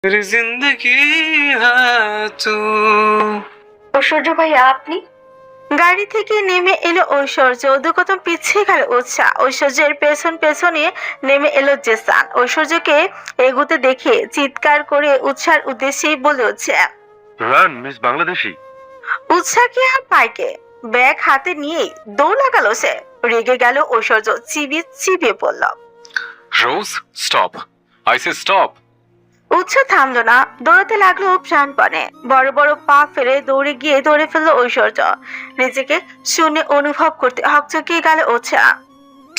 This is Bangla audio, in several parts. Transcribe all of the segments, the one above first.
मेरी जिंदगी है तू। ঐশ্বর্য ভাইয়া আপনি? গাড়ি থেকে নেমে এলো ঐশ্বর্য, দুকদম পিছিয়ে গেল উৎসাহ। ঐশ্বর্যের পেছন পেছনে নেমে এলো জেসান। ঐশ্বর্যকে এগুতে দেখে চিৎকার করে উৎসার উদ্দেশ্যেই বলে উঠছে, রান মিস বাংলাদেশি। উৎসাহকে আর পাইকে ব্যাগ হাতে নিয়ে দৌড় লাগালো সে। রেগে গেল ঐশ্বর্য, চিবিয়ে চিবিয়ে পড়ল, রোজ স্টপ, আই সে স্টপ। উৎসাহ থামলো না, দৌড়াতে লাগলো প্রাণপণে। বড় বড় পা ফেলে দৌড়ে গিয়ে ধরে ফেললো ঐশ্বর্য। নিজেকে শুনে অনুভব করতে হকচকিয়ে গেল উৎসাহ।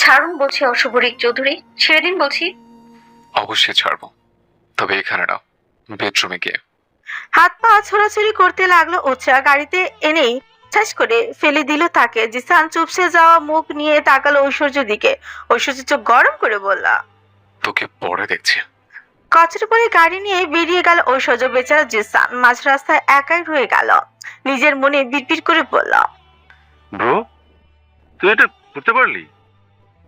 ছাড়ুন বলছি অশুভরিক চৌধুরী, ছেড়ে দিন বলছি। অবশ্যই ছাড়বো, তবে এখানে না, বেডরুমে গিয়ে। হাত পা ছোড়াছুড়ি করতে লাগলো উৎসাহ। গাড়িতে এনেই ঠাস করে ফেলে দিল তাকে। জিসান চুপসে যাওয়া মুখ নিয়ে তাকালো ঐশ্বর্যের দিকে। ঐশ্বর্য চোখ গরম করে বলল, তোকে পরে দেখছি। কচের পরে গাড়ি নিয়ে বেরিয়ে গেল ঐশ্বর্য। বেচারা জিসান মাঝ রাস্তায় একাই রয়ে গেল। নিজের মনে বিড়বিড় করে বলল, ব্রো, তুই এটা করতে পারলি?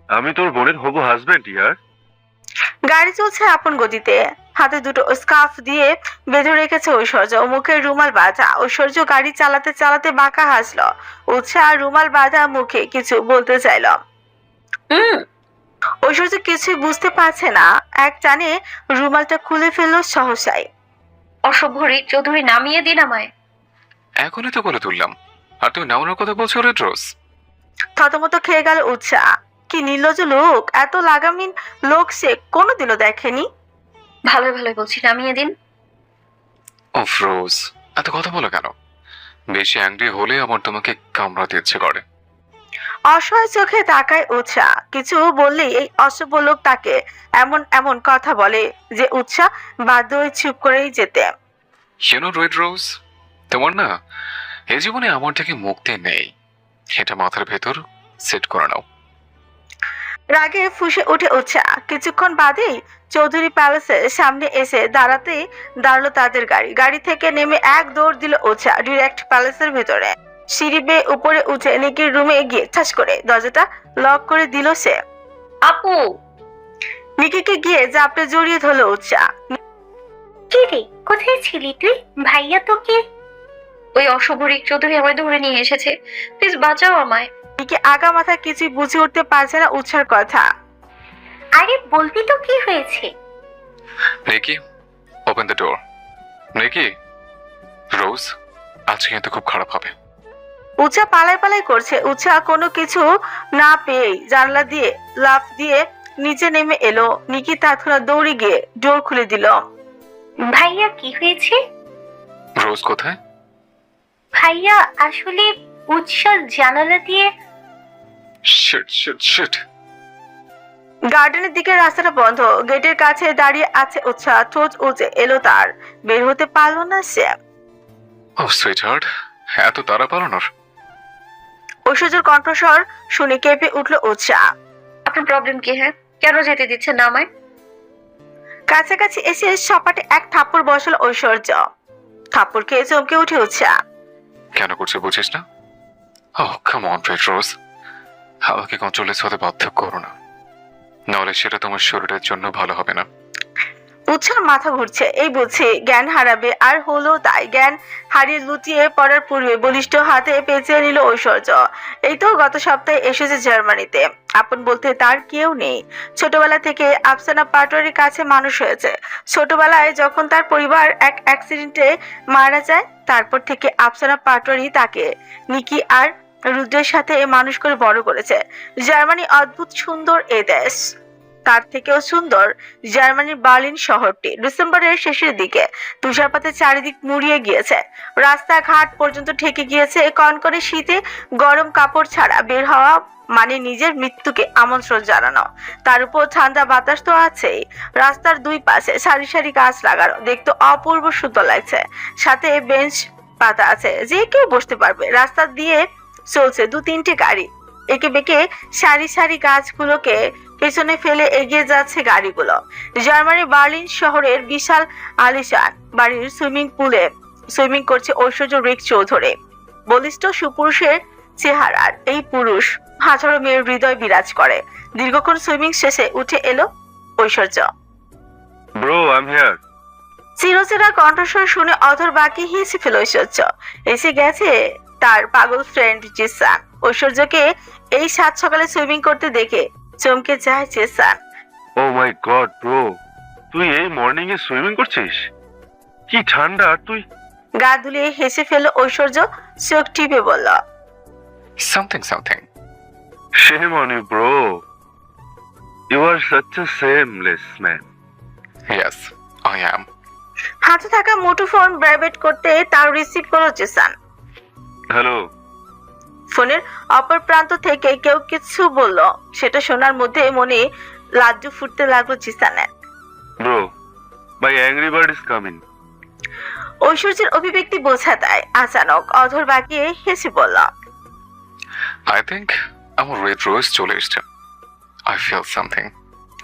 আমি তোর বোনের হবু হাজবেন্ড ইয়ার। গাড়ি চলছে আপন গতিতে। হাতে দুটো স্কার্ফ দিয়ে বেঁধে রেখেছে ঐশ্বর্য, মুখে রুমাল বাঁধা। ঐশ্বর্য গাড়ি চালাতে চালাতে বাঁকা হাসলো। উৎসাহ রুমাল বাঁধা মুখে কিছু বলতে চাইল। ঐশ্বর্য কিছুই বুঝতে পারছে না, এক টানে রুমালটা খুলে ফেললো সহসাই। অশুভরিক চৌধুরী নামিয়ে দিন আমায়। এখনই তো বলে তুললাম, আর তুমি নামানোর কথা বলছো রেড রোজ। থতমত খেয়ে গেল উৎসাহ। কি নির্লজ্জ লোক, এত লাগামহীন লোক সে কোনোদিনও দেখেনি। ভালো ভালো বলছি, নামিয়ে দিন। ওফ রোজ, এত কথা বলো কেন? বেশি অ্যাংরি হলে আমার তোমাকে কামড়াতে ইচ্ছে করে। অসহায় চোখে তাকায় উৎসাহ। কিছু বললেই এই অশুভ লোক তাকে এমন এমন কথা বলে যে উৎসাহ বাধ্য হয়ে চুপ করেই যেতে। ইউনো রেড রোজ, তোমার না এই জীবনে আমার থেকে মুক্তি নেই, এটা মাথার ভেতর সেট করে নাও। রাগে ফুঁসে উঠে উৎসাহ। কিছুক্ষণ বাদেই চৌধুরী প্যালেসের সামনে এসে দাঁড়ালো তাদের গাড়ি। গাড়ি থেকে নেমে এক দৌড় দিল উৎসাহ ডিরেক্ট প্যালেসের ভেতরে। সিঁড়ি বেয়ে উপরে উঠে নিকির রুমে গিয়ে ঠাস করে দরজাটা লক করে দিল সে। আপু, নিকিকে গিয়ে জাপটে জড়িয়ে ধরলো উৎসাহ। কি রে, কোথায় ছিলি তুই? ভাইয়া তোকে ওই অশুভরিক চৌধুরী আমায় ধরে নিয়ে এসেছে, প্লিজ বাঁচাও আমায়। নিকি আগা মাথা কিছুই বুঝে উঠতে পারছে না উৎসার কথা। আরে বলবি তো কি হয়েছে? নিকি, ওপেন দ্য ডোর। নিকি, রোজ আজকে কিন্তু খুব খারাপ হবে। উৎসাহ পালাই পালাই করছে। উৎসাহ কোনো কিছু না পেয়েই জানলা দিয়ে লাফ দিয়ে নিচে নেমে এলো। নিকি তৎক্ষণাৎ দৌড়ে গিয়ে ডোর খুলে দিল। ভাইয়া কি হয়েছে? রোজ কোথায়? ভাইয়া আসলে উৎসাহ জানালা দিয়ে। Shit shit shit. গার্ডেনের দিকে রাস্তাটা বন্ধ। গেটের কাছে দাঁড়িয়ে আছে উৎসাহ। ঠোঁট উঁচে এলো তার, বের হতে পারলো না সে। ও সুইট হার্ট, এত তাড়া পালানোর? ঐশ্বর্যের কণ্ঠস্বর শুনে কেঁপে উঠলো উৎসাহ। আপনার প্রবলেম কি? হ্যাঁ, কেন যেতে দিচ্ছেন না আমায়? কাছাকাছি এসে সপাটে এক থাপ্পড় বসালো ঐশ্বর্য। থাপ্পড় খেয়ে চমকে উঠে উৎসাহ। কেন করছে বুঝিস না? ও কাম অন রেড রোজ, আমাকে কন্ট্রোলেস হতে বাধ্য করো না, নাহলে সেটা তোমার শরীরের জন্য ভালো হবে না। উৎসার মাথা ঘুরছে, এই বুঝছে জ্ঞান হারাবে, আর হলো তাই। জ্ঞান হারিয়ে লুটিয়ে পড়ার পূর্বে বলিষ্ঠ হাতে পেঁচিয়ে নিল ঐশ্বর্য। এই তো গত সপ্তাহে এসেছে জার্মানিতে। আপন বলতে তার কেউ নেই। ছোটবেলা থেকে আফসানা পাটোয়ারির কাছে মানুষ হয়েছে। ছোটবেলায় যখন তার পরিবার এক অ্যাক্সিডেন্টে মারা যায়, তারপর থেকে আফসানা পাটোয়ারি তাকে নিকি আর রুদ্রের সাথে মানুষ করে বড় করেছে। জার্মানি অদ্ভুত সুন্দর এ দেশ। তার থেকেও সুন্দর জার্মানির বার্লিন শহরটি। ডিসেম্বরের শেষের দিকে তুষারপাতে চারিদিক মুড়িয়ে গিয়েছে। রাস্তাঘাট পর্যন্ত ঠেকে গিয়েছে কনকনে শীতে। গরম কাপড় ছাড়া বের হওয়া মানে নিজের মৃত্যুকে আমন্ত্রণ জানানো। তার উপর ঠান্ডা বাতাস তো আছেই। রাস্তার দুই পাশে সারি সারি গাছ লাগানো, দেখতে অপূর্ব সুন্দর লাগছে। সাথে বেঞ্চ পাতা আছে, যে কেউ বসতে পারবে। রাস্তা দিয়ে চলছে দু তিনটে গাড়ি। একে বেঁকে সারি সারি গাছগুলোকে পেছনে ফেলে এগিয়ে যাচ্ছে গাড়িগুলো। জার্মানির বার্লিন শহরের বিশাল আলিশান বাড়ির সুইমিং পুলে সুইমিং করছে ঐশ্বর্য রিক চৌধুরী। বলিষ্ঠ সুপুরুষের চেহারার এই পুরুষ হাজারো মেয়ের হৃদয় বিরাজ করে। দীর্ঘক্ষণ সুইমিং শেষে উঠে এলো Aishwarya. Bro, I am here. চিরচেনা কণ্ঠস্বর শুনে অধর বাকি হেসে ফেল ঐশ্বর্য। এসে গেছে তার পাগল ফ্রেন্ড জিসান। ঐশ্বর্যকে এই সাত সকালে সুইমিং করতে দেখে চমকে যায় জিসান। ও মাই গড ব্রো, তুই এই মর্নিং এ সুইমিং করছিস? কি ঠান্ডা! আর তুই? গা ধুলিয়ে হেসে ফেল ঐশ্বর্য, চোখ টিপে বলল, something. Shame on you, bro. You are such a shameless man. Yes, I am. হাতে থাকা মুঠোফোন ভাইব্রেট করতে তার রিসিভ করলো জিসান। হ্যালো। ফোনের অপর প্রান্ত থেকে কেউ কিছু বলল, সেটা শোনার মধ্যে মনে লাড্ডু ফুটতে লাগলো জিসানের। Bro, my angry bird is coming. ঐশ্বর্যের অভিব্যক্তি বোঝা দেয়। আচানক অধর বাকিয়ে হেসে বলল, আই থিঙ্ক আমার রেড রোজ চলে এসছে। I feel something.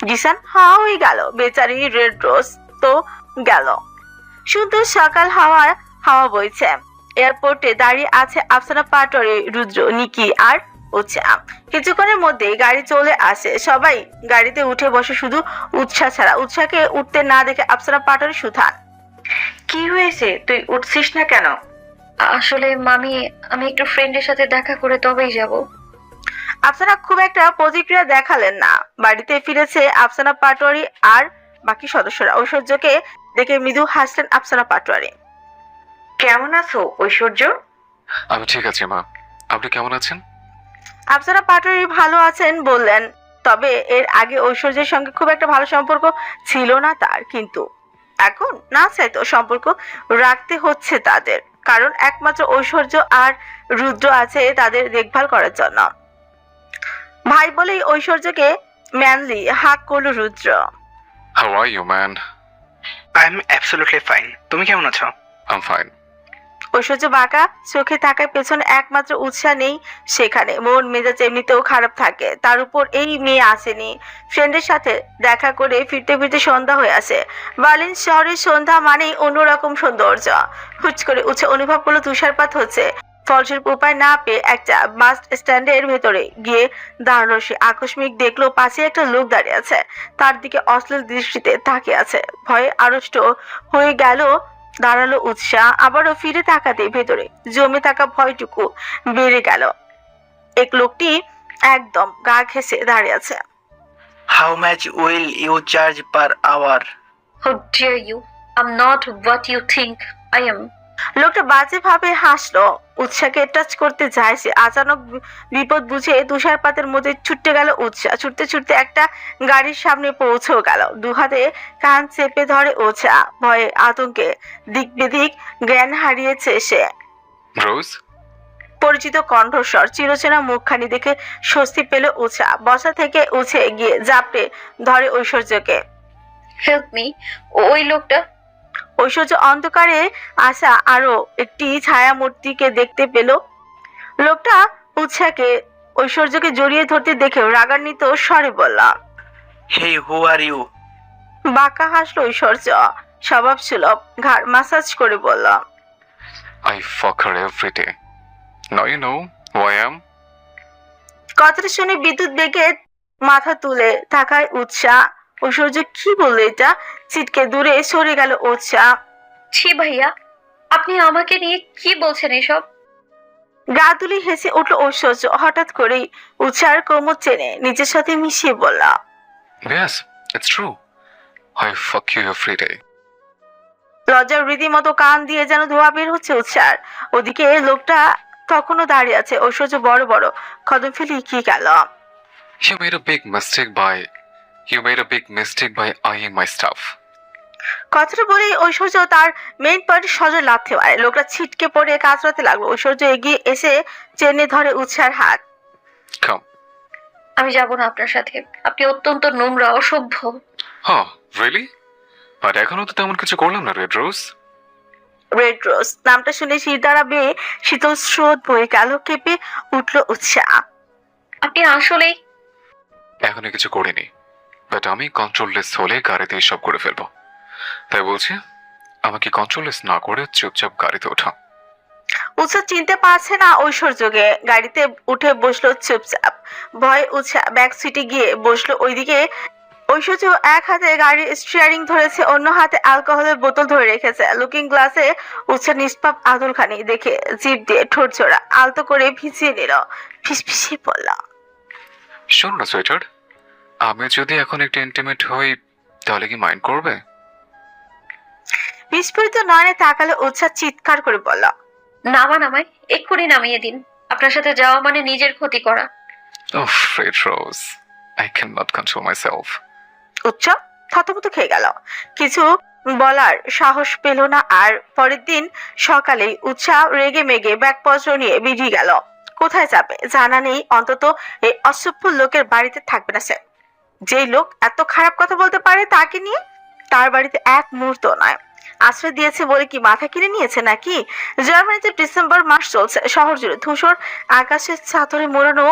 জিসান হা হয়ে গেল। বেচারি রেড রোজ তো গেল। সুন্দর সকাল হাওয়া বইছে। এয়ারপোর্টে দাঁড়িয়ে আছে আফসানা পাটোয়ারি, রুদ্র, নিকি আর উৎসা। কিছুক্ষণের মধ্যে গাড়ি চলে আসে। সবাই গাড়িতে উঠে বসে, শুধু উৎসাহ ছাড়া। উৎসাহকে উঠতে না দেখে আফসানা পাটোয়ারি সুথান। কি হয়েছে, তুই উঠছিস না কেন? আসলে মামি, আমি একটু ফ্রেন্ডের সাথে দেখা করে তবেই যাব। আফসানা খুব একটা প্রতিক্রিয়া দেখালেন না। বাড়িতে ফিরেছে আফসানা পাটোয়ারি আর বাকি সদস্যরা। ঐশ্বর্যকে দেখে মৃদু হাসলেন আফসানা পাটোয়ারি। কেমন আছো ঐশ্বর্য? আমি ঠিক আছি মা, আপনি কেমন আছেন? আফসানা পাটোয়ারি ভালো আছেন বললেন। তবে এর আগে ঐশ্বর্যের সঙ্গে খুব একটা ভালো সম্পর্ক ছিল না তার, কিন্তু এখন না চাইতো সম্পর্ক রাখতে হচ্ছে তাদের, কারণ একমাত্র ঐশ্বর্য আর রুদ্র আছে তাদের দেখভাল করার জন্য। ভাই বলেই ঐশ্বর্যকে ম্যানলি হাক করলো Rudra. How are you man? I am absolutely fine. তুমি কেমন আছো? I am fine. ঐশ্বর্য বাঁকা চোখে তাকায় পেছনে। একমাত্র উৎসাহ নেই সেখানে। মন মেজাজ এমনিতেও খারাপ থাকে, তার উপর এই মেয়ে আসেনি। ফ্রেন্ডের সাথে দেখা করে ফিরতে ফিরতে সন্ধ্যা হয়ে আসে। বার্লিন শহরের সন্ধ্যা মানেই অন্যরকম সৌন্দর্য। হুট করে উৎসাহ অনুভব করলো তুষারপাত হচ্ছে। ফলস্বরূপ উপায় না পেয়ে একটা বাস স্ট্যান্ডের ভেতরে গিয়ে দাঁড়ালো সে। আকস্মিক দেখলো পাশে একটা লোক দাঁড়িয়ে আছে, তার দিকে অশ্লীল দৃষ্টিতে তাকিয়ে আছে। ভয়ে আড়ষ্ট হয়ে গেল। দাঁড়ালো উৎসাহ, আবারও ফিরে তাকাতে ভেতরে জমে থাকা ভয়টুকু বেড়ে গেল। এক লোকটি একদম গা ঘেঁষে দাঁড়িয়ে আছে। How much will you charge per hour? How dare you? I'm not what you think I am. লোকটা বাজে ভাবে হাসলো। উৎসাহকে টাচ করতে যায় সে। আচানক বিপদ বুঝে তুষারপাতের মধ্যে ছুটতে গেল উৎসাহ। ছুটতে ছুটতে একটা গাড়ির সামনে পৌঁছেও গেল। দুহাতে কান চেপে ধরে উৎসাহ। ভয়ে আতঙ্কে দিক বেদিক জ্ঞান হারিয়েছে সে। রোজ? পরিচিত কণ্ঠস্বর, চিরচেনা মুখখানি দেখে স্বস্তি পেল উৎসাহ। বসা থেকে উঠে গিয়ে জাপটে ধরে ঐশ্বর্যকে। Help me. ওই লোকটা। ঐশ্বর্য অন্ধকারে আসা আরো একটি ছায়া মূর্তিকে দেখতে পেল। লোকটা উৎসাহকে ঐশ্বর্যকে জড়িয়ে ধরতে দেখেও রাগান্বিত স্বরে বলল। হে, হু আর ইউ? বাঁকা হাসলো ঐশ্বর্য স্বভাব সুলভ, ঘাড় মাসাজ করে বলল, I fuck her every day. Now you know who I am. কথাটা শুনে বিদ্যুৎ বেগে মাথা তুলে থাকায় উৎসাহ। ঐশ্বর্য কি বললো এটা? ছিটকে দূরে সরে গেল উৎসাহ। ছি ভাইয়া, আপনি আমাকে নিয়ে কি বলছেন এসব? গা তুলে হেসে উঠলো ঐশ্বর্য। হঠাৎ করেই উৎসাহের কোমর চেনে নিজের সাথে মিশিয়ে বলল, Yes, it's true. I fuck you every day. লজ্জার রীতিমতো কান দিয়ে যেন ধোয়া বের হচ্ছে উৎসার। ওদিকে লোকটা তখনও দাঁড়িয়ে আছে। ঐশ্বর্য বড় বড় কদম ফেলে এগিয়ে গেল। You made a big mistake by eyeing my stuff. কথাটা বলেই ঐশ্বর্য তার মেইন পয়েন্টে সজোর লাথি মারে। লোকটা ছিটকে পড়ে কাতরাতে লাগলো। ঐশ্বর্য এগিয়ে এসে চেনে ধরে উৎসার হাত। Come. আমি যাব না আপনার সাথে। আপনি অত্যন্ত নোংরা, অসভ্য। Oh, really? আর এখনো তো তেমন কিছু করলাম না রেড রোজ। রেড রোজ নামটা শুনে শিরদাঁড়া বেয়ে শীতল স্রোত বয়ে গেল। কেঁপে উঠলো উৎসাহ। আপনি আসলেই। এখনো কিছু করিনি, বাট আমি কন্ট্রোললেস হলে গাড়িতে সব করে ফেলবো। তাই বলছি, আমাকে কন্ট্রোললেস না করে চুপচাপ গাড়িতে ওঠা। উৎসাহ চিনতে পারছে না ঐশ্বর্যকে। গাড়িতে উঠে বসলো চুপচাপ। ভয় উৎসাহ ব্যাক সিটে গিয়ে বসলো। ওইদিকে ঐশ্বর্য এক হাতে গাড়ির স্টিয়ারিং ধরেছে, অন্য হাতে অ্যালকোহলের বোতল ধরে রেখেছে। লুকিং গ্লাসে উৎসা নিষ্পাপ আদরখানি দেখে জিভ দিয়ে ঠোঁট জোড়া আলতো করে ভিজিয়ে নিল, ফিসফিসিয়ে পড়ল। শোন না সুইটার, আমি যদি এখন একটু ইন্টিমেট হই তাহলে কি মাইন্ড করবে? বিস্ফোরিত নয়নে তাকালে উৎসা চিৎকার করে বলল, নামান আমায়, এক্ষুনি নামিয়ে দিন। আপনার সাথে যাওয়া মানে নিজের ক্ষতি করা। Oh red rose, I can not control my self. Utsa থতমত খেয়ে গেল, কিছু বলার সাহস পেল না। আর পরের দিন সকালেই উৎসাহ রেগে মেগে ব্যাগপত্র নিয়ে বেরিয়ে গেল। কোথায় যাবে জানা নেই, অন্তত এই অসভ্য লোকের বাড়িতে থাকবে না সে। যেই লোক এত খারাপ কথা বলতে পারে তাকে নিয়ে তার বাড়িতে এক মুহূর্ত নয়। আশ্রয় দিয়েছে বলে কি মাথা কিনে নিয়েছে নাকি? জার্মানিতে ডিসেম্বর মাস চলছে, শহর জুড়ে ধূসর আকাশের চাদরে মোড়ানো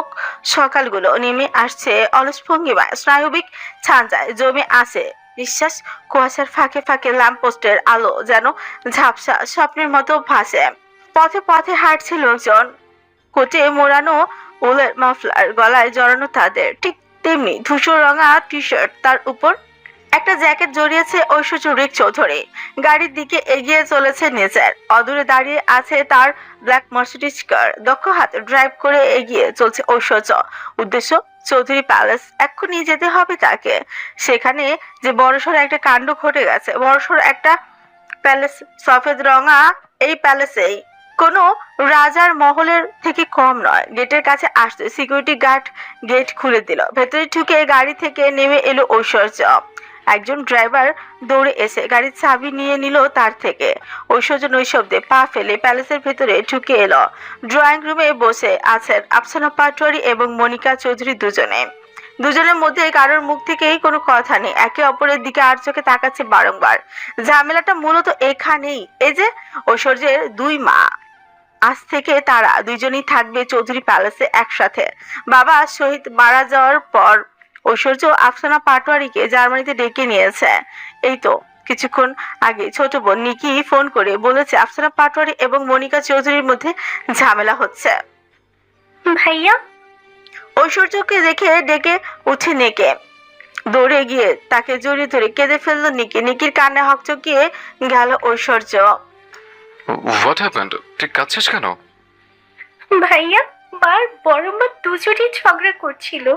সকালগুলো নেমে আসছে অলস ভঙ্গিমায়, স্নায়বিক ছাঞ্জায় জমে আছে নিঃশ্বাস। কুয়াশার ফাঁকে ফাঁকে ল্যাম্পপোস্টের আলো যেন ঝাপসা স্বপ্নের মতো ভাসে। পথে পথে হাঁটছে লোকজন, কোটে মোড়ানো উলের মাফলার গলায় জড়ানো তাদের, ঠিক তেমনি ধূসর রঙা টি শার্ট, তার উপর একটা জ্যাকেট জড়িয়েছে ঐশ্বর্য রিক্সা ধরে গাড়ির দিকে এগিয়ে চলেছে নিজের। অদূরে দাঁড়িয়ে আছে তার ব্ল্যাক মার্সিডিজ কার, দক্ষ হাতে ড্রাইভ করে এগিয়ে চলছে ঐশ্বর্য। উদ্দেশ্য চৌধুরী প্যালেস, এক্ষুনি যেতে হবে তাকে। সেখানে যে বড়সড় একটা কাণ্ড ঘটে গেছে, বড়সড় একটা প্যালেস, সফেদ রঙা এই প্যালেসেই কোনো রাজার মহলের থেকে কম নয়। গেটের কাছে আসতে সিকিউরিটি গার্ড গেট খুলে দিল। ভেতরে ঢুকে গাড়ি থেকে নেমে এলো ঐশ্বর্য। একজন ড্রাইভার দৌড়ে এসে গাড়ির চাবি নিয়ে নিল তার থেকে। ঐশ্বর্য নৈশব্দে পা ফেলে প্যালেসের ভেতরে ঢুকে এলো। ড্রয়িং রুমে বসে আছেন আফসানা পাটোয়ারি এবং মনিকা চৌধুরী দুজনে। দুজনের মধ্যে কারোর মুখ থেকেই কোনো কথা নেই, একে অপরের দিকে আর চোখে তাকাচ্ছে বারংবার। ঝামেলাটা মূলত এখানেই, এই যে ঐশ্বর্যের দুই মা। আজ থেকে তারা দুইজনই থাকবে চৌধুরী প্যালেসে একসাথে। বাবা শহীদ মারা যাওয়ার পর ঐশ্বর্য আফসানা পাটোয়ারিকে জার্মানিতে ডেকে নিয়েছে। এই তো কিছুক্ষণ আগে ছোট বোন নিকি ফোন করে বলেছে আফসানা পাটোয়ারি এবং মনিকা চৌধুরীর মধ্যে ঝামেলা হচ্ছে। ভাইয়া, ঐশ্বর্যকে দেখে ডেকে উঠে নেকে দৌড়ে গিয়ে তাকে জড়িয়ে ধরে কেঁদে ফেললো নিকি। নিকির কান্না হকচকিয়ে গেল ঐশ্বর্য। What happened? ঠিক কাঁদছিস কেন? ভাইয়া বার বড় মা দুজনই ঝগড়া করছিল।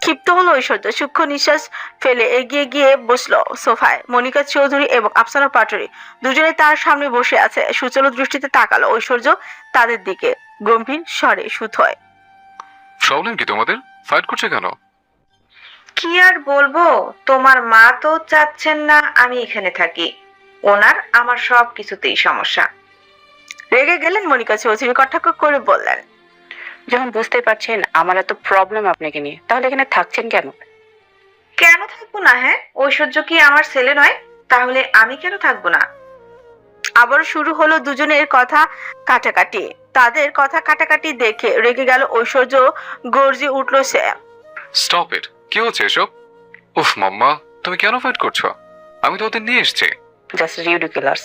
ক্ষিপ্ত হলো ঐশ্বর্য, সূক্ষ্ম নিঃশ্বাস ফেলে এগিয়ে গিয়ে বসলো সোফায়। মনিকা চৌধুরী এবং আফসানা পাটোয়ারি দুজনে তার সামনে বসে আছে। সুচল দৃষ্টিতে তাকালো ঐশ্বর্য তাদের দিকে, গম্ভীর স্বরে সুথয়, প্রবলেম কি তোমাদের? ফাইট করছে কেন? কি আর বলবো, তোমার মা তো চাচ্ছেন না আমি এখানে থাকি। ওনার আমার সব কিছুতেই সমস্যা। রেগে গেলেন মনিকা চৌধুরী, কটাক্ষ করে বললেন, যখন বুঝতে পারছেন আমার এত প্রবলেম আপনাকে নিয়ে, তাহলে এখানে থাকছেন কেন? কেন থাকবো না? হ্যাঁ, ঐশ্বর্য কি আমার ছেলে নয়? তাহলে আমি কেন থাকবো না? আবার শুরু হলো দুজনের কথা কাটাকাটি। তাদের কথা কাটাকাটি দেখে রেগে গেল ঐশ্বর্য, গর্জে উঠলো সে। Stop it! কি হচ্ছে এসব? উফ মাম্মা, তুমি কেন ফাইট করছো? আমি তো ওদের নিয়ে এসেছি। Just ridiculous.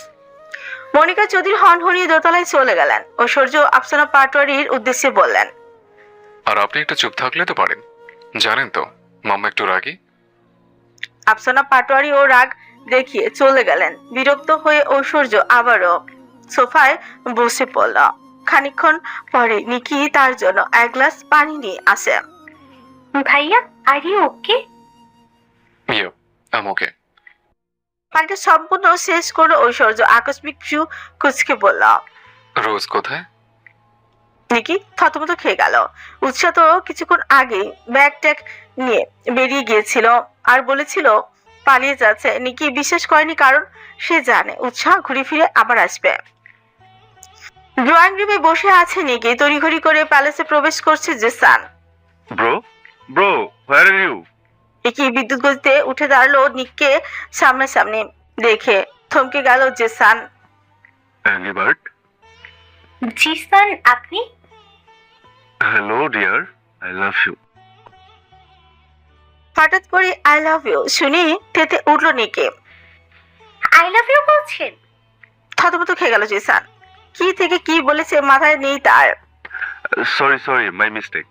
মনিকা চৌধুরী হনহনিয়ে দোতলায় চলে গেলেন। ঐশ্বর্য আফসানা পাটোয়ারির উদ্দেশ্যে বললেন, আর আপনি একটু চুপ থাকলে তো পারেন, জানেন তো মাম্মা একটু রাগী। আফসানা পাটোয়ারি ও রাগ দেখিয়ে চলে গেলেন। বিরক্ত হয়ে ঐশ্বর্য আবারও সোফায় বসে পড়ল। খানিকক্ষণ পরে নিকি তার জন্য এক গ্লাস পানি নিয়ে আসে। ভাইয়া, আর ইউ ওকে? ইয়ো, আম ওকে। পানিটা সম্পূর্ণ শেষ করলো ঐশ্বর্য। আকস্মিক ফিউ কুচকে বলল, রোজ কোথায়? নিকি থতমত খেয়ে গেল। উৎসাহ তো কিছুক্ষণ আগে ব্যাগ ট্যাগ নিয়ে বেরিয়ে গিয়েছিল আর বলেছিল পালিয়ে যাচ্ছে। নিকি বিশ্বাস করেনি, কারণ সে জানে উৎসাহ ঘুরে ফিরে আবার আসবে। ড্রয়িং রুমে বসে আছে নিকি, তড়িঘড়ি করে প্যালেসে প্রবেশ করছে Jesan. Bro, bro, where are you? Niki বিদ্যুৎ গতিতে উঠে দাঁড়ালো নিককে সামনাসামনি দেখে। থমকে গেল Jesan. Angry bird. Ji sir, আপনি? Hello dear, I love you. হঠাৎ করে আই লাভ ইউ শুনি তেতে উঠলো নিকে। আই লাভ ইউ বলছেন? থতমত খেয়ে গেল জেসান। কি থেকে কি বলেছে মাথায় নেই তার। Sorry, my mistake.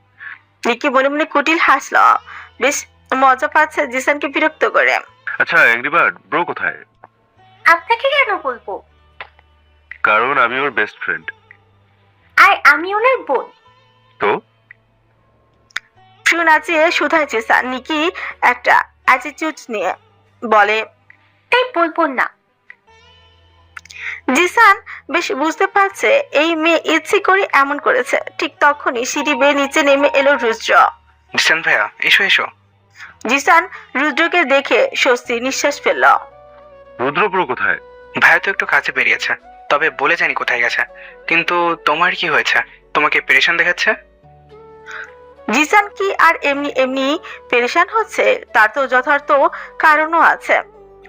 নিকি মনে মনে কুটিল হাসল। বেশ মজা পাচ্ছে জিসানকে বিরক্ত করে। আচ্ছা অ্যাংরি বার্ড, ব্রো কোথায়? আপনাকে কেন বলবো? কারণ আমি ওর বেস্ট ফ্রেন্ড। আর আমি ওনার বোন। তো ফ্রু নাচিয়ে শুধায় জিসান। নিকি একটা অ্যাটিটিউড নিয়ে বলে, তাই বলবো না। জিসান বেশ বুঝতে পারছে এই মেয়ে ইচ্ছে করে এমন করেছে। ঠিক তখনই সিঁড়ি বেয়ে নিচে নেমে এলো রুদ্র। জিসান ভাইয়া, এসো এসো। জিসান রুদ্রকে দেখে স্বস্তি নিঃশ্বাস ফেলল। রুদ্র ব্রো কোথায়? ভাইয়া তো একটু কাছে বেরিয়েছে, তবে বলে জানি কোথায় গেছে। কিন্তু তোমার কি হয়েছে? তোমাকে পেরেশান দেখাচ্ছে। জিসান কি আর এমনি এমনি পেরেশান হচ্ছে? তার তো যথার্থ কারণও আছে।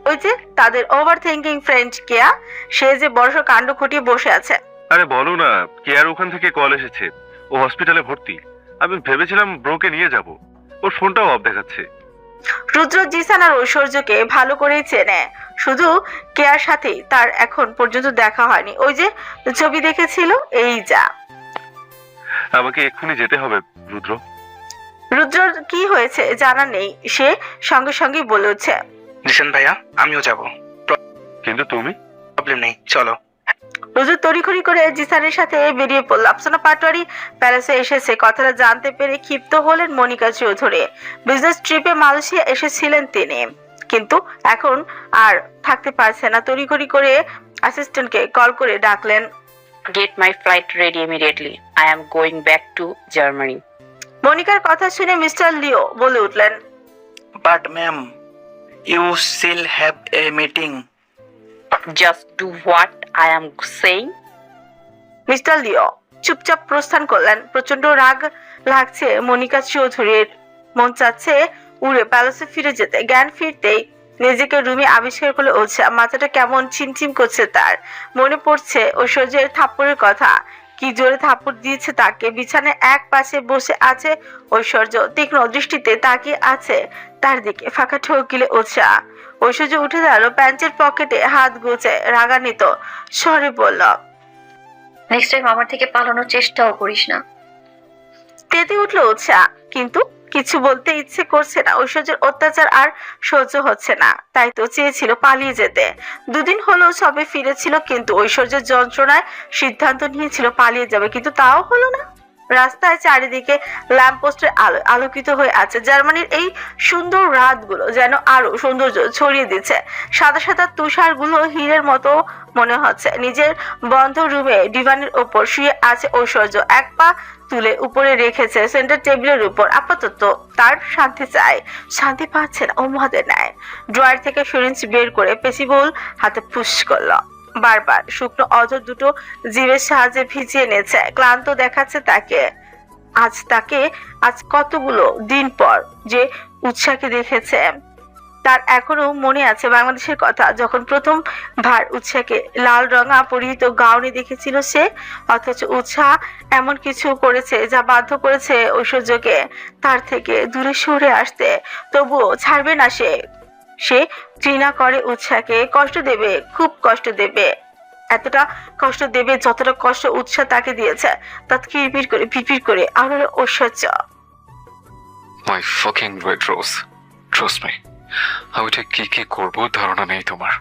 ওই যে তাদের ওভার থিঙ্কিং ফ্রেন্ড কেয়া, সে যে বড়সড় কাণ্ড ঘটিয়ে বসে আছে। আরে বলো না, কেয়ার ওখান থেকে কল এসেছে, ও হসপিটালে ভর্তি। আমি ভেবেছিলাম ব্রোকে নিয়ে যাব, ওর ফোনটাও অফ দেখাচ্ছে। রুদ্র জিসান আর ঐশ্বর্যকে ভালো করেই চেনে, শুধু কেয়ার সাথেই তার এখন পর্যন্ত দেখা হয়নি। ওই যে ছবি দেখেছিল, এই যা। আমাকে এক্ষুনি যেতে হবে রুদ্র। রুদ্রর কি হয়েছে জানা নেই, সে সঙ্গে সঙ্গেই বলে উঠছে। জিসান ভাইয়া, আমিও যাব, কিন্তু তুমি? প্রবলেম নেই, চলো। রুদ্র তড়িঘড়ি করে জিসানের সাথে বেরিয়ে পড়ল। আফসানা পাটোয়ারি প্যালেসে এসেছে কথাটা জানতে পেরে ক্ষিপ্ত হলেন মনিকা চৌধুরী। বিজনেস ট্রিপে মালয়েশিয়া এসেছিলেন তিনি, কিন্তু এখন আর থাকতে পারছে না। তড়িঘড়ি করে অ্যাসিস্ট্যান্টকে কল করে ডাকলেন। Get my flight ready immediately, I am going back to Germany. মনিকার কথা শুনে মিস্টার লিও বলে উঠলেন, but ma'am, you still have a meeting. Just do what I am saying. Mister Leo চুপচাপ প্রস্থান করলেন। প্রচন্ড রাগ লাগছে মনিকা চৌধুরীর, মন চাচ্ছে উড়ে প্যালেসে ফিরে যেতে। জ্ঞান ফিরতেই নিজেকে রুমে আবিষ্কার করলে ওঝা। মাথাটা কেমন চিমচিম করছে তার। মনে পড়ছে ঐশ্বর্যের থাপ্পড়ের কথা, কি জোরে থাপ্পড় দিয়েছে তাকে। বিছানায় এক পাশে বসে আছে ঐশ্বর্য, তীক্ষ্ণ দৃষ্টিতে তাকিয়ে আছে তার দিকে। ফাঁকা ঠোক গিলে ওঝা। ঐশ্বর্য উঠে দাঁড়ালো, প্যান্টের পকেটে হাত গুছে রাগান্বিত স্বরে বলল, নেক্সট টাইম আমার থেকে পালানোর চেষ্টাও করিস না। তেতে উঠলো ওঝা, কিন্তু কিছু বলতে ইচ্ছে করছে না। ঐশ্বর্যের অত্যাচার আর সহ্য হচ্ছে না, তাই তো চেয়েছিল পালিয়ে যেতে। দুদিন হলো সবে ফিরেছিল, কিন্তু ঐশ্বর্যের যন্ত্রণায় সিদ্ধান্ত নিয়েছিল পালিয়ে যাবে, কিন্তু তাও হলো না। রাস্তায় চারিদিকে ল্যাম্পপোস্টের আলো আলোকিত হয়ে আছে। জার্মানির এই সুন্দর রাতগুলো যেন আরো সৌন্দর্য ছড়িয়ে দিচ্ছে। সাদা সাদা তুষারগুলো হীরের মতো মনে হচ্ছে। নিজের বন্ধ রুমে ডিভানের ওপর শুয়ে আছে ঐশ্বর্য, এক পা তুলে উপরে রেখেছে সেন্টার টেবিলের উপর। আপাতত তার শান্তি চাই, শান্তি পাচ্ছে না উন্মাদের ন্যায়। ড্রয়ার থেকে সিরিঞ্জ বের করে পেশিবহুল হাতে ফুস করলো। বারবার শুকনো অধর দুটো জিভের সাহায্যে ভিজিয়ে নিয়েছে। ক্লান্ত দেখাচ্ছে তাকে। আজ কতগুলো দিন পর যে উৎসাহকে দেখেছে। তার এখনো মনে আছে বাংলাদেশের কথা, যখন প্রথম ভার উৎসাহকে লাল রঙা পরিহিত গাউনে দেখেছিল সে। অথচ উৎসাহ এমন কিছু করেছে যা বাধ্য করেছে ঐশ্বর্যকে তার থেকে দূরে সরে আসতে। তবুও ছাড়বে না সে। সে ঘৃণা করে উৎসাহকে, কষ্ট দেবে, খুব কষ্ট দেবে, এতটা কষ্ট দেবে যতটা কষ্ট উৎসাহ তাকে দিয়েছে। তার পিড়পিড় করে আরো Aishwarya. My fucking red rose, trust me, আমি ঠিক কি কি করবো ধারণা নেই তোমার।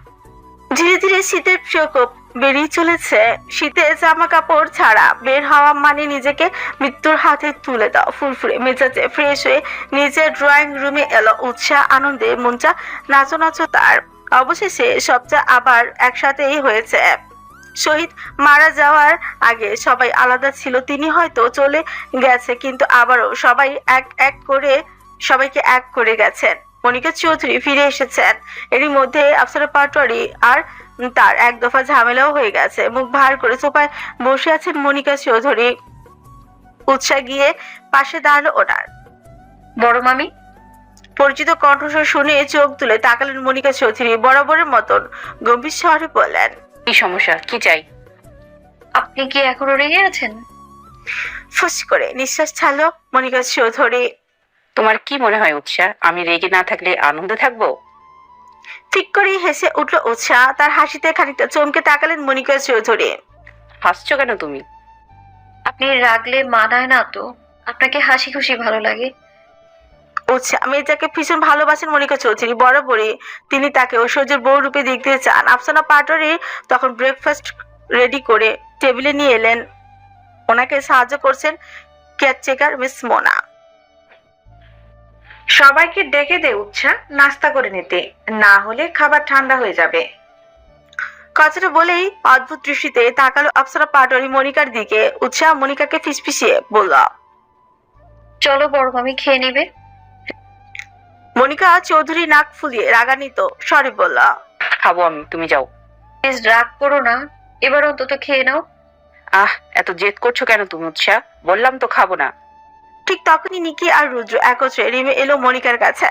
ধীরে ধীরে শীতের প্রকোপ বেরিয়ে চলেছে। শীতে জামা কাপড় ছাড়া বের হওয়া মানে নিজেকে মৃত্যুর হাতে তুলে দাও। ফুরফুরে মেজাজে ফ্রেশ হয়ে নিজের ড্রয়িং রুমে এলো উৎসাহ। আনন্দে মনটা নাচো নাচো তার। অবশেষে সবটা আবার একসাথেই হয়েছে। শহীদ মারা যাওয়ার আগে সবাই আলাদা ছিল, তিনি হয়তো চলে গেছে, কিন্তু আবারও সবাইকে এক করে গেছেন। মনিকা চৌধুরী ফিরে এসেছেন। এরই মধ্যে আফসানা পাটোয়ারি আর তার এক দফা ঝামেলাও হয়ে গেছে। মুখ ভার করে সোফায় বসে আছেন মনিকা চৌধুরী। উৎসাহ গিয়ে পাশে দাঁড়ালো ওনার। বড় মামি। পরিচিত কণ্ঠস্বর শুনে চোখ তুলে তাকালেন মনিকা চৌধুরী। বরাবরের মতন গম্ভীর স্বরে বললেন, কি সমস্যা, কি চাই? আপনি কি এখনো রেগে আছেন? ফুস করে নিঃশ্বাস ছাড়লো মনিকা চৌধুরী। তোমার কি মনে হয় উৎসাহ আমি রেগে না থাকলে আনন্দে থাকবো? ঠিক করে হেসে উঠলো উৎসাহ। তার হাসিতে খানিকটা চমকে তাকালেন মনিকা চৌধুরী। হাসছো কেন তুমি? আপনি রাগলে মানায় না তো, আপনাকে হাসি খুশি ভালো লাগে। উৎসাহ মেয়েটাকে ভীষণ ভালোবাসেন মনিকা চৌধুরী, বরাবরই তিনি তাকে ঐশ্বর্যের বউ রূপে দেখতে চান। আফসানা পাটোয়ারি তখন ব্রেকফাস্ট রেডি করে টেবিলে নিয়ে এলেন। ওনাকে সাহায্য করছেন কেয়ারটেকার মিস মোনা। সবাইকে ডেকে দে উৎসাহ, নাস্তা করে নিতে, না হলে খাবার ঠান্ডা হয়ে যাবে। কথাটা বলেই অদ্ভুত দৃষ্টিতে তাকালো আফসানা পাটোয়ারি মনিকার দিকে। উৎসাহ মনিকাকে ফিসফিসিয়ে বলল। চলো বড় মামি খেয়ে নেবে। মনিকা চৌধুরী নাক ফুলিয়ে রাগান্বিত স্বরে বলল। খাবো আমি, তুমি যাও। প্লিজ রাগ করো না, এবার অন্তত খেয়ে নাও। এত জেদ করছো কেন তুমি উৎসাহ? বললাম তো খাবো না। ঠিক তখনই নিকি আর রুদ্র একত্রে রিমে এলো মনিকার কাছে।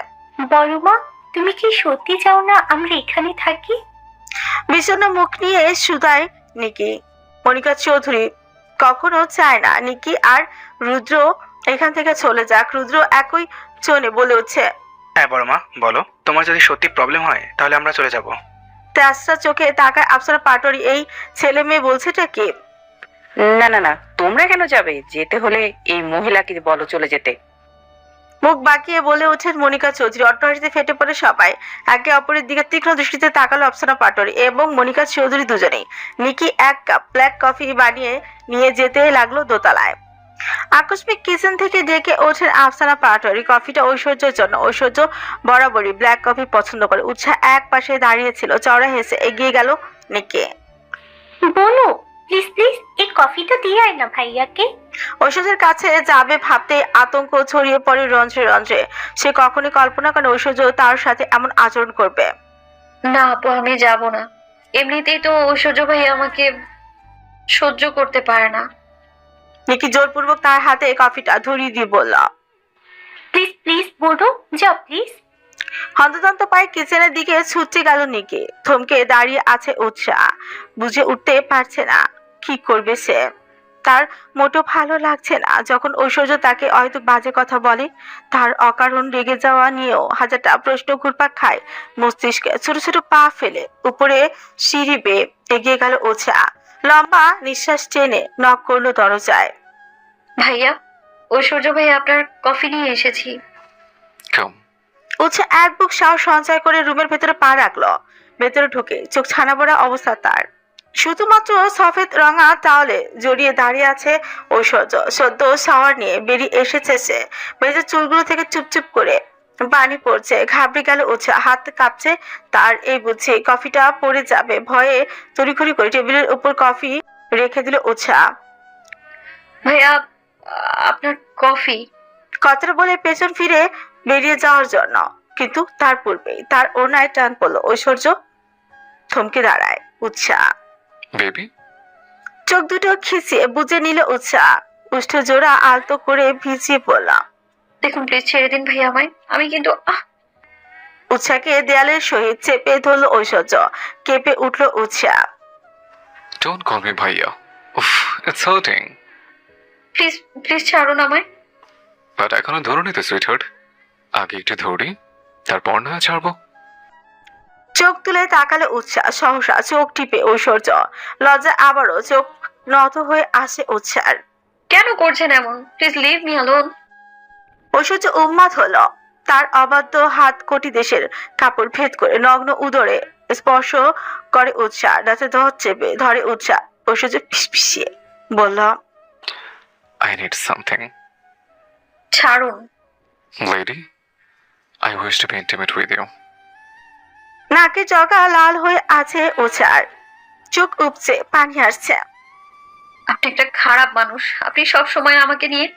বড় মা, তুমি কি সত্যি চাও না আমরা এখানে থাকি? বিষণ্ণ মুখ নিয়ে শুধায় নিকি। মনিকা চৌধুরী কখনো চায় না নিকি আর রুদ্র এখান থেকে চলে যাক। রুদ্র একই চনে বলে উঠছে। হ্যাঁ বড় মা, বলো, তোমার যদি সত্যি প্রবলেম হয় তাহলে আমরা চলে যাব। তেসরা চোখে তাকায় আফসানা পাটোয়ারি। এই ছেলে মেয়ে বলছেটা কি? না না না, তোমরা কেন যাবে? যেতে হলে এই মহিলাকে বলো চলে যেতে। মুখ বাঁকিয়ে বলে ওঠেন মনিকা চৌধুরী। অট্টহাসিতে ফেটে পড়ে সবাই। একে অপরের দিকে তীক্ষ্ণ দৃষ্টিতে তাকালো আফসানা পাটোয়ারি এবং মনিকা চৌধুরী দুজনেই। নিকি এক কাপ ব্ল্যাক কফি বানিয়ে নিয়ে যেতে লাগলো দোতলায়। আকস্মিক কিচেন থেকে ডেকে ওঠেন আফসানা পাটোয়ারি কফিটা ঐশ্বর্যের জন্য। ঐশ্বর্য বরাবরই ব্ল্যাক কফি পছন্দ করে। উৎসাহ এক পাশে দাঁড়িয়েছিল, চওড়া হেসে এগিয়ে গেল নিকে। বলো প্লিজ প্লিজ, এই কফিটা দিয়ে আয় না ভাইয়াকে। ঐশ্বর্যের কাছে যাবে ভাবতে আতঙ্ক ছড়িয়ে পড়ে রন্ধ্রে রন্ধ্রে। সে কখনই কল্পনা করে ঐশ্বর্য তার সাথে এমন আচরণ করবে। না আপু, আমি যাব না। এমনিতেই তো ঐশ্বর্য ভাই আমাকে সহ্য করতে পারে না। নিকি জোরপূর্বক তার হাতে কফিটা ধরিয়ে দিয়ে বলল। প্লিজ প্লিজ বড়, যাও প্লিজ। হন্তদন্ত পায়ে কিচেনের দিকে ছুটতে গেল নিকি। থমকে দাঁড়িয়ে আছে উৎসাহ। বুঝে উঠতে পারছে না কি করবে সে। তার মোটো ভালো লাগছে না যখন ঐশ্বর্য তাকে হয়তো বাজে কথা বলে। তার অকারণ রেগে যাওয়া নিয়েও হাজারটা প্রশ্ন ঘুরপাক খায় মস্তিষ্কে। ছোট ছোট পা ফেলে উপরে সিঁড়ি বেয়ে এগিয়ে গেল উৎসাহ। লম্বা নিঃশ্বাস টেনে নক করলো দরজায়। ভাইয়া, ঐশ্বর্য ভাই আপনার কফি নিয়ে এসেছি। কেউ উৎসাহ এক বুক সাহস সঞ্চয় করে রুমের ভেতরে পা রাখলো। ভেতরে ঢুকে চোখ ছানা পড়া অবস্থা তার। শুধুমাত্র সফেদ রঙা টাওয়ালে জড়িয়ে দাঁড়িয়ে আছে ঐশ্বর্য। সদ্য শাওয়ার নিয়ে বেরিয়ে এসেছে সে। মেজের চুলগুলো থেকে চুপচুপ করে পানি পড়ছে। ঘাবড়ে গেল উৎসাহ, হাত কাঁপছে তার। এই বুঝে কফিটা পড়ে যাবে ভয়ে তড়িঘড়ি করে টেবিলের উপর কফি রেখে দিল উৎসাহ। ভাইয়া, আপনার কফি। কথাটা বলে পেছন ফিরে বেরিয়ে যাওয়ার জন্য, কিন্তু তার পূর্বেই তার ওড়নায় টান পড়লো। ঐশ্বর্য থমকে দাঁড়ায়। উৎসাহ বেবি চোখ দুটো খিচিয়ে বুঝে নিল উৎসাহ। উষ্ঠ জোড়া আলতো করে ভিজিয়ে পড়লাম। দেখুন প্লিজ ছেড়ে দিন ভাইয়া আমায়, আমি কিন্তু উৎসাহকে দেয়ালের সহিত চেপে ধরলো ঐশ্বর্য। কেঁপে উঠল উৎসাহ। ডোন্ট কল মি ভাইয়া। উফ, ইটস হার্টিং। প্লিজ প্লিজ ছাড়ুন আমায়। বাট এখনো ধরুনি তো সুইটহার্ট। আগে একটু ধরি, তারপর না ছাড়বো। চোখ তুলে তাকালে উৎসাহ। সহসা চোখ টিপে ঐশ্বর্য। লজ্জা আবারও চোখ নত হয়ে আসে উৎসাহ। কেন করছেন এমন? Please leave me alone. Aishwarya উন্মাদ হলো। তার অবাধ্য হাত কোটি দেশের কাপড় ভেদ করে নগ্ন উদরে স্পর্শ করে উৎসাহ। রাতে ধর চেপে ধরে উৎসাহ। ঐশ্বর্য ফিসফিসিয়ে বলল। I need something. ছাড়ুন। Lady, I wish to be intimate with you. নাকে জগা লাল হয়ে আছে উৎসাহ। চোখ উপচে পানি আসছে। আপনি একটা খারাপ মানুষ। আপনি সব সময় আমাকে নিয়ে।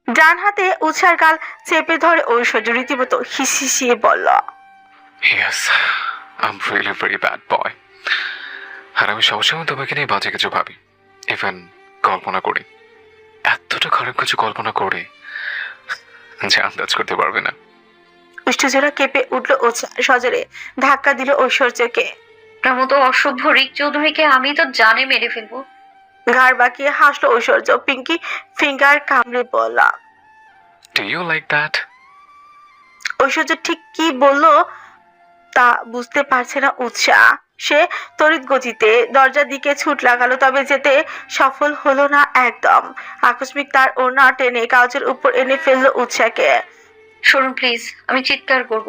ডান হাতে উৎসার গাল চেপে ধরে ঐশ্বর্য রীতিমতো হিসিয়ে বলল। Yes, I'm really very bad boy. আর আমি সবসময় তোমাকে নিয়ে বাজে কিছু ভাবি, ইভেন কল্পনা করি। এতটা খারাপ কিছু কল্পনা করি যে আন্দাজ করতে পারবে না। উষ্ঠজোড়া কেঁপে উঠল উৎসাহ। সজরে ধাক্কা দিল ঐশ্বর্যকে। আপনার মতো অসভ্য রিক চৌধুরীকে আমি তো জানে মেরে ফেলবো। ঘাড় বাঁকিয়ে হাসলো ঐশ্বর্য। পিঙ্কি ফিঙ্গার কামড়ে বলল। Do you like that? ঐশ্বর্য ঠিক কি বললো তা বুঝতে পারছে না উৎসাহ। সে তড়িৎ গতিতে দরজার দিকে ছুট লাগালো, তবে যেতে সফল হলো না একদম। আকস্মিক তার ওড়না টেনে কাউচের উপর এনে ফেললো উৎসাকে। সরুন প্লিজ, আমি চিৎকার করব।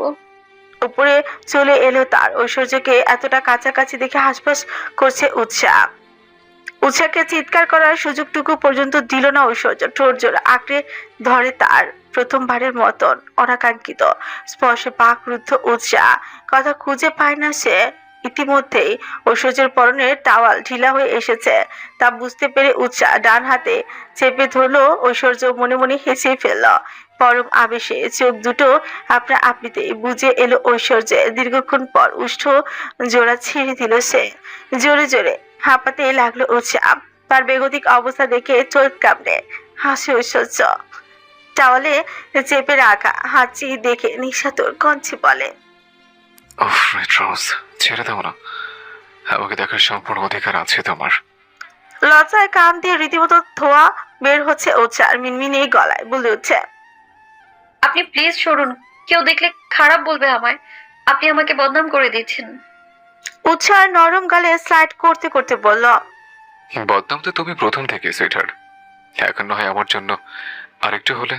উপরে চলে এলো তার। ঐশ্বর্যকে এতটা কাছাকাছি দেখে হাসপাস করছে উৎসাকে চিৎকার করার সুযোগটুকু পর্যন্ত দিল না ঐশ্বর্য। ঠোঁট জোড়া আঁকড়ে ধরে তার। প্রথমবারের মতন অনাকাঙ্ক্ষিত স্পর্শে পাকরুদ্ধ উৎসাহ। কথা খুঁজে পায় না সে। ইতিমধ্যেই ঐশ্বর্যের পরনের টাওয়াল ঢিলা হয়ে এসেছে, তা বুঝতে পেরে উৎসাহ ডান হাতে চেপে ধরলো। ঐশ্বর্য মনে মনে হেসে ফেলল। পরম আবেশে চোখ দুটো আপনা আপনিতে বুঝে এলো ঐশ্বর্যে। দীর্ঘক্ষণ পর উষ্ঠ জোড়া ছেড়ে দিল সে। জোরে জোরে হাঁপাতে লাগলো উৎসাহ। তার বেগতিক অবস্থা দেখে চোখ কামড়ে হাসে ঐশ্বর্য। টাওয়ালে চেপে রাখা হাঁচি দেখে নিশাতুর কঞ্চে বলে, ওহ রেড রোজ, ছেড়ে দাও না, আমাকে দেখার সম্পূর্ণ অধিকার আছে তোমার। লজ্জায় কান দিয়ে রীতিমতো ধোয়া বের হচ্ছে উৎসাহ। মিনমিনে গলায় বলে উঠছে, আপনি প্লিজ সরুন, কেউ দেখলে খারাপ বলবে আমায়। আপনি আমাকে বদনাম করে দিচ্ছেন। উৎসাহ নরম গালে স্লাইড করতে করতে বলল, বদনাম তো তুমি প্রথম থেকে সুইটহার্ট, এখন না হয় আমার জন্য আরেকটু হলে।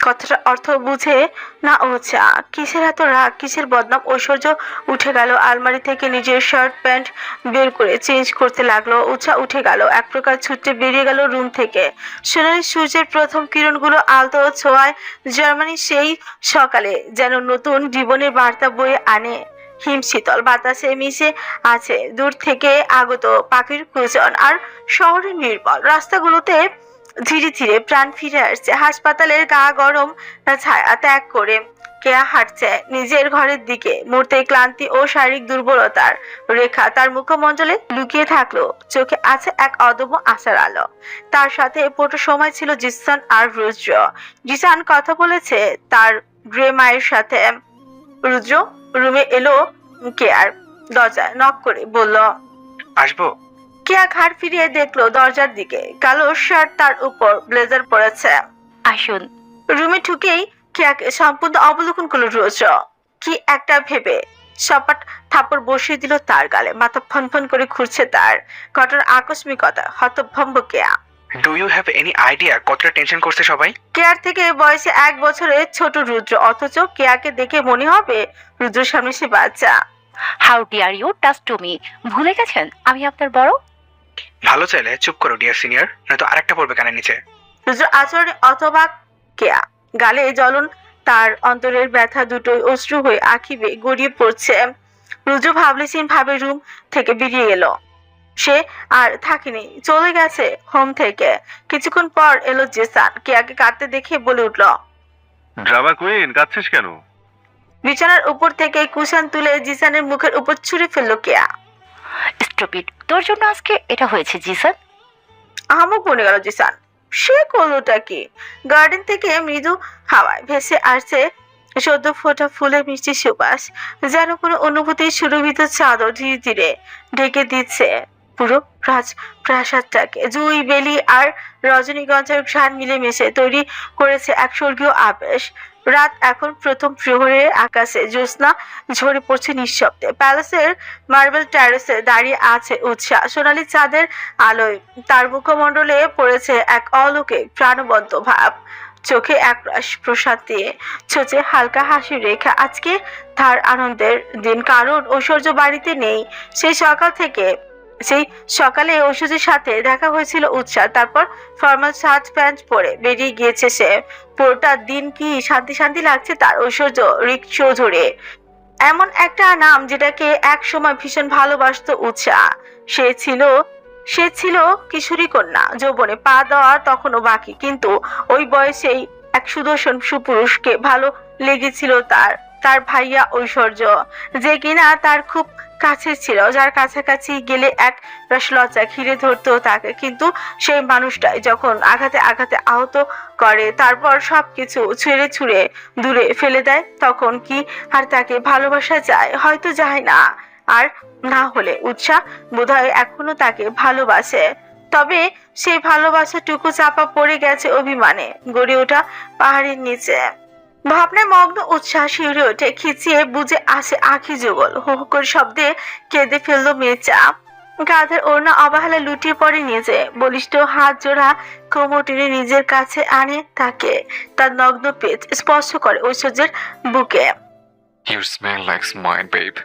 কথাটা অর্থ বুঝে না উৎসাহ। কিসের এত রাগ, কিসের বদনাম? ঐশ্বর্য উঠে গেল, আলমারি থেকে নিজের শার্ট প্যান্ট বের করে চেঞ্জ করতে লাগলো। উৎসাহ উঠে গেল, এক প্রকার ছুটে বেরিয়ে গেল রুম থেকে। সোনালি সূর্যের প্রথম কিরণগুলো আলতো ছোঁয়ায় জার্মানি সেই সকালে যেন নতুন জীবনের বার্তা বয়ে আনে। হিমশীতল বাতাসে মিশে আছে দূর থেকে আগত পাখির কুজন আর শহরের নির্মল রাস্তাগুলোতে ধীরে ধীরে প্রাণ ফিরে আসছে। হাসপাতালের গা গরম ছায়া ত্যাগ করে কেয়া হাঁটছে নিজের ঘরের দিকে। মুহূর্তে ক্লান্তি ও শারীরিক দুর্বলতার রেখা তার মুখমণ্ডলে লুকিয়ে থাকলো। চোখে আছে এক অদম্য আশার আলো। তার সাথে পুরো সময় ছিল জিসান আর রুদ্র। জিসান কথা বলেছে তার গ্রে মায়ের সাথে। রুদ্র রুমে এলো কেয়ার, দরজায় নক করে বলল, আসবো? কেয়া ঘাড় ফিরিয়ে দেখলো দরজার দিকে। কালো শার্ট, তার উপর ব্লেজার পরেছে। আসুন। রুমে ঢুকেই কেয়াকে সম্পূর্ণ অবলোকন করলো রুদ্র। কি একটা ভেবে সপাট থাপড় বসিয়ে দিল তার গালে। মাথা ফনফন করে ঘুরছে তার। ঘটনার আকস্মিকতা হতভম্ব Keya. Do you have any idea কতটা টেনশন করছে সবাই? কেয়ার থেকে বয়সে 1 বছরের ছোট রুদ্র, অথচ কেয়াকে দেখে মনে হবে রুদ্রের সামনে সে বাচ্চা। How dare you touch to me? ভুলে গেছেন আমি আপনার বড়? ভালো চাইলে চুপ করো ডিয়ার সিনিয়র, নয়তো আরেকটা পড়বে কানের নিচে। রুদ্র আচরণে অতবাক কেয়া। গালে জ্বলন, তার অন্তরের ব্যথা দুটোই অশ্রু হয়ে আঁখি বেয়ে গড়িয়ে পড়ছে। রুদ্র ভাবলেছিন ভাবে রুম থেকে বেরিয়ে এলো। সে আর থাকেনি, চলে গেছে হোম থেকে। কিছুক্ষণ পর এলো জেসান। কেয়াকে কাঁদতে দেখে বলে উঠল, ড্রামা কুইন, কাঁদছিস কেন? বিছানার উপর থেকে কুশন তুলে জিসানের মুখের উপর ছুঁড়ে ফেললো কেয়া। স্টুপিড, তোর জন্য আজকে এটা হয়েছে জিসান। আহামক বনে গেল জিসান। সে করলোটা কি? গার্ডেন থেকে মৃদু হাওয়ায় ভেসে আসছে সদ্য ফোটা ফুলের মিষ্টি সুবাস, যেন কোনো অনুভূতির সুরভিত চাদর ধীরে ধীরে ঢেকে দিচ্ছে পুরো রাজপ্রাসাদটাকে। জুই, বেলি আর রজনীগন্ধার ঘ্রাণ মিলেমিশে তৈরি করেছে এক স্বর্গীয় আবেশ। রাত এখন প্রথম প্রহরের আকাশে জ্যোৎস্না ঝরে পড়ছে নিঃশব্দে। প্যালেসের মার্বেল ট্যারেসে দাঁড়িয়ে আছে উৎসাহ সোনালি চাঁদের আলোয়। তার মুখমণ্ডলে পড়েছে এক অলৌকিক প্রাণবন্ত ভাব, চোখে একরাশ প্রশান্তি, ছোচে হালকা হাসির রেখা। আজকে তার আনন্দের দিন, কারণ ঐশ্বর্য বাড়িতে নেই। সেই সকালে ঐশ্বর্যের সাথে দেখা হয়েছিল উৎসাহ। তারপর ফর্মাল শার্ট প্যান্ট পরে বেরিয়ে গিয়েছে সে। পুরোটা দিন কি শান্তি শান্তি লাগছে তার। ঐশ্বর্য রিক চৌধুরী, এমন একটা নাম যেটাকে এক সময় ভীষণ ভালোবাসতো উৎসাহ। সে ছিল কিশোরী কন্যা, যৌবনে পা দেওয়া তখনও বাকি, কিন্তু ওই বয়সেই এক সুদর্শন সুপুরুষকে ভালো লেগেছিল তার ভাইয়া ঐশ্বর্য, যে কিনা তার খুব কাছে ছিল, যার কাছাকাছি গেলে এক রসলজ্জা ঘিরে ধরতো তাকে। কিন্তু সেই মানুষটাই যখন আঘাতে আঘাতে আহত করে, তারপর সবকিছু ছুঁড়ে ছুঁড়ে দূরে ফেলে দেয়, তখন কি আর তাকে ভালোবাসা যায়? হয়তো যায় না। আর না হলে উৎসাহ বোধহয় এখনো তাকে ভালোবাসে, তবে সেই ভালোবাসাটুকু চাপা পড়ে গেছে অভিমানে গড়ে ওঠা পাহাড়ের নিচে। ভাবনায় মগ্ন উচ্ছ্বাস শিউরে ওঠে, খিচিয়ে বুঝে আসে আখি যুগল। হু হু করে শব্দে কেঁদে ফেললো মেয়েটা। গাধের ওড়না অবহেলা লুটিয়ে পড়ে নিচে, বলিষ্ঠ হাত জোড়া কোমর টেনে নিজের কাছে আনে তাকে। তার নগ্ন পেট স্পর্শ করে ঐশ্বর্যের বুকে। You smell like mine babe.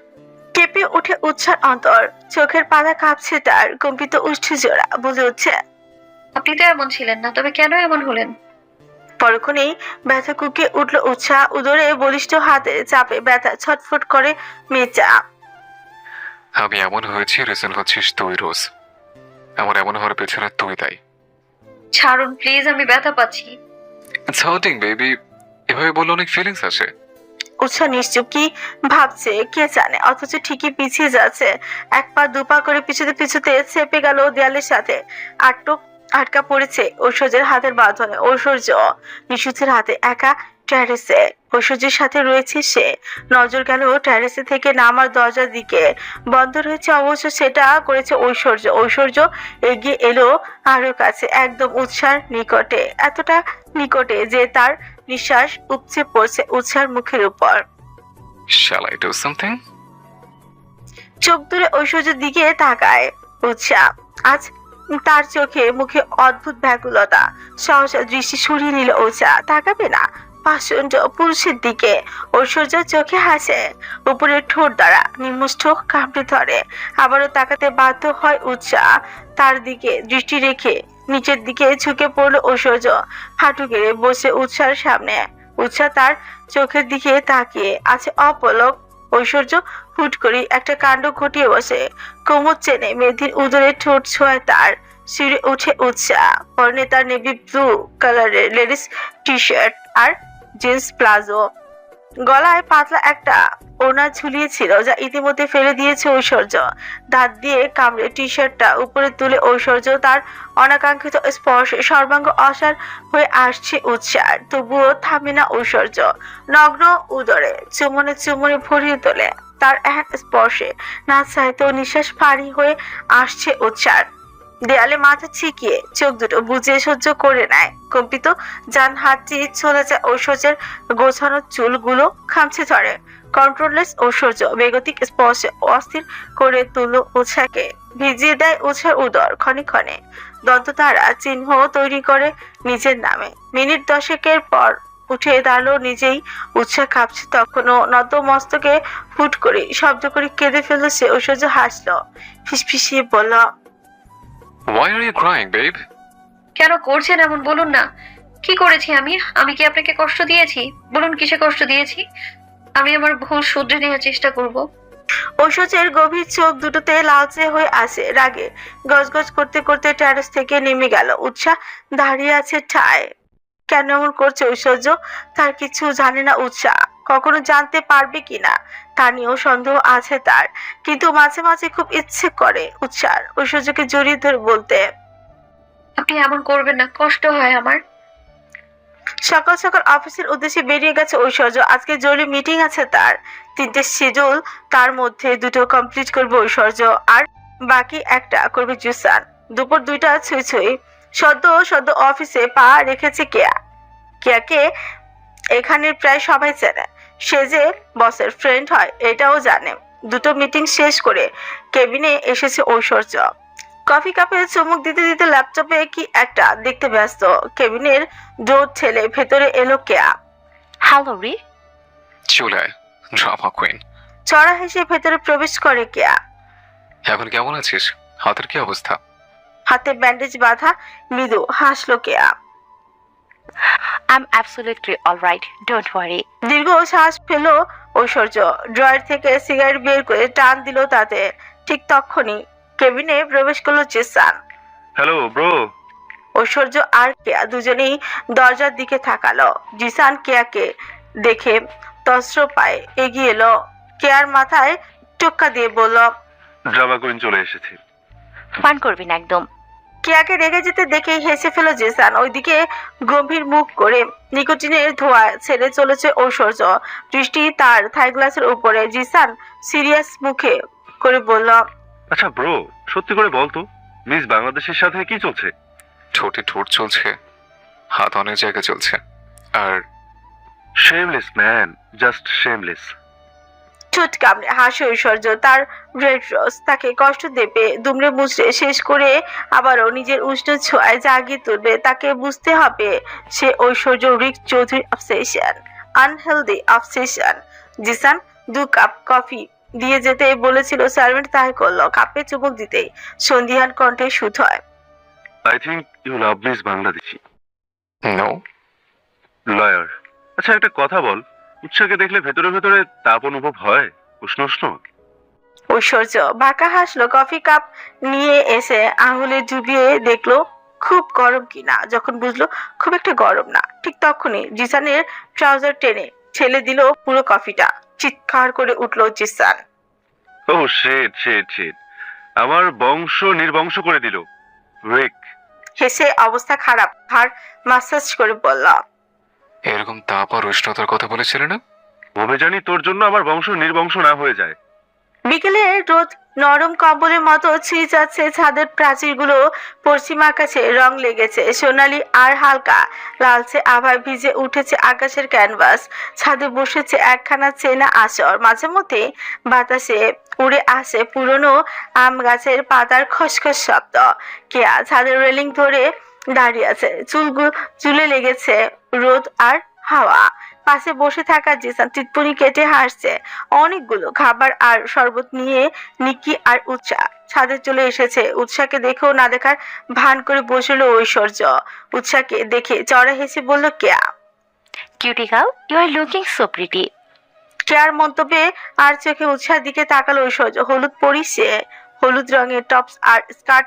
কেঁপে উঠে উচ্ছ্বার অন্তর, চোখের পাতা কাঁপছে তার, কম্পিত উষ্ঠি জোড়া বলে উঠছে। আপনি তো এমন ছিলেন না, তবে কেন এমন হলেন? পরক্ষণেই ব্যথা কুকে উঠল উৎসাহ, উদরে বলিষ্ঠ হাতে চাপে ব্যথা ছটফট করে মেয়েটা। আমি এমন হয়েছি, রিজন হচ্ছিস তুই রোজ। আমার এমন হওয়ার পেছনে তুই দায়ী। ছাড়ুন প্লিজ, আমি ব্যথা পাচ্ছি। It's hurting baby. এভাবে বললে অনেক ফিলিংস আসে। উৎসাহ নিশ্চুপ, কি ভাবছে কে জানে, অথচ ঠিকই পিছিয়ে যাচ্ছে। এক পা দুপা করে পিছুতে পিছুতে চেপে গেল দেয়ালের সাথে। আটকা পড়েছে ঐশ্বর্যের হাতের বাঁধনে। ঐশ্বর্য নিশুচের হাতে একা ট্যারেসে, ঐশ্বর্যের সাথে রয়েছে সে। নজর গেল ট্যারেসে থেকে নামার দরজার দিকে, বন্ধ রয়েছে অবশ্য, সেটা করেছে ঐশ্বর্য। ঐশ্বর্য এগিয়ে এলো আরো কাছে, একদম উৎসার নিকটে, এতটা নিকটে যে তার নিঃশ্বাস উপচে পড়ছে উৎসার মুখের উপর। Shall I do something? চোখ দূরে ঐশ্বর্যের দিকে তাকায় উৎসাহ। আজ তার চোখে মুখে অদ্ভুত ব্যাকুলতা। সহসা দৃষ্টি সরিয়ে নিল উৎসাহ। তাকাবে না পাষণ্ড পুরুষের দিকে। ঐশ্বর্য চোখে হাসে, উপরের ঠোঁট দ্বারা নিম্নষ্ঠ কামড়ে ধরে। আবারও তাকাতে বাধ্য হয় উৎসাহ। তার দিকে দৃষ্টি রেখে নিচের দিকে ঝুঁকে পড়লো ঐশ্বর্য, হাঁটু গেড়ে বসে উৎসার সামনে। উৎসাহ তার চোখের দিকে তাকিয়ে আছে অপলক। ঐশ্বর্য হুট করে একটা কাণ্ড ঘটিয়ে বসে, কোমর চেনে মেয়েদের উদরে ঠোঁট ছোঁয়ায় তার। শিরে উঠে উৎসাহ, পরনে তার নেভি ব্লু কালারের লেডিস টি শার্ট আর জিন্স প্লাজো, গলায় পাতলা একটা ওড়না ঝুলিয়েছিল যা ইতিমধ্যে ফেলে দিয়েছে ঐশ্বর্য। দাঁত দিয়ে কামড়ে টি শার্টটা উপরে তুলে ঐশ্বর্য তার অনাকাঙ্ক্ষিত স্পর্শে সর্বাঙ্গ অসাড় হয়ে আসছে উৎসাহ। তবুও থামে না ঐশ্বর্য, নগ্ন উদরে চুমনে চুমনে ভরিয়ে তোলে তার এক স্পর্শে। না চাইতেও নিঃশ্বাস ভারী হয়ে আসছে উৎসাহ। দেয়ালে মাথা ছিকিয়ে চোখ দুটো বুঝে সহ্য করে নেয়। কম্পিত যান হাতটি চলে যায় ঐশ্বর্যের গোছানো চুলগুলো খামছে ধরে। কন্ট্রোললেস ঐশ্বর্য বেগতিক স্পর্শে অস্থির করে তুলল উৎসাহকে, ভিজিয়ে দেয় উৎসার উদর ক্ষণে ক্ষণে। দন্ত তারা চিহ্ন তৈরি করে নিজের নামে। মিনিট 10 পর উঠে দাঁড়ালো নিজেই। উৎসাহ কাঁপছে তখনও, নত মস্তকে ফুট করে শব্দ করে কেঁদে ফেললো সে। ঐশ্বর্য হাসলো, ফিসফিসিয়ে বলল, Why are you crying, babe? কেন করছেন এমন, বলুন না। কি করেছি আমি? আমি কি আপনাকে কষ্ট দিয়েছি? বলুন কিসে কষ্ট দিয়েছি। আমি আমার ভুল শুধরে নেওয়ার চেষ্টা করব। ঐশ্বর্যের গভীর চোখ দুটোতে লালচে হয়ে আসে রাগে। গজগজ করতে করতে টেরেস থেকে নেমে গেল। উৎসাহ দাঁড়িয়ে আছে ঠায়। কেন এমন করছে ঐশ্বর্য? তার কিছু জানে না উৎসাহ, কখনো জানতে পারবে কিনা তা নিয়েও সন্দেহ আছে তার। কিন্তু মাঝে মাঝে খুব ইচ্ছে করে উৎসাহ ঐশ্বর্যকে জড়িয়ে ধরে বলতে, আপনি এমন করবেন না, কষ্ট হয় আমার। সকাল সকাল অফিসের উদ্দেশ্যে বেরিয়ে গেছে ঐশ্বর্য। আজকে জরুরি মিটিং আছে তার। 3টে শিডিউল, তার মধ্যে 2টো কমপ্লিট করবে ঐশ্বর্য আর বাকি একটা করবে জুসান। দুপুর 2টা ছুঁই ছুঁই। সদ্য অফিসে পা রেখেছে কেয়া। কেয়াকে এখানের প্রায় সবাই চেনে। সে যে বসের ফ্রেন্ড হয় এটাও জানে। 2টো মিটিং শেষ করে কেবিনে এসেছে ঐশ্বর্য। কফি কাপে চুমুক দিতে দিতে ল্যাপটপে কি একটা দেখতে ব্যস্ত। কেবিনের ডোর ঠেলে ভেতরে এলো কেয়া। হ্যালো রি। চলে আয়, ড্রামা কুইন। চড়া হেসে ভেতরে প্রবেশ করে কেয়া। এখন কেমন আছিস? হাতের কি অবস্থা? হাতে ব্যান্ডেজ বাঁধা, মৃদু হাসলো কেয়া। I'm absolutely all right. Don't worry. দীর্ঘ শ্বাস ফেলো ঐশ্বর্য। ড্রয়ার থেকে সিগারেট বের করে টান দিল তাতে। ঠিক তখনই কেবিনে প্রবেশ করলো জেসান। Hello bro. ঐশ্বর্য আর কেয়া দুজনেই দরজার দিকে তাকালো। জিসান কেয়াকে দেখে তস্র পায়ে এগিয়ে এলো। কেয়ার মাথায় টোক্কা দিয়ে বলল, ড্রামা কুইন চলে এসেছি। ফান করবি না একদম। কেয়াকে রেগে যেতে দেখে হেসে ফেলো জেসান। ওইদিকে গম্ভীর মুখ করে নিকোটিনের ধোঁয়া ছেড়ে চলেছে ঐশ্বর্য, দৃষ্টি তার থাই গ্লাসের উপরে। জিসান সিরিয়াস মুখে করে বলল, আচ্ছা ব্রো, সত্যি করে বল তো, মিস বাংলাদেশের সাথে কি চলছে? ঠোঁটে ঠোঁট চলছে, হাত অনেক জায়গায় চলছে, আর শেমলেস ম্যান, জাস্ট শেমলেস। ঠোঁট কামড়ে হাসে ঐশ্বর্য। তার রেড রোজ তাকে কষ্ট দেবে, দুমড়ে মুচড়ে শেষ করে আবারও নিজের উষ্ণ ছোঁয়ায় জাগিয়ে তুলবে। তাকে বুঝতে হবে সে Aishwarya Rick Chowdhury obsession, unhealthy obsession. Zisan 2 cup coffee দিয়ে যেতে বলেছিল, সার্ভেন্ট তাই করলো। কাপে চুমুক দিতেই সন্ধিহান কণ্ঠে সুত হয়। I think you love miss Bangladeshi no. Lawyer. আচ্ছা একটা কথা বল, উৎসাকে দেখলে ভেতরে ভেতরে তাপ অনুভব হয়? উষ্ণ উষ্ণ? ঐশ্বর্য বাঁকা হাসলো। কফি কাপ নিয়ে এসে আঙুলে ডুবিয়ে দেখলো খুব গরম কিনা। যখন বুঝলো খুব একটা গরম না, ঠিক তখনই জিসানের ট্রাউজার টেনে ঠেলে দিল পুরো কফিটা। চিৎকার করে উঠলো জিসান। ও শেট শেট শেট, আমার বংশ নির্বংশ করে দিল রেক। হেসে অবস্থা খারাপ ঘাড় মাসাজ করে বলল, এরকম তাপ আর উষ্ণতার কথা বলেছিলে না? ভবে জানি তোর জন্য আমার বংশ নির্বংশ না হয়ে যায়। বিকেলে রোদ নরম কম্বলের মতো ছুঁয়ে যাচ্ছে ছাদের প্রাচীরগুলো। পশ্চিম আকাশে রং লেগেছে সোনালি আর হালকা লালচে আভায় ভিজে উঠেছে আকাশের ক্যানভাস। ছাদে বসেছে একখানা চেনা আসর। মাঝে মধ্যে বাতাসে উড়ে আসে পুরনো আম গাছের পাতার খসখস শব্দ। কেয়া ছাদের রেলিং ধরে দাঁড়িয়ে আছে, চুলে লেগেছে রোদ আর হাওয়া। পাশে বসে থাকা জিসান টিটপুনি কেটে হাসছে। অনেকগুলো খাবার আর শরবত নিয়ে নিকি আর উৎসাহ ছাদে চলে এসেছে। উৎসাহকে দেখেও না দেখার ভান করে বসলো ঐশ্বর্য। উৎসাহকে দেখে চড়া হেসে বলল, Keya. Cutie girl, you are looking so pretty. কেয়ার মন্তব্যে আর চোখে উৎসাহের দিকে তাকালো ঐশ্বর্য। হলুদ পরিছে, হলুদ রঙের টপস আর স্কার্ট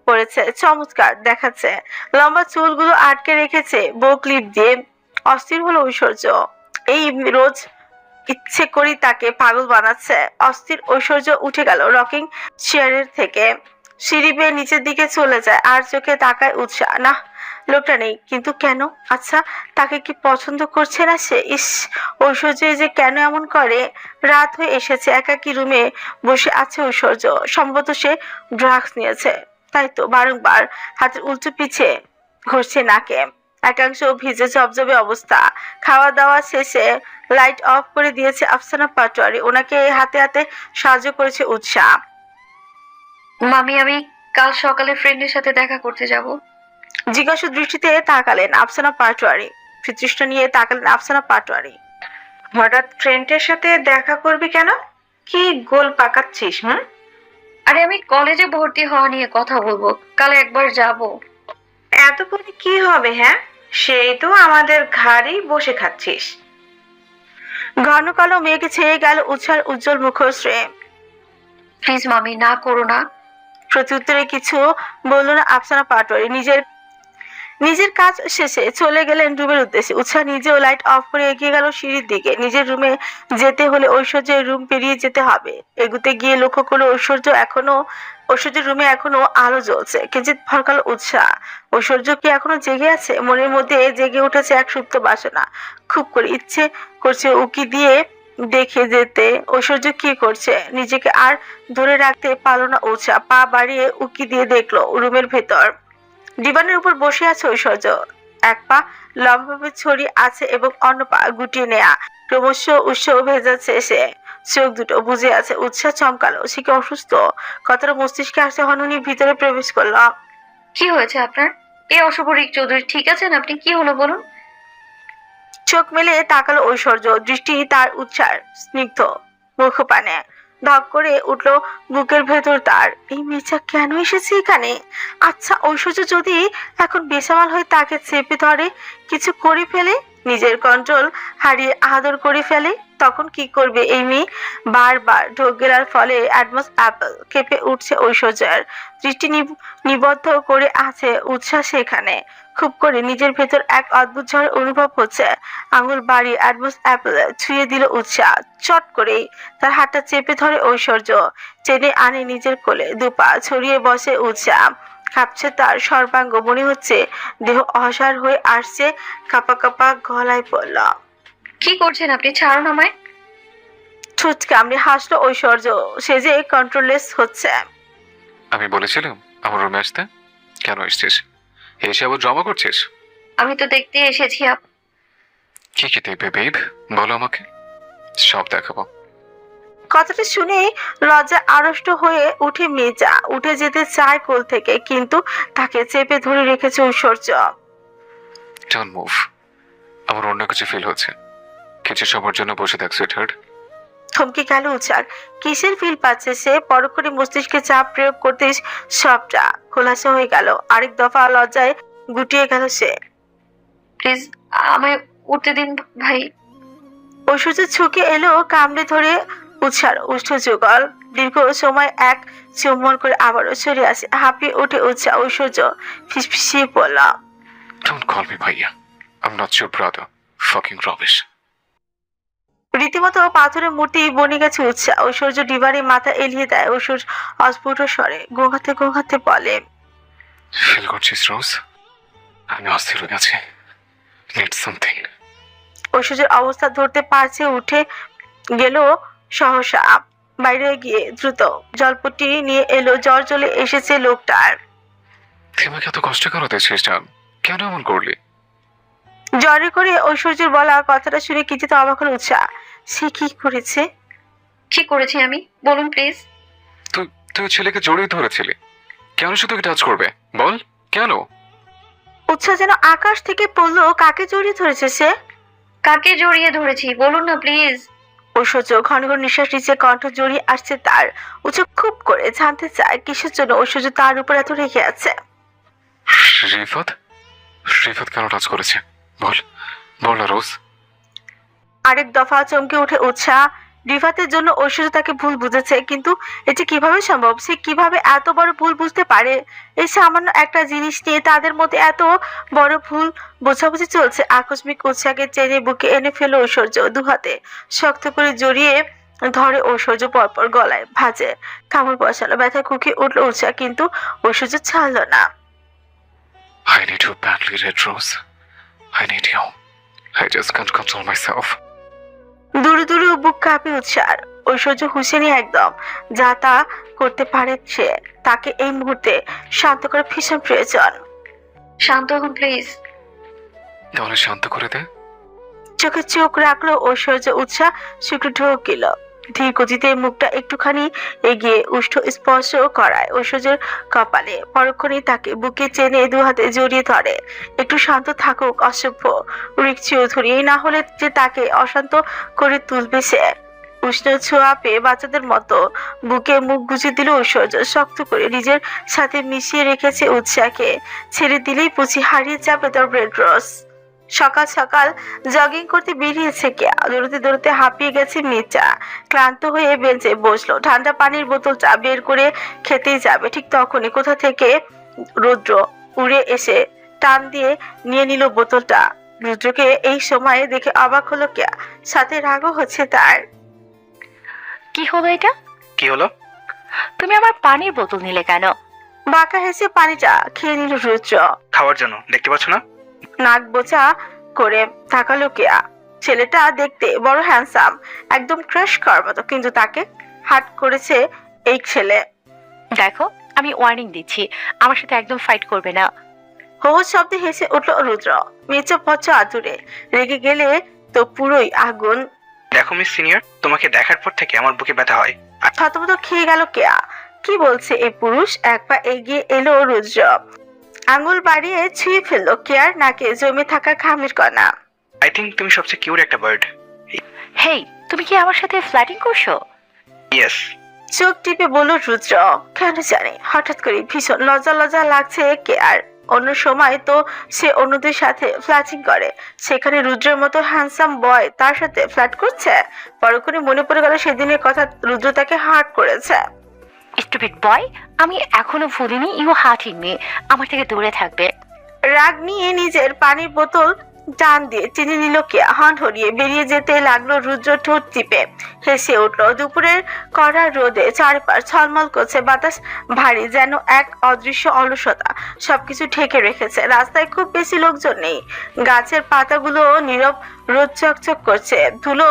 পরেছে, চমৎকার দেখাচ্ছে। লম্বা চুলগুলো আটকে রেখেছে বো ক্লিপ দিয়ে। অস্থির হলো ঐশ্বর্য। এই রোজ ইচ্ছে করি তাকে পাগল বানাচ্ছে। অস্থির ঐশ্বর্য উঠে গেল রকিং চেয়ারের থেকে, সিঁড়ি বেয়ে নিচের দিকে চলে যায়। আর চোখে তাকায় উৎসাহ। না, লোকটা নেই, কিন্তু কেন? আচ্ছা, তাকে কি পছন্দ করছে না সে? ইস, ঐশ্বর্য যে কেন এমন করে? রাত হয়ে এসেছে, একাকী রুমে বসে আছে ঐশ্বর্য। সম্ভবত সে ড্রাগস নিয়েছে, তাই তো বারংবার হাতের উল্টো পিছে ঘুরছে নাকে। একাংশ ভিজে জবজবে অবস্থা। খাওয়া দাওয়া শেষে লাইট অফ করে দিয়েছে আফসানা পাটোয়ারি। ওনাকে হাতে হাতে সাহায্য করেছে উৎসাহ। মামি, আমি কাল সকালে ফ্রেন্ডের সাথে দেখা করতে যাব। জিজ্ঞাসু দৃষ্টিতে তাকালেন আফসানা পাটোয়ারি। তৃষ্ণা নিয়ে তাকালেন আফসানা পাটোয়ারি। হঠাৎ ফ্রেন্ডের সাথে দেখা করবি কেন? কি গোল পাকাচ্ছিস? আরে আমি কলেজে ভর্তি হওয়া নিয়ে কথা বলবো, কাল একবার যাব। এত করে কি হবে? হ্যাঁ, সেই তো আমাদের ঘাড়েই বসে খাচ্ছিস। ঘন কালো মেঘে ছেয়ে গেল উৎসার উজ্জ্বল মুখশ্রী। প্লিজ মামি, না করো না। প্রত্যুত্তরে কিছু বলল না আফসানা পাটোয়ারি। নিজের কাজ শেষে চলে গেলেন রুমের উদ্দেশ্যে। উৎসাহ নিজেও লাইট অফ করে এগিয়ে গেল সিঁড়ির দিকে। নিজের রুমে যেতে হলে ঐশ্বর্যের রুম পেরিয়ে যেতে হবে। এগুতে গিয়ে লক্ষ্য করলো ঐশ্বর্যের রুমে এখনো আলো জ্বলছে। কিঞ্চিত ভরকালো উৎসাহ। ঐশ্বর্য কি এখনো জেগে আছে? মনের মধ্যে জেগে উঠেছে এক সুপ্ত বাসনা। খুব করে ইচ্ছে করছে উকি দিয়ে দেখে যেতে ঐশ্বর্য কি করছে। নিজেকে আর ধরে রাখতে পারলো না উৎসাহ। পা বাড়িয়ে উকি দিয়ে দেখলো রুমের ভেতর ডিভানের উপর বসে আছে ঐশ্বর্য। এক পা লম্বাভাবে ছড়িয়ে আছে এবং অন্য পা গুটিয়ে নেয়া। ক্রমশ উৎসাহ ভেজাচ্ছে সে। চোখ দুটো বুঝে আছে। উৎসাহ চমকালো। সে কি অসুস্থ? কথাটা মস্তিষ্কে আসে হনুনি ভিতরে প্রবেশ করলো। কি হয়েছে আপনার? এই অশুভ রিক চৌধুরী ঠিক আছেন আপনি? কি হলো বলুন। চোখ মেলে তাকালো ঐশ্বর্য। দৃষ্টি তার উৎসার স্নিগ্ধ মুখপানে। ধক করে উঠলো বুকের ভেতর তার। এই মেয়েটা কেন এসেছে এখানে? আচ্ছা, ঐশ্বর্য যদি এখন বেসামাল হয়ে তাকে চেপে ধরে, কিছু করে ফেলে, নিজের কন্ট্রোল হারিয়ে আদর করে ফেলে, তখন কি করবে এই মেয়ে? বারবার ঢোক গেলার ফলে অ্যাডমাস অ্যাপল কেঁপে উঠছে ঐশ্বর্যের। দৃষ্টি নিবদ্ধ করে আছে উৎসাহ সেখানে। খুব করে নিজের ভেতর এক অদ্ভুত ঝড় অনুভব হচ্ছে। আঙুল বাড়িয়ে অ্যাডমাস অ্যাপল ছুঁয়ে দিল উৎসাহ। চট করেই তার হাতটা চেপে ধরে ঐশ্বর্য। টেনে আনে নিজের কোলে। দুপা ছড়িয়ে বসে উৎসাহ। কাঁপছে তার সর্বাঙ্গ। মনে হচ্ছে দেহ অসার হয়ে আসছে। কাপা কাপা গলায় পড়ল। কি করছেন আপনি? ছাড়ুন আমায়। ঠোঁট কামড়ে হাসলো ঐশ্বর্য। সে যে কন্ট্রোললেস হচ্ছে। আমি বলেছিলাম আমার রুমে আসতে। কেন এসছিস? এসে আবার ড্রামা করছিস? আমি তো দেখতে এসেছি কি কি দেখবে বেব, বলো আমাকে, সব দেখাবো। কথাটা শুনে লজ্জা আড়ষ্ট হয়ে উঠে মেজা উঠে যেতে চায় কোল থেকে, কিন্তু তাকে চেপে ধরে রেখেছে ঐশ্বর্য। ডোন্ট মুভ, আমার অন্য কিছু ফিল হচ্ছে। কিছু সময়ের জন্য বসে থাক সুইটহার্ট। থমকে গেল উচার। কিসের ফিল পাচ্ছে সে? পরক্ষণে মস্তিষ্কে চাপ প্রয়োগ করতে সবটা খোলাসা হয়ে গেল। আরেক দফা লজ্জায় গুটিয়ে গেল সে। প্লিজ আমায় উঠতে দিন ভাই। ঐশ্বর্য ছুকে এলো, কামড়ে ধরে উৎসার উষ্ঠ যুগল। দীর্ঘ সময় এক চুম্বন করে আবারও সরে আসে। হাঁপিয়ে উঠে উৎসাহ। ঐশ্বর্য ফিসফিসিয়ে বলল, ডোন্ট কল মি ভাইয়া, I am not your brother, fucking rubbish. রীতিমতো পাথরের মূর্তি বনে গেছে উৎসাহ। ঐশ্বর্য ডিবারে মাথা এলিয়ে দেয়। ঐশ্বর্য অস্ফুট স্বরে গোঙাতে গোঙাতে বলে, ফিল করছিস রোজ? আমি অস্থির হয়ে গেছি, নিড সামথিং। ঐশ্বর্যের অবস্থা ধরতে পারছে, উঠে গেল সহসা। বাইরে গিয়ে দ্রুত জলপট্টি নিয়ে এলো। জ্বর চলে এসেছে লোকটার। তুই আমাকে এত কষ্ট করো দিয়েছিস জান, কেন এমন করলি? জ্বরে করে ঐশ্বর্যের বলা কথাটা শুনে কিছুটা অবাক হল উৎসাহ। সে কি করেছে? কি করেছি আমি, বলুন প্লিজ। তুই তুই ছেলেকে জড়িয়ে ধরেছিলি, কেন শুধু টাচ করবে বল, কেন? উৎসাহ যেন আকাশ থেকে পড়লো। কাকে জড়িয়ে ধরেছে সে? কাকে জড়িয়ে ধরেছি বলুন না প্লিজ। ঐশ্বর্য ঘন ঘন নিঃশ্বাস নিচে, কণ্ঠ জড়িয়ে আসছে তার। উৎসাহ খুব করে জানতে চায় কিসের জন্য ঐশ্বর্য তার উপর এত রেগে আছে। রিফাত, রিফাত কেন টাচ করেছে বল, বল না রোজ। আরেক দফা চমকে উঠে উৎসাহ। রিফাতের জন্য ঐশ্বর্য তাকে ভুল বুঝেছে, কিন্তু এটি কিভাবে সম্ভব? সে কিভাবে এত বড় ভুল বুঝতে পারে? এই সামান্য একটা জিনিস নিয়ে তাদের মধ্যে এত বড় ভুল বোঝাবুঝি চলছে। আকস্মিক উৎসাহকে চেনে বুকে এনে ফেলো ঐশ্বর্য। দুহাতে শক্ত করে জড়িয়ে ধরে ঐশ্বর্য, পরপর গলায় ভাঁজে কামড় বসালো। ব্যথা কুকিয়ে উঠলো উৎসাহ, কিন্তু ঐশ্বর্য ছাড়লো না। I need you badly, Red Rose. I need you. I just can't control myself. দূরে দূরে বুক কাঁপে উৎসাহ। ঐশ্বর্য হুঁশিয়ারি একদম যা তা করতে পারে সে। তাকে এই মুহূর্তে শান্ত করা ভীষণ প্রয়োজন। শান্ত হন প্লিজ। তাহলে শান্ত করে দে। চোখে চোখ রাখলো ঐশ্বর্য। উৎসাহ শুক্র ঢোক গেল। ধীর গতিতে মুখটা একটুখানি এগিয়ে উষ্ঠ স্পর্শ করায় ঐশ্বর্যের কপালে। পরক্ষণে তাকে বুকে চেনে দু হাতে জড়িয়ে ধরে। একটু শান্ত থাকুক অসভ্য রিক চৌধুরী, না হলে যে তাকে অশান্ত করে তুলবে সে। উষ্ণ ছোঁয়া পেয়ে বাচ্চাদের মতো বুকে মুখ গুজে দিল ঐশ্বর্য। শক্ত করে নিজের সাথে মিশিয়ে রেখেছে উৎসাহকে। ছেড়ে দিলেই পুচি হারিয়ে যাবে তার রেড রোজ। সকাল সকাল জগিং করতে বেরিয়েছে কে। দৌড়তে দৌড়তে হাঁপিয়ে গেছে মেচা। ক্লান্ত হয়ে বেঞ্চে বসলো। ঠান্ডা পানির বোতলটা বের করে খেতেই যাবে, ঠিক তখনই কোথা থেকে রুদ্র উড়ে এসে টান দিয়ে নিয়ে নিল বোতলটা। রুদ্রকে এই সময়ে দেখে অবাক হলো কে, সাথে রাগও হচ্ছে তার। কি হলো এটা? কি হলো? তুমি আমার পানির বোতল নিলে কেন? বাঁকা হেসে পানিটা খেয়ে নিল রুদ্র। খাওয়ার জন্য, দেখতে পাচ্ছ না? নাক বোচা করে তাকালো কেয়া। ছেলেটা দেখতে বড় হ্যান্ডসাম, একদম ক্রাশ করার মতো, কিন্তু তাকে হার্ট করেছে এই ছেলে। দেখো, আমি ওয়ার্নিং দিচ্ছি, আমার সাথে একদম ফাইট করবে না। হো শব্দে হেসে উঠল রুদ্র। মেচা পচা আতুরে রেগে গেলে তো পুরোই আগুন। দেখো মিস সিনিয়র, তোমাকে দেখার পর থেকে আমার বুকে ব্যথা হয়। থতমত খেয়ে গেল কেয়া। কি বলছে এই পুরুষ? এক পা এগিয়ে এলো রুদ্র, আঙুল বাড়িয়ে ছুঁয়ে ফেললো কেয়ার নাকে জমে থাকা ঘামের কণা। আই থিঙ্ক তুমি সবচেয়ে কিউট একটা বার্ড। হেই, তুমি কি আমার সাথে ফ্ল্যাটিং করছো? ইয়েস। চোখ টিপে বলল রুদ্র। কেন জানি হঠাৎ করে ভীষণ লজ্জা লজ্জা লাগছে কেয়ার। অন্য সময় তো সে অন্যদের সাথে ফ্ল্যাটিং করে, সেখানে রুদ্রের মতো হ্যান্ডসাম বয় তার সাথে ফ্ল্যাট করছে। পরক্ষণে মনে পড়ে গেল সেদিনের কথা, রুদ্র তাকে হার্ট করেছে। স্টুপিড বয়, আমি এখনো ভুলিনি ইউ হার্টিং মি। আমার থেকে দূরে থাকবে। রাগ নিয়ে নিজের পানির বোতল টান দিয়ে টেনে নিল কে। হন হরিয়ে বেরিয়ে যেতে লাগলো রুদ্র ঠোঁট টিপে হেসে উঠল। দুপুরের কড়া রোদে চারপাশ ঝলমল করছে, বাতাস ভারী, যেন এক অদৃশ্য অলসতা সবকিছু ঢেকে রেখেছে। রাস্তায় খুব বেশি লোকজন নেই। গাছের পাতাগুলো নীরব, রোদ চকচক করছে। ধুলো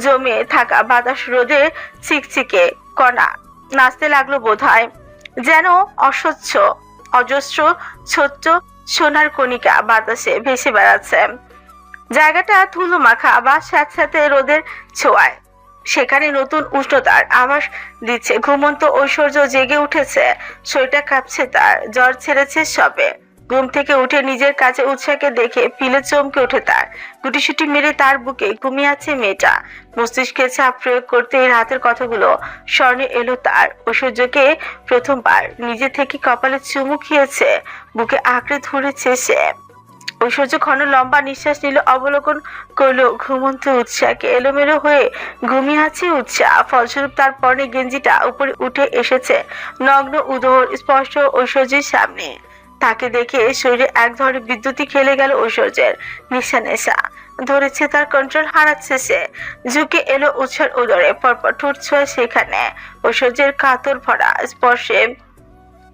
জমে থাকা বাতাস রোদে চিকচিকে কণা নাচতে লাগলো বোধহয়, যেন অস্বচ্ছ অজস্র ছোট্ট সোনার কণিকা বাতাসে ভেসে বেড়াচ্ছে। জায়গাটা ধুলো মাখা আবার স্যাঁতস্যাঁতে রোদের ছোঁয়ায় সেখানে নতুন উষ্ণতার আভাস দিচ্ছে। ঘুমন্ত ঐশ্বর্য জেগে উঠেছে, শরীরটা কাঁপছে, তার জ্বর ছেড়েছে সবে। ঘুম থেকে উঠে নিজের কাছে উৎসাহকে দেখে পিলে চমকে ওঠে তার। গুটিসুটি মেরে তার বুকে ঘুমিয়ে আছে মেয়েটা। মস্তিষ্কে চাপ প্রয়োগ করতে এই রাতের কথাগুলো স্মরণে এলো তার। ঐশ্বর্যকে প্রথমবার নিজে থেকে কপালে চুমু খেয়েছে, বুকে আঁকড়ে ধরেছে সে। ঐশ্বর্য ঘন লম্বা নিঃশ্বাস নিল, অবলোকন করলো ঘুমন্ত উৎসাহকে। এলোমেলো হয়ে ঘুমিয়ে আছে উৎসাহ, ফলস্বরূপ তার পরনে গেঞ্জিটা উপরে উঠে এসেছে নগ্ন উদর স্পষ্ট ঐশ্বর্যের সামনে। তাকে দেখে শরীরে এক ধরনের বিদ্যুৎই খেলে গেল ঐশ্বর্যের। নেশা নেশা ধরেছে তার, কন্ট্রোল হারাচ্ছে সে। ঝুঁকে এলো উৎসার উদরে, পরপর ঠোঁট ছোঁয়া সেখানে। ঐশ্বর্যের কাতর ভরা স্পর্শে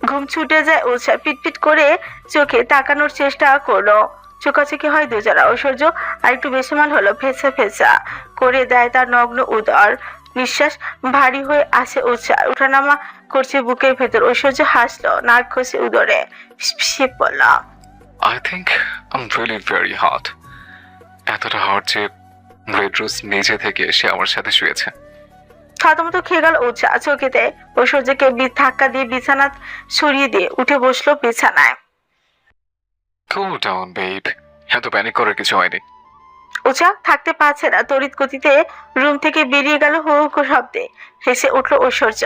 ঘুম ছুটে যায় উৎসাহ। পিটপিট করে চোখে তাকানোর চেষ্টা করলো, চোখাচোখি হয় দুজনা। ঐশ্বর্য আর একটু বেসামাল হলো, ফেঁচা ফেঁচা করে দেয় তার নগ্ন উদর। নিঃশ্বাস ভারী হয়ে আসে উৎসাহ, উঠানামা করছে বুকের ভেতর। ঐশ্বর্য হাসলো, নাক ঘষে উদরে ফিসফিসিয়ে পড়ল, I think I am really very hot. এতটা হট যে রেড রোজ নিজে থেকে সে আমার সাথে শুয়েছে। থতমত খেয়ে গেল উৎসাহ। চোখেতে ঐশ্বর্যকে ধাক্কা দিয়ে বিছানা সরিয়ে দিয়ে উঠে বসলো বিছানায়। কুল ডাউন বেব, এত প্যানিক করার কিছু হয়নি। উৎসাহ থাকতে পারছে না, তড়িৎ গতিতে রুম থেকে বেরিয়ে গেল হু হু শব্দে। হেসে উঠলো ঐশ্বর্য।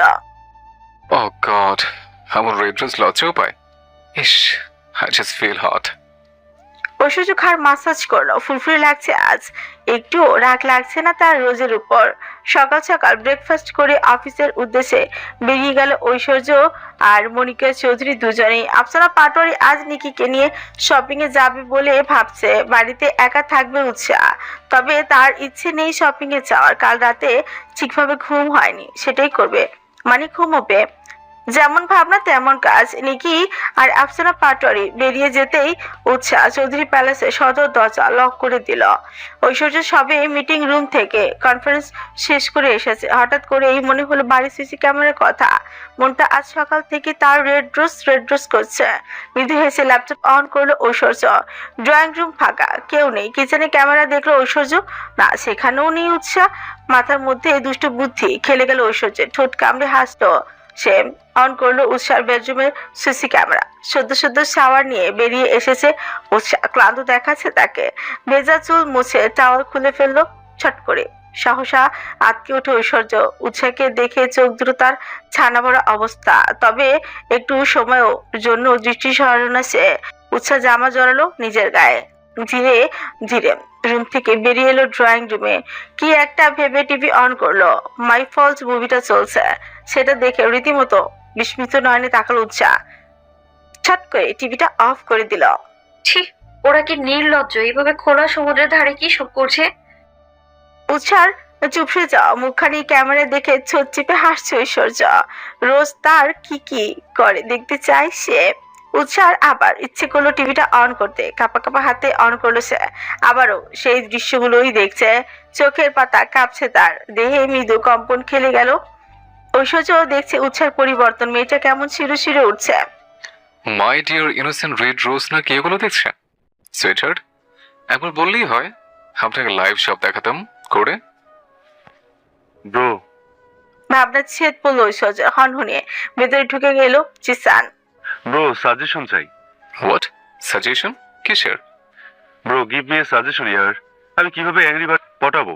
ও গড, আমার রেড রোজ লজ্জাও পায়। ইস, আই জাস্ট ফিল হট। ঐশ্বর্য খার মাসাজ করলো, ফুলফুলি লাগছে আজ, একটু রাগ লাগছে না তার রোজের উপর। সকাল সকাল ব্রেকফাস্ট করে অফিসের উদ্দেশ্যে বেরিয়ে গেল ঐশ্বর্য আর মনিকা চৌধুরী দুজনেই। আফসানা পাটোয়ারি আজ নিকিকে নিয়ে শপিং এ যাবে বলে ভাবছে, বাড়িতে একা থাকবে উৎসাহ। তবে তার ইচ্ছে নেই শপিং এ যাওয়ার। কাল রাতে ঠিকভাবে ঘুম হয়নি, সেটাই করবে, মানে ঘুমোবে। যেমন ভাবনা তেমন কাজ। নিকি আর আফসানা পাটোয়ারি বেরিয়ে যেতেই উৎসাহ চৌধুরী প্যালেসে সদর দরজা লক করে দিল। ঐশ্বর্য সবে মিটিং রুম থেকে কনফারেন্স শেষ করে এসেছে। হঠাৎ করে এই মনে হলো বাড়ির সিসি ক্যামেরার কথা। মনটা আজ সকাল থেকে তার রেড রোজ করছে। মৃদু হেসে ল্যাপটপ অন করলো ঐশ্বর্য। ড্রয়িং রুম ফাঁকা, কেউ নেই। কিচেনে ক্যামেরা দেখলো ঐশ্বর্য, না সেখানেও নেই উৎসাহ। মাথার মধ্যে দুষ্ট বুদ্ধি খেলে গেল ঐশ্বর্যের। ঠোঁট কামড়ে হাসলো সে। অন করলো উৎসার বেডরুমের সিসি ক্যামেরা। সদ্য শাওয়ার নিয়ে বেরিয়ে এসেছে উৎসাহ, ক্লান্ত দেখাচ্ছে তাকে। ভেজা চুল মুছে টাওয়াল খুলে ফেললো ছট করে। সহসা আটকে ওঠে ঐশ্বর্য। উৎসাহকে দেখে চোখ দুটো তার ছানা ভরা অবস্থা। তবে একটু সময়ের জন্য দৃষ্টি সরালো না সে। উৎসাহ জামা জড়ালো নিজের গায়ে, ধীরে ধীরে রুম থেকে বেরিয়ে এলো ড্রয়িং রুমে। কি একটা ভেবে টিভি অন করলো। মাই ফলস মুভিটা চলছে, সেটা দেখে রীতিমতো বিস্মিত নয়নে তাকালো উৎসাহ। ছট করে টিভিটা অফ করে দিল। ছি, ওরা কি নির্লজ্জ, এইভাবে খোলা সমুদ্রের ধারে কি সব করছে। উৎসার চুপসে যাওয়া মুখখানি ক্যামেরা দেখে ছোট চেপে হাসছে ঐশ্বর্য। রোজ তার কি কি করে দেখতে চায় সে। উৎসাহ আবার ইচ্ছে করলো টিভিটা অন করতে, কাপা কাপা হাতে অন করলো সে। আবারও সেই দৃশ্যগুলোই দেখছে। চোখের পাতা কাঁপছে তার, দেহে মৃদু কম্পন খেলে গেল। ঐশ্বর্য দেখছে উৎসার পরিবর্তন, মেয়েটা কেমন শিরে উঠছে। My dear innocent red rose না কি এগুলো দেখছে? সুইটহার্ট, একবার বললেই হয়, আপনাকে লাইভ সব দেখাতাম করে। ব্রো, ভাবনা ছেদ পড়লো ঐশ্বর্য। হনহনিয়ে ভেতরে ঢুকে গেল জিসান। ব্রো সাজেশন চাই। What suggestion? কিসের? Bro give me a suggestion ইয়ার। আমি কিভাবে অ্যাংরি বার্ড পটাবো?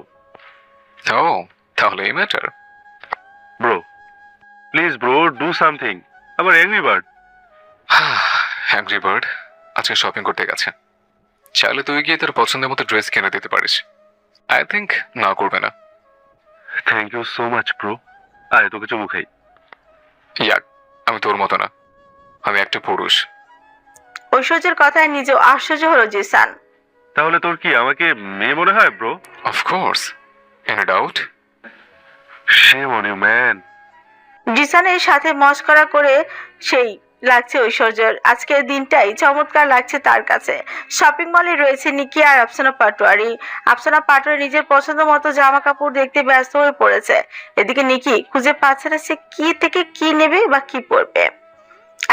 ও, তাহলে এই matter. Bro please bro, do something. আমার অ্যাংরি বার্ড। হ্যাংরি বার্ড আজকে শপিং করতে গেছে। চাইলে তুই গিয়ে তোর পছন্দের মতো ড্রেস কিনে দিতে পারিস। আই থিঙ্ক না করবে না। Thank you so much bro. আয় তোকে চুমু খাই। ইয়াক, আমি তোর মতো না, আমি একটা পুরুষ। ঐশ্বর্যের কথায় নিজেও আশ্চর্য হলো জিসান। তাহলে তোর কি আমাকে মেয়ে মনে হয় bro? Of course, any doubt? Shame on you, man. জিসানের সাথে মস্করা করে সেই লাগছে ঐশ্বর্যের। আজকের দিনটাই চমৎকার লাগছে তার কাছে। শপিং মলে রয়েছে নিকি আর আফসানা পাটোয়ারি। আফসানা পাটোয়ারি নিজের পছন্দ মতো জামা কাপড় দেখতে ব্যস্ত হয়ে পড়েছে। এদিকে নিকি খুঁজে পাচ্ছে না সে কি থেকে কি নেবে বা কি পরবে।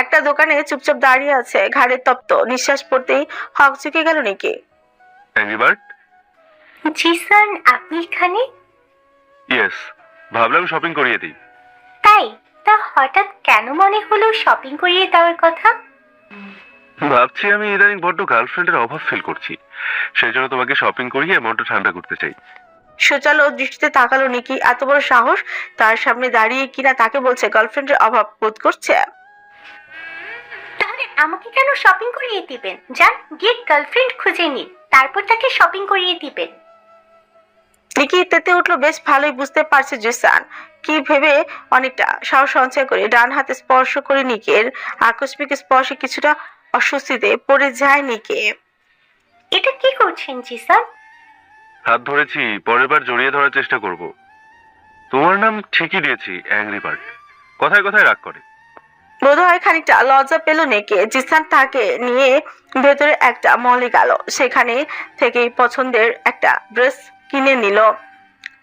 একটা দোকানে চুপচাপ দাঁড়িয়ে আছে, ঘাড়ে তপ্ত নিঃশ্বাস পড়তেই হকচকে গেল নিকি। Angry bird? জিসান, আপনি এখানে? ইয়েস, ভাবলাম শপিং করিয়ে দিই। তাই? তা হঠাৎ কেন মনে হলো শপিং করিয়ে দেওয়ার কথা? ভাবছি আমি ইদানিং বড্ড গার্লফ্রেন্ডের অভাব ফিল করছি, সেই জন্য তোমাকে শপিং করিয়ে মনটা ঠান্ডা করতে চাই। সোচালো দৃষ্টিতে তাকালো নিকি। এত বড় সাহস! তার সামনে দাঁড়িয়ে কিনা তাকে বলছে গার্লফ্রেন্ডের অভাব বোধ করছে। তাহলে আমাকে কেন শপিং করিয়ে দিবেন? যান গিয়ে গার্লফ্রেন্ড খুঁজে নিন, তারপর তাকে শপিং করিয়ে দিবেন। নিকি তেতে উঠলো। বেশ ভালোই বুঝতে পারছে জিসান কি ভেবে অনেকটা সাহস সঞ্চয় করে ডান হাতে স্পর্শ করে নিকের আকস্মিক স্পর্শে কিছুটা অস্বস্তিতে পড়ে যায় নিকে। এটা কি করছেন জিসান? হাত ধরেছি, পরের বার জড়িয়ে ধরার চেষ্টা করব। তোমার নাম ঠিকই দিয়েছি, অ্যাংরি বার্ড। কথায় কথায় রাগ করে। বোধ হয় খানিকটা লজ্জা পেল নেকে। জিসান তাকে নিয়ে ভেতরে একটা মলে গেল। সেখানে থেকেই পছন্দের একটা ড্রেস কিনে নিল।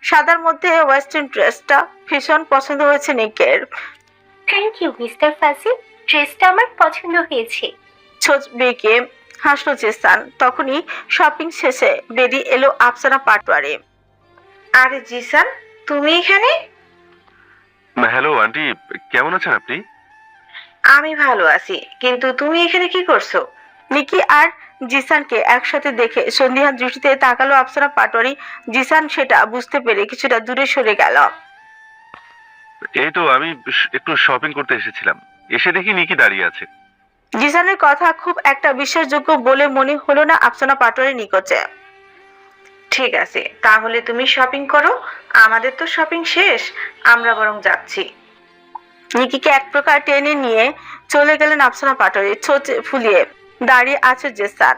সাদার মধ্যে ওয়েস্টার্ন ড্রেসটা ভীষণ পছন্দ হয়েছে নিকের। থ্যাংক ইউ মিস্টার ফাসি, ড্রেসটা আমার পছন্দ হয়েছে। ছোট বেঁকে হাসলো জিসান। তখনই শপিং শেষে বেরিয়ে এলো আফসানা পাটোয়ারি। আরে জিসান, তুমি এখানে? হ্যালো আন্টি, কেমন আছেন আপনি? আমি ভালো আছি, কিন্তু তুমি এখানে কি করছো? নিকি আর জিসানকে একসাথে দেখে সন্ধিহান দৃষ্টিতে তাকালো আফসানা পাটোয়ারি। জিসান সেটা বুঝতে পেরে কিছুটা দূরে সরে গেল। এই তো আমি একটু শপিং করতে এসেছিলাম, এসে দেখি নিকি দাঁড়িয়ে আছে। জিসানের কথা খুব একটা বিশ্বাসযোগ্য বলে মনে হলো না আফসানা পাটোয়ারির নিকটে। ঠিক আছে, তাহলে তুমি শপিং করো, আমাদের তো শপিং শেষ, আমরা বরং যাচ্ছি। নিকিকে এক প্রকার টেনে নিয়ে চলে গেলেন আফসানা পাটোয়ারি। ছোট ফুলিয়ে দাঁড়িয়ে আছে জিসান।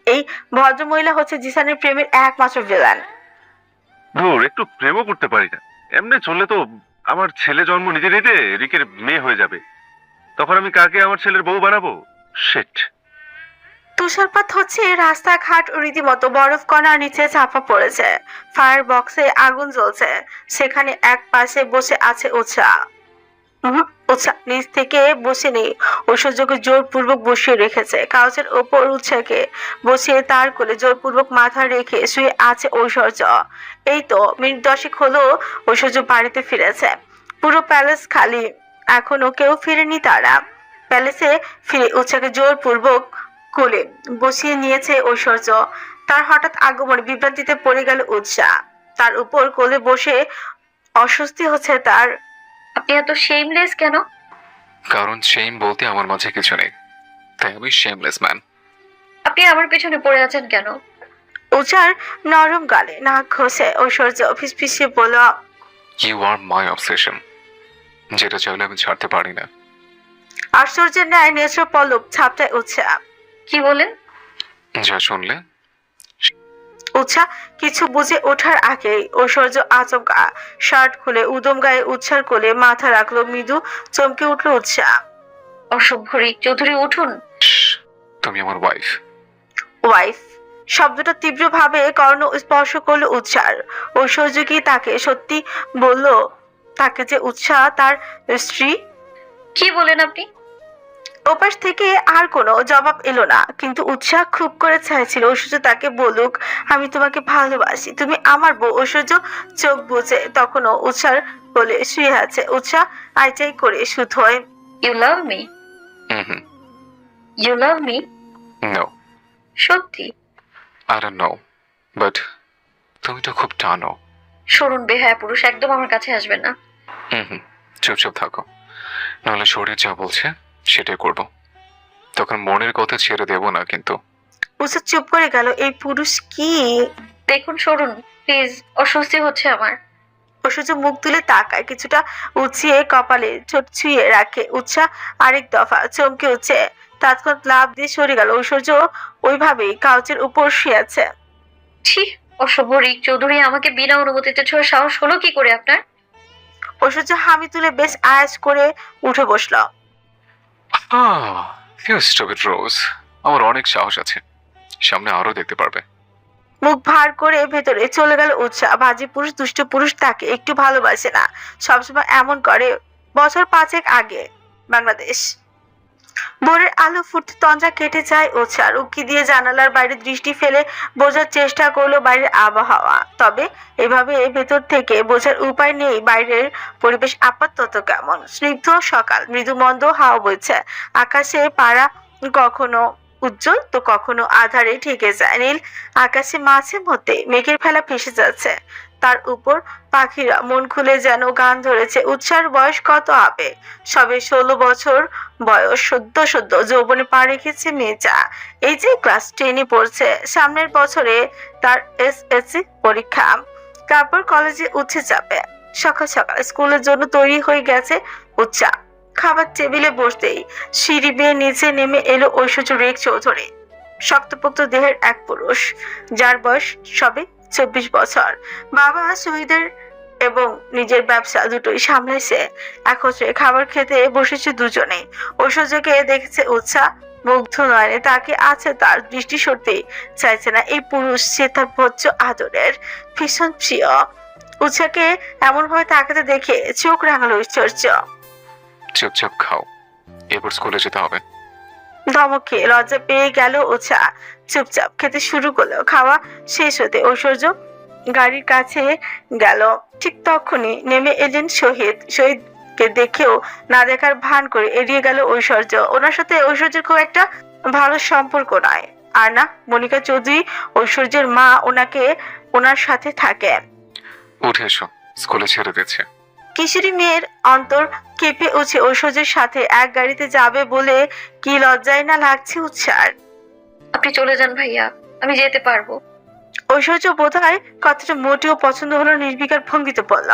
এই ভদ্রমহিলা হচ্ছে জিসানের প্রেমের একমাত্র ভিলেন। ধুর, একটু প্রেমও করতে পারি না। এমনি চললে তো আমার ছেলে জন্ম নিতে নিতে রিকের মেয়ে হয়ে যাবে, তখন আমি কাকে আমার ছেলের বউ বানাবো? শিট। তুষারপাত হচ্ছে, রাস্তাঘাট রীতিমতো বরফ কণার নিচে চাপা পড়েছে। ফায়ার বক্সে আগুন জ্বলছে। সেখানে এক পাশে বসে আছে উৎসা। উৎসা নিচ থেকে বসে নেই, ঐশ্বর্যকে জোরপূর্বক বসিয়ে রেখেছে। কাউচের ওপর উৎসাকে বসিয়ে তার কোলে জোরপূর্বক মাথা রেখে শুয়ে আছে ঐশ্বর্য। এই তো মিনিট 10 হলো ঐশ্বর্য বাড়িতে ফিরেছে। পুরো প্যালেস খালি, এখনো কেউ ফিরেনি। তারা প্যালেসে ফিরে উৎসাকে জোরপূর্বক কোলে বসিয়ে নিয়েছে ঐশ্বর্য। তার হঠাৎ আগমনে বিভ্রান্তিতে পড়ে গেল উৎসা। তার উপর কোলে বসে অস্বস্তি হচ্ছে তার। আপনি এত শেমলেস কেন? কারণ শেম বলতে আমার মাঝে কিছু নেই, তাই আমি শেমলেস ম্যান। আপনি আমার পেছনে পড়ে আছেন কেন? উৎসার নরম গালে নাক ঘষে ঐশ্বর্য ফিসফিসিয়ে বলল, ইউ আর মাই অবসেশন, যেটা চাইলে আমি ছাড়তে পারি না। আশ্চর্যের ন্যায় নেত্র পল্লব ছাপটায় উৎসা। কি বলেন? যা শুনলে। উৎসা কিছু বুঝে ওঠার আগেই ঐশ্বর্য আচমকা শার্ট খুলে উদম গায়ে উৎসার কোলে মাথা রাখলো। মৃদু চমকে উঠলো উৎসা। অসভ্য রিক চৌধুরী, উঠুন। শ্শ্, তুমি আমার ওয়াইফ। ওয়াইফ শব্দটা তীব্রভাবে কর্ণ স্পর্শ করলো উৎসার। ঐশ্বর্য কি তাকে সত্যি বলল তাকে যে উৎসা তার স্ত্রী? কি বলেন আপনি? ওপাশ থেকে আর কোনো জবাব এলো না, কিন্তু উৎসাহ খুব করে চাইছিল ঐশ্বর্য তাকে বলুক, আমি তোমাকে ভালোবাসি, তুমি আমার বউ। ঐশ্বর্য চোখ বুঝে তখনও উৎসার বলে শুয়ে আছে। উৎসাহ আইচাই করে শুধোয়, you love me? Hmm, you love me? No, সত্যি? আই ডোন্ট নো, বাট তুমি তো খুব টানো। সরুন বেহায়া পুরুষ, একদম আমার কাছে আসবেন না। হুম, চুপচাপ থাকো, নাহলে শরীর যা বলছে সেটাই করবো। তখন মনের কথা ছেড়ে দেব না কিন্তু। উৎসাহ চুপ করে গেল। এই পুরুষ কি? দেখুন সরুন প্লিজ, অস্বস্তি হচ্ছে আমার। ঐশ্বর্য মুখ তুলে তাকায়, কিছুটা উঁচিয়ে কপালে ছোট ছুঁয়ে রাখে। উৎসাহ আরেক দফা চমকে উঠছে, তৎক্ষণাৎ লাফ দিয়ে সরে গেল। ঐশ্বর্য ওইভাবেই কাউচের উপর শুয়ে আছে। ছি, অসভ্য রিক চৌধুরী, আমাকে বিনা অনুমতিতে ছোঁয়ার সাহস হলো কি করে আপনার? ঐশ্বর্য হামি তুলে বেশ আয়াস করে উঠে বসলো। ইউ স্টুপিড রোজ, আমার অনেক সাহস আছে, সামনে আরো দেখতে পারবে। মুখ ভার করে ভেতরে চলে গেল উৎসাহ। বাজি পুরুষ, দুষ্ট পুরুষ তাকে একটু ভালোবাসে না, সবসময় এমন করে। বছর 5 আগে বাংলাদেশ। ভোরের আলো ফুটতে তন্দ্রা কেটে যায় ওছার উকি দিয়ে জানালার বাইরে দৃষ্টি ফেলে বোঝার চেষ্টা করলো বাইরের আবহাওয়া। তবে এভাবে ভেতর থেকে বোঝার উপায় নেই বাইরের পরিবেশ আপাতত কেমন। স্নিগ্ধ সকাল, মৃদু মন্দ হাওয়া বইছে, আকাশে পাড়া কখনো উজ্জ্বল তো কখনো আধারে ঢেকে যায়। নীল আকাশে মাঝে মধ্যে মেঘের ফেলা ভেসে যাচ্ছে, তার উপর পাখিরা মন খুলে যেন গান ধরেছে। উৎসার বয়স কত হবে? সবে 16 বছর বয়স, সদ্য সদ্য যৌবনে পা রেখেছে মেয়েটা। এই যে ক্লাস 10-এ পড়ছে, সামনের বছরে তার এসএসসি পরীক্ষা, তারপর কলেজে উঠে যাবে। সকাল সকাল স্কুলের জন্য তৈরি হয়ে গেছে উৎসা। খাবার টেবিলে বসতেই সিঁড়ি বেয়ে নিচে নেমে এলো ঐশ্বর্য রেখ চৌধুরী। শক্তপোক্ত দেহের এক পুরুষ, যার বয়স সবে 24 বছর। বাবা শহীদের এবং নিজের ব্যবসা দুটোই সামলাইছে। একত্রে খাবার খেতে বসেছে দুজনে। ঐশ্বর্যকে দেখেছে উৎসাহ, মুগ্ধ নয়নে তাকে আছে, তার দৃষ্টি সরতেই চাইছে না এই পুরুষ, সে তার ভোজ্য আদরের ভীষণ প্রিয়। উৎসাহকে এমন ভাবে তাকাতে দেখে চোখ রাঙালো ঐশ্বর্য। চুপচাপ খাও, এবার স্কুলে যেতে হবে। ধমকে লজ্জা পেয়ে গেল ওছা, চুপচাপ খেতে শুরু করলো। খাওয়া শেষ হতে ঐশ্বর্য গাড়ির কাছে গেল। ঠিক তখনই নেমে এলেন শহীদ। শহীদকে দেখেও না দেখার ভান করে এড়িয়ে গেল ঐশ্বর্য। ওনার সাথে ঐশ্বর্যের খুব একটা ভালো সম্পর্ক নয়। আর না, মনিকা চৌধুরী ঐশ্বর্যের মা, ওনাকে ওনার সাথে থাকে। উঠে এসো, স্কুলে ছেড়ে দিচ্ছে। কিশোরী মেয়ের অন্তর কেঁপে উঠছে ঐশ্বর্যের সাথে এক গাড়িতে যাবে বলে। কি লজ্জায় না লাগছে উৎসার। আপনি চলে যান ভাইয়া, আমি যেতে পারবো। ঐশ্বর্য বোধহয় কথাটা মোটেও পছন্দ হলো, নির্বিকার ভঙ্গিতে বলল।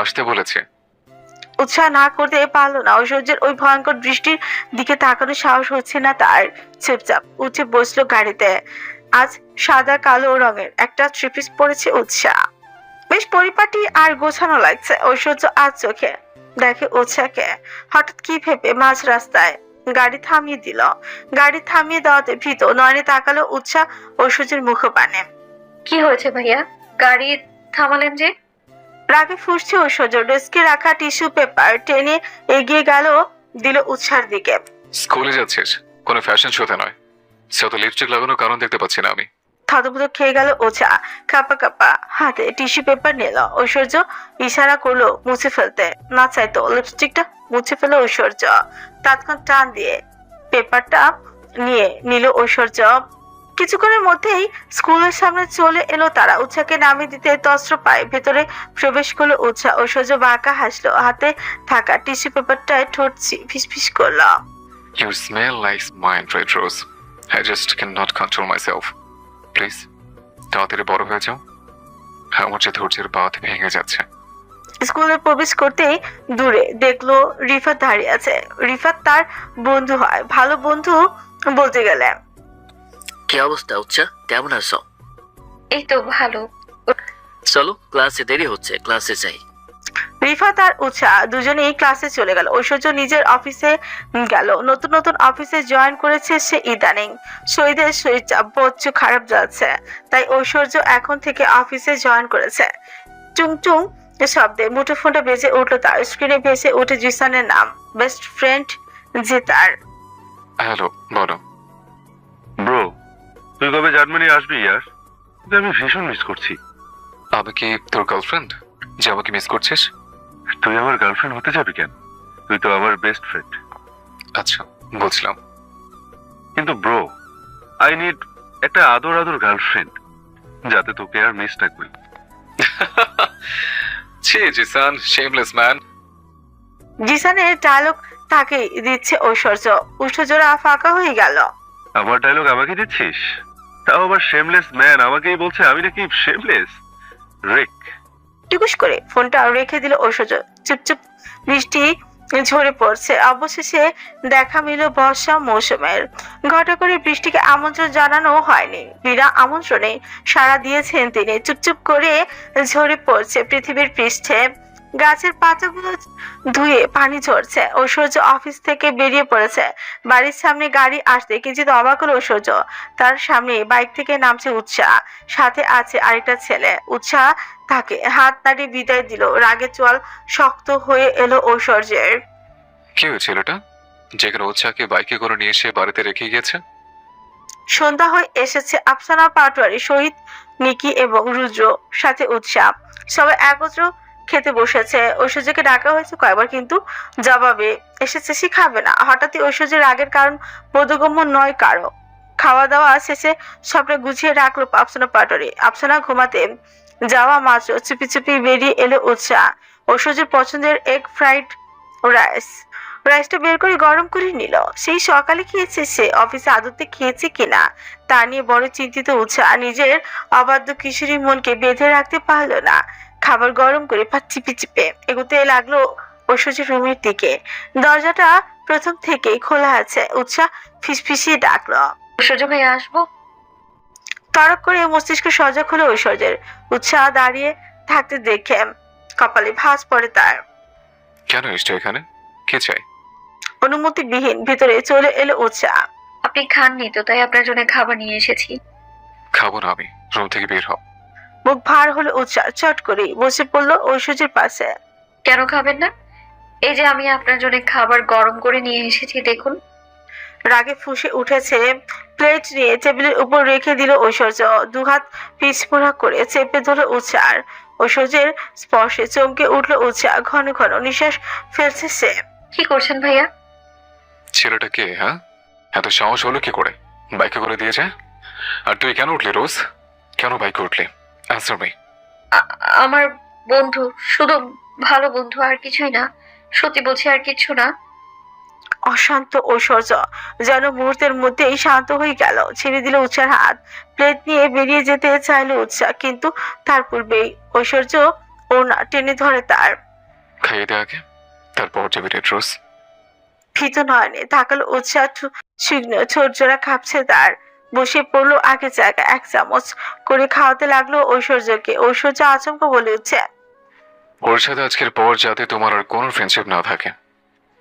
আসতে বলেছে। উৎসাহ না করতে পারলো না। ঐশ্বর্যের ওই ভয়ঙ্কর দৃষ্টির দিকে তাকানোর সাহস হচ্ছে না তার। চুপচাপ উঠে বসলো গাড়িতে। আজ সাদা কালো রঙের একটা থ্রি-পিস পরেছে উৎসাহ, বেশ পরিপাটি আর গোছানো লাগছে। ঐশ্বর্য আজ চোখে দেখে উৎসাহকে। হঠাৎ কি ভেবে মাঝ রাস্তায় গাড়ি থামিয়ে দিল। গাড়ি থামিয়ে দেওয়াতে ভীত নয়নে তাকালো উৎসাহ ঐশ্বর্যের মুখপানে। কি হয়েছে ভাইয়া, গাড়ি থামালেন যে? রাগে ফুঁসছে ঐশ্বর্য। ডেস্কে রাখা টিস্যু পেপার টেনে এগিয়ে গেল, দিল উৎসার দিকে। স্কুলে যাচ্ছিস, কোনো ফ্যাশন শোতে নয়। শত লিপস্টিক লাগানোর কারণ দেখতে পাচ্ছি না আমি। থতমত খেয়ে গেল ওঝা। কাপা কাপা হাতে টিস্যু পেপার নিল। ঐশ্বর্য ইশারা করলো মুছে ফেলতে। না চাইতো লিপস্টিকটা মুছে ফেলো ঐশ্বর্য। তৎক্ষণ টান দিয়ে পেপারটা নিয়ে নিল ঐশ্বর্য। কিছুক্ষণের মধ্যেই স্কুলের সামনে চলে এলো তারা। উৎসাকে নামিয়ে দিতে তস্ত্র পায়ে ভেতরে প্রবেশ করলো উৎসা। ঐশ্বর্য বাঁকা হাসলো, হাতে থাকা টিস্যু পেপারটায় ঠোঁট ফিসফিস করলো। You smell like mine, Red Rose. I just cannot control myself. Please তাড়াতাড়ি বড় হয়ে যাও, আমার যে ধৈর্যের বাঁধ ভেঙে যাচ্ছে। স্কুলে প্রবেশ করতেই দূরে দেখলো রিফাত দাঁড়িয়ে আছে। রিফাত তার বন্ধু হয়, ভালো বন্ধু বলতে গেলে। কি অবস্থা উচ্চা, কেমন আছো? এই তো ভালো। চলো ক্লাসে দেরি হচ্ছে, ক্লাসে যাই। রিফাত আর উৎসা দুজনেই ক্লাসে চলে গেল। ঐশ্বর্য নিজের অফিসে গেল। নতুন নতুন অফিসে জয়েন করেছে সে ইদানিং। শহীদের শরীরটা বচ্চ খারাপ যাচ্ছে, তাই ঐশ্বর্য এখন থেকে অফিসে জয়েন করেছে। টুং টুং শব্দে মুঠোফোনটা বেজে উঠলো তার। স্ক্রিনে ভেসে উঠে জিসানের নাম, বেস্ট ফ্রেন্ড যে তার। হ্যালো, বলো। ব্রো, তুই কবে জার্মানি আসবি ইয়ার? কিন্তু আমি ভীষণ মিস করছি। আমি কি তোর গার্লফ্রেন্ড যে আমাকে মিস করছিস? তুই আমার গার্লফ্রেন্ড হতে যাবি কেন? তুই তো আমার বেস্ট ফ্রেন্ড। আচ্ছা, বুঝলাম। কিন্তু ব্রো, আই নিড একটা আদর আদর গার্লফ্রেন্ড, যাতে তোকে আর মিস না করি। ছি জিসান, শেমলেস ম্যান। জিসানের ডায়লগ তাকে দিচ্ছে ঐশ্বর্য। উষ্ঠজোড়া ফাঁকা হয়ে গেল। আমার ডায়লগ আমাকে দিচ্ছিস? তাও আবার শেমলেস ম্যান আমাকেই বলছে, আমি নাকি শেমলেস? রেক। টুকুস করে ফোনটা রেখে দিল ঐশ্বর্য। চুপচুপ বৃষ্টি ঝরে পড়ছে। অবশেষে দেখা মিল বর্ষা মৌসুমের। ঘটা করে বৃষ্টিকে আমন্ত্রণ জানানো হয়নি, বিনা আমন্ত্রণে সাড়া দিয়েছেন তিনি। চুপচুপ করে ঝরে পড়ছে পৃথিবীর পৃষ্ঠে। গাছের পাতাগুলো ধুয়ে পানি ঝরছে। ঐশ্বর্য অফিস থেকে বেরিয়ে পড়েছে। বাড়ির সামনে গাড়ি আসতে কিঞ্চিত অবাক হলো ঐশ্বর্য। তার সামনে বাইক থেকে নামছে উৎসাহ, সাথে আছে আরেকটা ছেলে। উৎসাহ তাকে হাত নাড়িয়ে বিদায় দিল। রাগে চোয়াল শক্ত হয়ে এলো ঐশ্বর্যের। কি হয়েছে ছেলেটা? যেখানে উৎসাহকে বাইকে করে নিয়ে এসে বাড়িতে রেখে গিয়েছে? সন্ধ্যা হয়ে এসেছে। আফসানা পাটোয়ারি, শহীদ, নিকি এবং রুদ্র, সাথে উৎসাহ সবাই একত্র খেতে বসেছে। ঐশ্বর্যকে ডাকা হয়েছে কয়েকবার, কিন্তু জবাবে এসেছে সে খাবে না। হঠাৎই ঐশ্বর্যের রাগের কারণ বোধগম্য নয় কারো। খাওয়া দাওয়া শেষে সবটা গুছিয়ে রাখলো আফসানা পাটোয়ারি। আফসানা ঘুমাতে যাওয়া মাত্র চুপি চুপি বেরিয়ে এলো উৎসাহ। ঐশ্বর্যের পছন্দের এগ ফ্রাইড রাইসটা বের করে গরম করে নিল। সেই সকালে খেয়েছে সে, অফিসে আদতে খেয়েছে কিনা তা নিয়ে বড় চিন্তিত উৎসাহ। নিজের অবাধ্য কিশোরী মনকে বেঁধে রাখতে পারলো না। খাবার গরম করে ভাত চিপে চিপে এগোতে লাগলো ঐশ্বর্যের রুমের দিকে। দরজাটা প্রথম থেকেই খোলা আছে। উৎসাহ ফিসফিসিয়ে ডাকলো, ঐশ্বর্য ভাইয়া আসবো? তড়ক করে মস্তিষ্ক সজাগ হলো ঐশ্বর্যের। উৎসাহ দাঁড়িয়ে থাকতে দেখে কপালে ভাঁজ পড়ে তার। কেন এসছো এখানে? কে চাই? অনুমতিবিহীন ভিতরে চলে এলো উৎসাহ। আপনি খাননি তো, তাই আপনার জন্য খাবার নিয়ে এসেছি। খাবো না আমি, রুম থেকে বের হও। মুখ ভার হলো উৎসাহ, চট করে বসে পড়লো ঐশ্বর্যের পাশে। কেন খাবেন না? এই যে আমি আপনার জন্য খাবার গরম করে নিয়ে এসেছি, দেখুন। রাগে ফুঁসে উঠেছে। প্লেট নিয়ে টেবিলের উপর রেখে দিল ঐশ্বর্য। দুহাত পিছমোড়া করে চেপে ধরো উৎসাহ। ঐশ্বর্যের স্পর্শে চমকে উঠলো উৎসাহ। ঘন ঘন নিঃশ্বাস ফেলছে সে। কি করছেন ভাইয়া? ছেলেটা কে? হ্যাঁ, এত সাহস হলো কি করে বাইকে করে দিয়েছে? আর তুই কেন উঠলি রোজ? কেন বাইকে উঠলি? Answer me. আমার বন্ধু, শুধু ভালো বন্ধু, আর কিছুই না। সত্যি বলছি, আর কিছু না। অশান্ত ঐশ্বর্য যেন মুহূর্তের মধ্যেই শান্ত হয়ে গেল। ছেড়ে দিল উৎসার হাত। প্লেট নিয়ে বেরিয়ে যেতে চাইলো উৎসাহ, কিন্তু তার পূর্বেই ঐশ্বর্য ওড়না টেনে ধরে তার। খাইয়ে দে আগে, তারপর যাবি রেড রোজ। ভীত নয়নে তাকালো উৎসাহ। শুকনো ছোট জোড়া কাঁপছে তার। বসে পড়লো আগে জায়গায়। এক চামচ করে খাওয়াতে লাগলো ঐশ্বর্যকে। ঐশ্বর্য আচমকা বলে উঠছে, ওর সাথে আজকের পর যাতে তোমার আর কোনো ফ্রেন্ডশিপ না থাকে।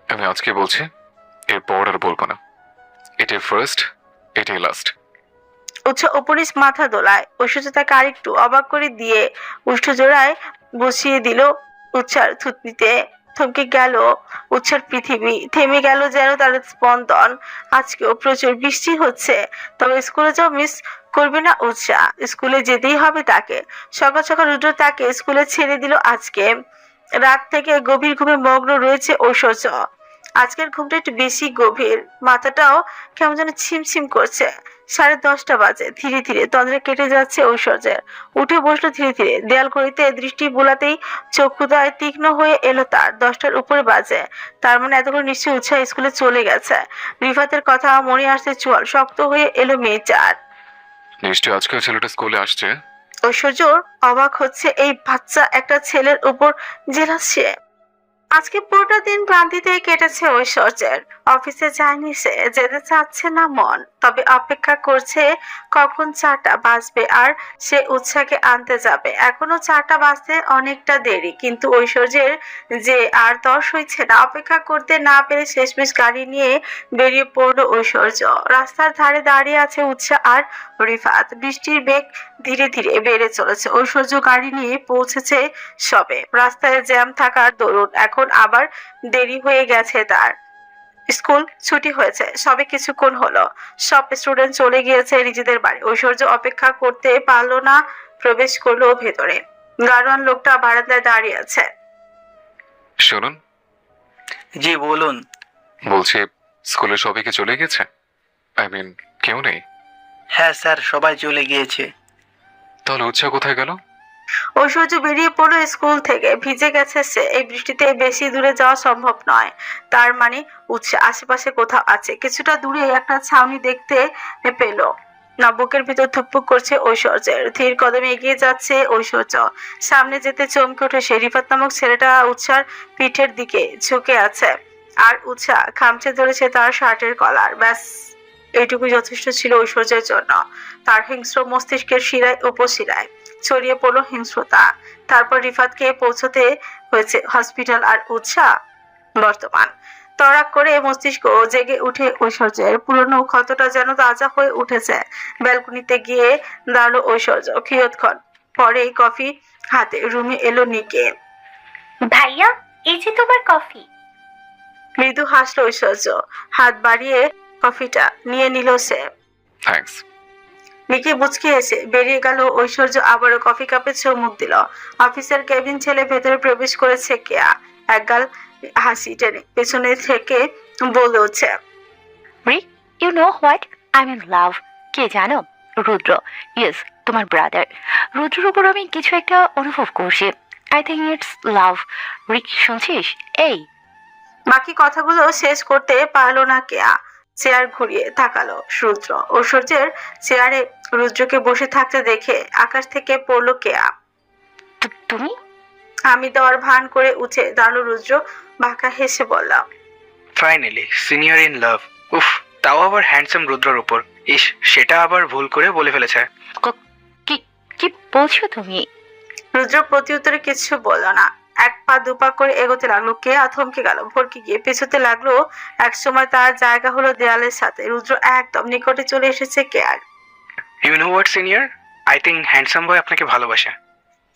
আমি আজকে বলছি, এরপর আর বলবো না। এটাই ফার্স্ট, এটাই লাস্ট। উৎসাহ উপরিস মাথা দোলায়। ঐশ্বর্য তাকে আরেকটু অবাক করে দিয়ে উষ্ঠ জোড়ায় বসিয়ে দিল উৎসার থুতনিতে। থমকে গেল উৎসার পৃথিবী, থেমে গেল যেন তার স্পন্দন। আজকেও প্রচুর বৃষ্টি হচ্ছে, তবে স্কুলে যাও মিস করবে না উৎসাহ। স্কুলে যেতেই হবে তাকে। সকাল সকাল রুদ্র তাকে স্কুলে ছেড়ে দিল আজকে। রাত থেকে গভীর ঘুমে মগ্ন রয়েছে ঐশ্বর্য। আজকের ঘুমটা একটু বেশি গভীর। মাথাটাও কেমন যেন ছিমছিম করছে। 10:30 বাজে। ধীরে ধীরে তন্দ্রা কেটে যাচ্ছে ঐশ্বর্যের। উঠে বসলো ধীরে ধীরে। দেয়াল ঘড়িতে দৃষ্টি বোলাতেই চক্ষুদয় তীক্ষ্ণ হয়ে এলো তার। 10টার উপরে বাজে। তার মানে এতক্ষণ নিশ্চয়ই উৎসাহ স্কুলে চলে গেছে। রিফাতের কথা মনে আসতে চোয়াল শক্ত হয়ে এলো মেয়েটার। নিশ্চয়ই আজকে ছেলেটা স্কুলে আসছে। ঐশ্বর্য অবাক হচ্ছে এই বাচ্চা একটা ছেলের উপর জেলাস সে। আজকে পুরোটা দিন ক্লান্তিতে কেটেছে ঐশ্বর্যের। অফিসে যায়নি সে, যেতে চাচ্ছে না মন। তবে অপেক্ষা করছে কখন 4টা বাজবে আর সে উৎসাহকে আনতে যাবে। এখনো 4টা বাজতে অনেকটা দেরি, কিন্তু ঐশ্বর্যের যে আর তর সইছে না। অপেক্ষা করতে না পেরে শেষমেশ গাড়ি নিয়ে বেরিয়ে পড়লো ঐশ্বর্য। রাস্তার ধারে দাঁড়িয়ে আছে উৎসাহ আর রিফাত। বৃষ্টির বেগ ধীরে ধীরে বেড়ে চলেছে। ঐশ্বর্য গাড়ি নিয়ে পৌঁছেছে সবে। রাস্তায় জ্যাম থাকার দরুন এখন আবার দেরি হয়ে গেছে তার। স্কুল ছুটি হয়েছে সবে কিছুক্ষণ হলো। সব স্টুডেন্ট চলে গিয়েছে নিজেদের বাড়ি। ঐশ্বর্য অপেক্ষা করতে পারলো না, প্রবেশ করলো ভেতরে। গাড়োয়ান লোকটা বারান্দায় দাঁড়িয়ে আছে। শুনুন, জি বলুন। বলছি স্কুলে সবাইকে চলে গেছে? আই মিন কেউ নেই? হ্যাঁ স্যার, সবাই চলে গিয়েছে। তাহলে উৎসাহ কোথায় গেল? ঐশ্বর্য বেরিয়ে পড়লো স্কুল থেকে। ভিজে গেছে সে। এই বৃষ্টিতে বেশি দূরে যাওয়া সম্ভব নয়। তার মানে উৎসাহ আশেপাশে কোথাও আছে। কিছুটা দূরে একটা ছাউনি দেখতে পেল না। বুকের ভিতর থুকপুক করছে ঐশ্বর্যের। ধীর কদমে এগিয়ে যাচ্ছে ঐশ্বর্য। সামনে যেতে চমকে ওঠে সে। রিফাত নামক ছেলেটা উৎসার পিঠের দিকে ঝুঁকে আছে, আর উৎসাহ খামচে ধরেছে তার শার্টের কলার। ব্যাস, এইটুকু যথেষ্ট ছিল ঐশ্বর্যের জন্য। তার হিংস্র মস্তিষ্কের শিরায় উপশিরায় ছড়িয়ে পড়লো হিংস্রতা। তারপর রিফাতকে পৌঁছতে হয়েছে হসপিটাল, আর উৎসাহ বর্তমান। তড়াক করে মস্তিষ্ক জেগে উঠে ঐশ্বর্যের। পুরনো ক্ষতটা যেন তাজা হয়ে উঠেছে। ব্যালকনিতে গিয়ে দাঁড়ালো ঐশ্বর্য। কিয়ৎক্ষণ পরেই কফি হাতে রুমে এলো নিকে। ভাইয়া, এই যে তোমার কফি। মৃদু হাসলো ঐশ্বর্য, হাত বাড়িয়ে কফিটা নিয়ে নিল সে। থ্যাঙ্কস। নিকি মুচকি এসে বেরিয়ে গেল। ঐশ্বর্য আবারও কফি কাপে চুমুক দিল। অফিসের কেবিন ছেলে ভেতরে প্রবেশ করেছে কেয়া। একগাল হাসি টেনে পেছনে থেকে বলে উঠছে, Rick, you know what, I am in love. কে জানো? রুদ্র। ইয়েস, তোমার ব্রাদার। রুদ্রের উপর আমি কিছু একটা অনুভব করছি। I think it's love. Rick, শুনছিস? এই, বাকি কথাগুলো শেষ করতে পারলো না কেয়া। চেয়ার ঘুরিয়ে তাকালো রুদ্র। ঐশ্বর্যের চেয়ারে রুদ্রকে বসে থাকতে দেখে আকাশ থেকে পড়লো কেয়া। তুমি? আমি দেওয়ার ভান করে উঠে দাঁড়ালো রুদ্র। বাঁকা হেসে বললাম, ফাইনালি সিনিয়র ইন লাভ। উফ, তাও আবার হ্যান্ডসাম রুদ্রর উপর। ইস, সেটা আবার ভুল করে বলে ফেলেছে। কি কি বলছো তুমি? রুদ্র প্রতিউত্তরে কিছু বলল না। এক পা দুপা করে এগোতে লাগলো। কেয়া থমকে গেল, ভরকে গিয়ে পেছোতে লাগলো। এক সময় তার জায়গা হলো দেয়ালের সাথে। রুদ্র একদম নিকটে চলে এসেছে care. You know what senior, I think handsome boy আপনাকে ভালোবাসে।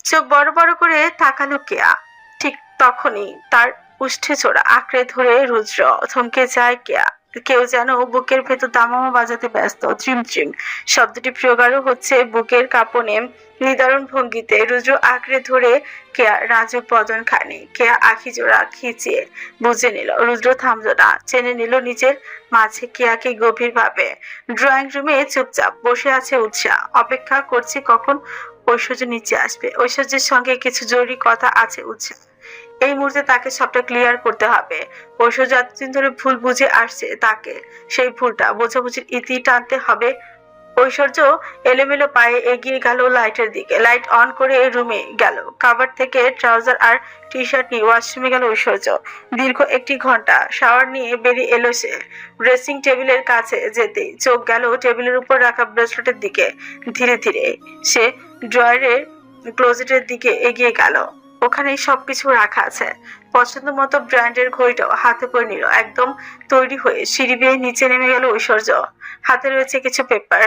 চোখ বড় বড় করে তাকালো কেয়া। ঠিক তখনই তার উষ্ঠে চোরা আঁকড়ে ধরে রুদ্র। থমকে যায় কেয়া। কেউ যেন বুকের ভেতর দামামা বাজাতে ব্যস্ত। চিম চিম শব্দটি প্রগাঢ় হচ্ছে বুকের কাঁপনে নিদারুণ ভঙ্গিতে। রুদ্র আঁকড়ে ধরে কেয়া রাজুক বদন খানি। কেয়া আখি জোড়া খিচিয়ে বুঝে নিল। রুদ্র থামলো না, চেনে নিল নিজের মাঝে কেয়াকে গভীর ভাবে। ড্রয়িং রুমে চুপচাপ বসে আছে উৎসাহ। অপেক্ষা করছে কখন ঐশ্বর্য নিচে আসবে। ঐশ্বর্যের সঙ্গে কিছু জরুরি কথা আছে উৎসাহ। এই মুহূর্তে তাকে সবটা ক্লিয়ার করতে হবে। ঐশ্বর্য এতদিন ধরে ভুল বুঝে আসছে তাকে। সেই ভুলটা বোঝাবুঝির ইতি টানতে হবে। ঐশ্বর্য এলোমেলো পায়ে এগিয়ে গেল লাইটের দিকে। লাইট অন করে রুমে গেল। কাভার থেকে ট্রাউজার আর টি শার্ট নিয়ে ওয়াশরুমে গেল ঐশ্বর্য। দীর্ঘ 1 ঘন্টা শাওয়ার নিয়ে বেরিয়ে এলো সে। ড্রেসিং টেবিলের কাছে যেতেই চোখ গেল টেবিলের উপর রাখা ব্রেসলেটের দিকে। ধীরে ধীরে সে ড্রয়ারের ক্লোজেটের দিকে এগিয়ে গেল। ওখানেই সবকিছু রাখা আছে। পছন্দ মতো ব্র্যান্ডের ঘড়িটাও হাতে পরে নিল। একদম তৈরি হয়ে সিঁড়ি বেয়ে নিচে নেমে গেল ঐশ্বর্য। হাতে রয়েছে কিছু পেপার।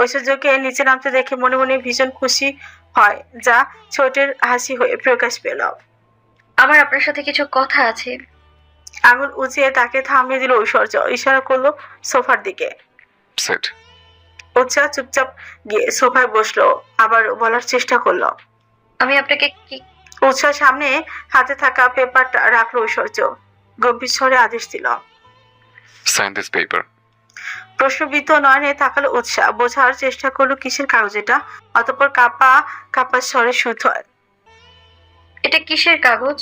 ঐশ্বর্যকে নিচে নামতে দেখে মনে মনে ভীষণ খুশি হয়, যা ছোটের হাসি হয়ে প্রকাশ পেল। আমার আপনার সাথে কিছু কথা আছে। আঙুল উঁচিয়ে তাকে থামিয়ে দিল ঐশ্বর্য। ইশারা করলো সোফার দিকে। সেট। উৎসাহ চুপচাপ গিয়ে সোফায় বসলো। আবার বলার চেষ্টা করলো। আমি আপনাকে কি উৎসাহ সামনে হাতে থাকা পেপারটা রাখলো ঐশ্বর্য। গম্ভীর স্বরে আদেশ দিল। Sign this paper. প্রশ্নবিদ্ধ নয়নে তাকালো উৎসাহ। বোঝার চেষ্টা করলো কিসের কাগজ এটা। অতঃপর কাপা কাপা স্বরে শুধয়, এটা কিসের কাগজ?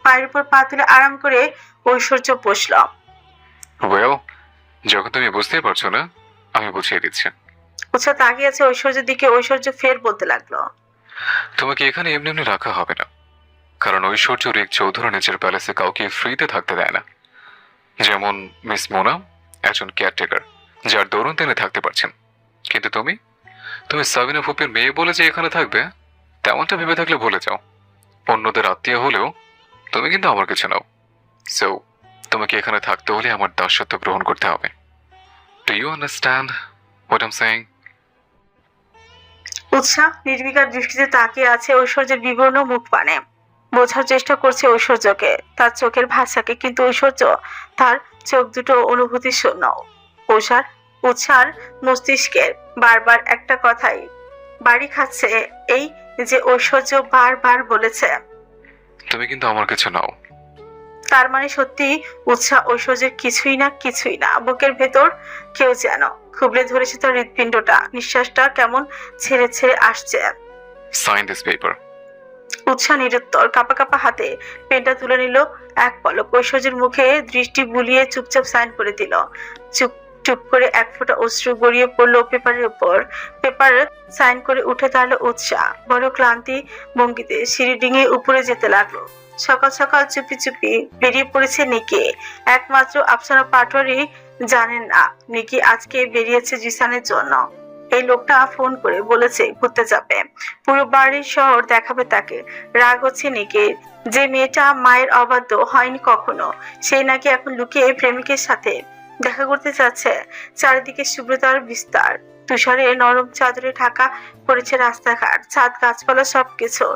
পায়ের উপর পা তুলে আরাম করে ঐশ্বর্য বসল। ওয়েল, যখন তুমি বুঝতেই পারছো না, আমি বুঝিয়ে দিচ্ছি। উৎসাহ তাকিয়ে আছে ঐশ্বর্যের দিকে। ঐশ্বর্য ফের বলতে লাগলো, তোমাকে এখানে এমনি এমনি রাখা হবে না, কারণ ঐশ্বর্য রিক চৌধুরী নিজের প্যালেসে কাউকে ফ্রিতে থাকতে দেয় না। যেমন মিস মোনা, একজন কেয়ারটেকার, যার দরুন তিনি থাকতে পারছেন। কিন্তু তুমি সাবিনা ফুপির মেয়ে বলে যে এখানে থাকবে, তেমনটা ভেবে থাকলে ভুলে যাও। অন্যদের আত্মীয় হলেও তুমি কিন্তু আমার কিছু নাও। সো তোমাকে এখানে থাকতে হলে আমার দাসত্ব গ্রহণ করতে হবে। Do you understand what I am saying? Utsaho নির্বিকার দৃষ্টিতে তাকিয়ে আছে ঐশ্বর্যের বিবর্ণ মুখ পানে। বোঝার চেষ্টা করছে ঐশ্বর্যকে, তার চোখের ভাষাকে। কিন্তু ঐশ্বর্য তার চোখ দুটো অনুভূতি শূন্য। উৎসার মস্তিষ্কের বারবার একটা কথাই বাড়ি খাচ্ছে, এই যে ঐশ্বর্য বারবার বলেছে তুমি কিন্তু আমার কিছু নাও। তার মানে সত্যি উৎসাহ ঐশ্বর্যের কিছুই না। বুকের ভেতর কেউ যেন খুবলে ধরেছে তার হৃৎপিণ্ডটা। নিঃশ্বাসটা কেমন ছেড়ে ছেড়ে আসছে। Sign this paper. উৎসাহ নিরুত্তর। কাপা কাপা হাতে পেনটা তুলে নিল। এক পলক ঐশ্বর্যের মুখে দৃষ্টি বুলিয়ে চুপচাপ সাইন করে দিল। চুপ চুপ করে এক ফোঁটা অশ্রু গড়িয়ে পড়লো পেপারের উপর। পেপার সাইন করে উঠে দাঁড়ালো উৎসাহ। বড় ক্লান্তি ভঙ্গিতে সিঁড়ি ডিঙিয়ে উপরে যেতে লাগলো। সকাল সকাল চুপি চুপি বেরিয়ে পড়েছে নিকি। একমাত্র আফসানা পাটোয়ারি জানেন না নিকি আজকে বেরিয়েছে জিসানের জন্য। এই লোকটা ফোন করে বলেছে ঘুরতে যাবে, পুরো বাড়ির শহর দেখাবে তাকে। রাগ হচ্ছে নিকির। যে মেয়েটা মায়ের অবাধ্য হয়নি কখনো, সেই নাকি এখন লুকিয়ে প্রেমিকের সাথে দেখা করতে চাচ্ছে। চারিদিকে শুভ্রতার বিস্তার। তুষারে নরম চাদরে ঢাকা পড়েছে রাস্তাঘাট, ছাদ, গাছপালা সবকিছু।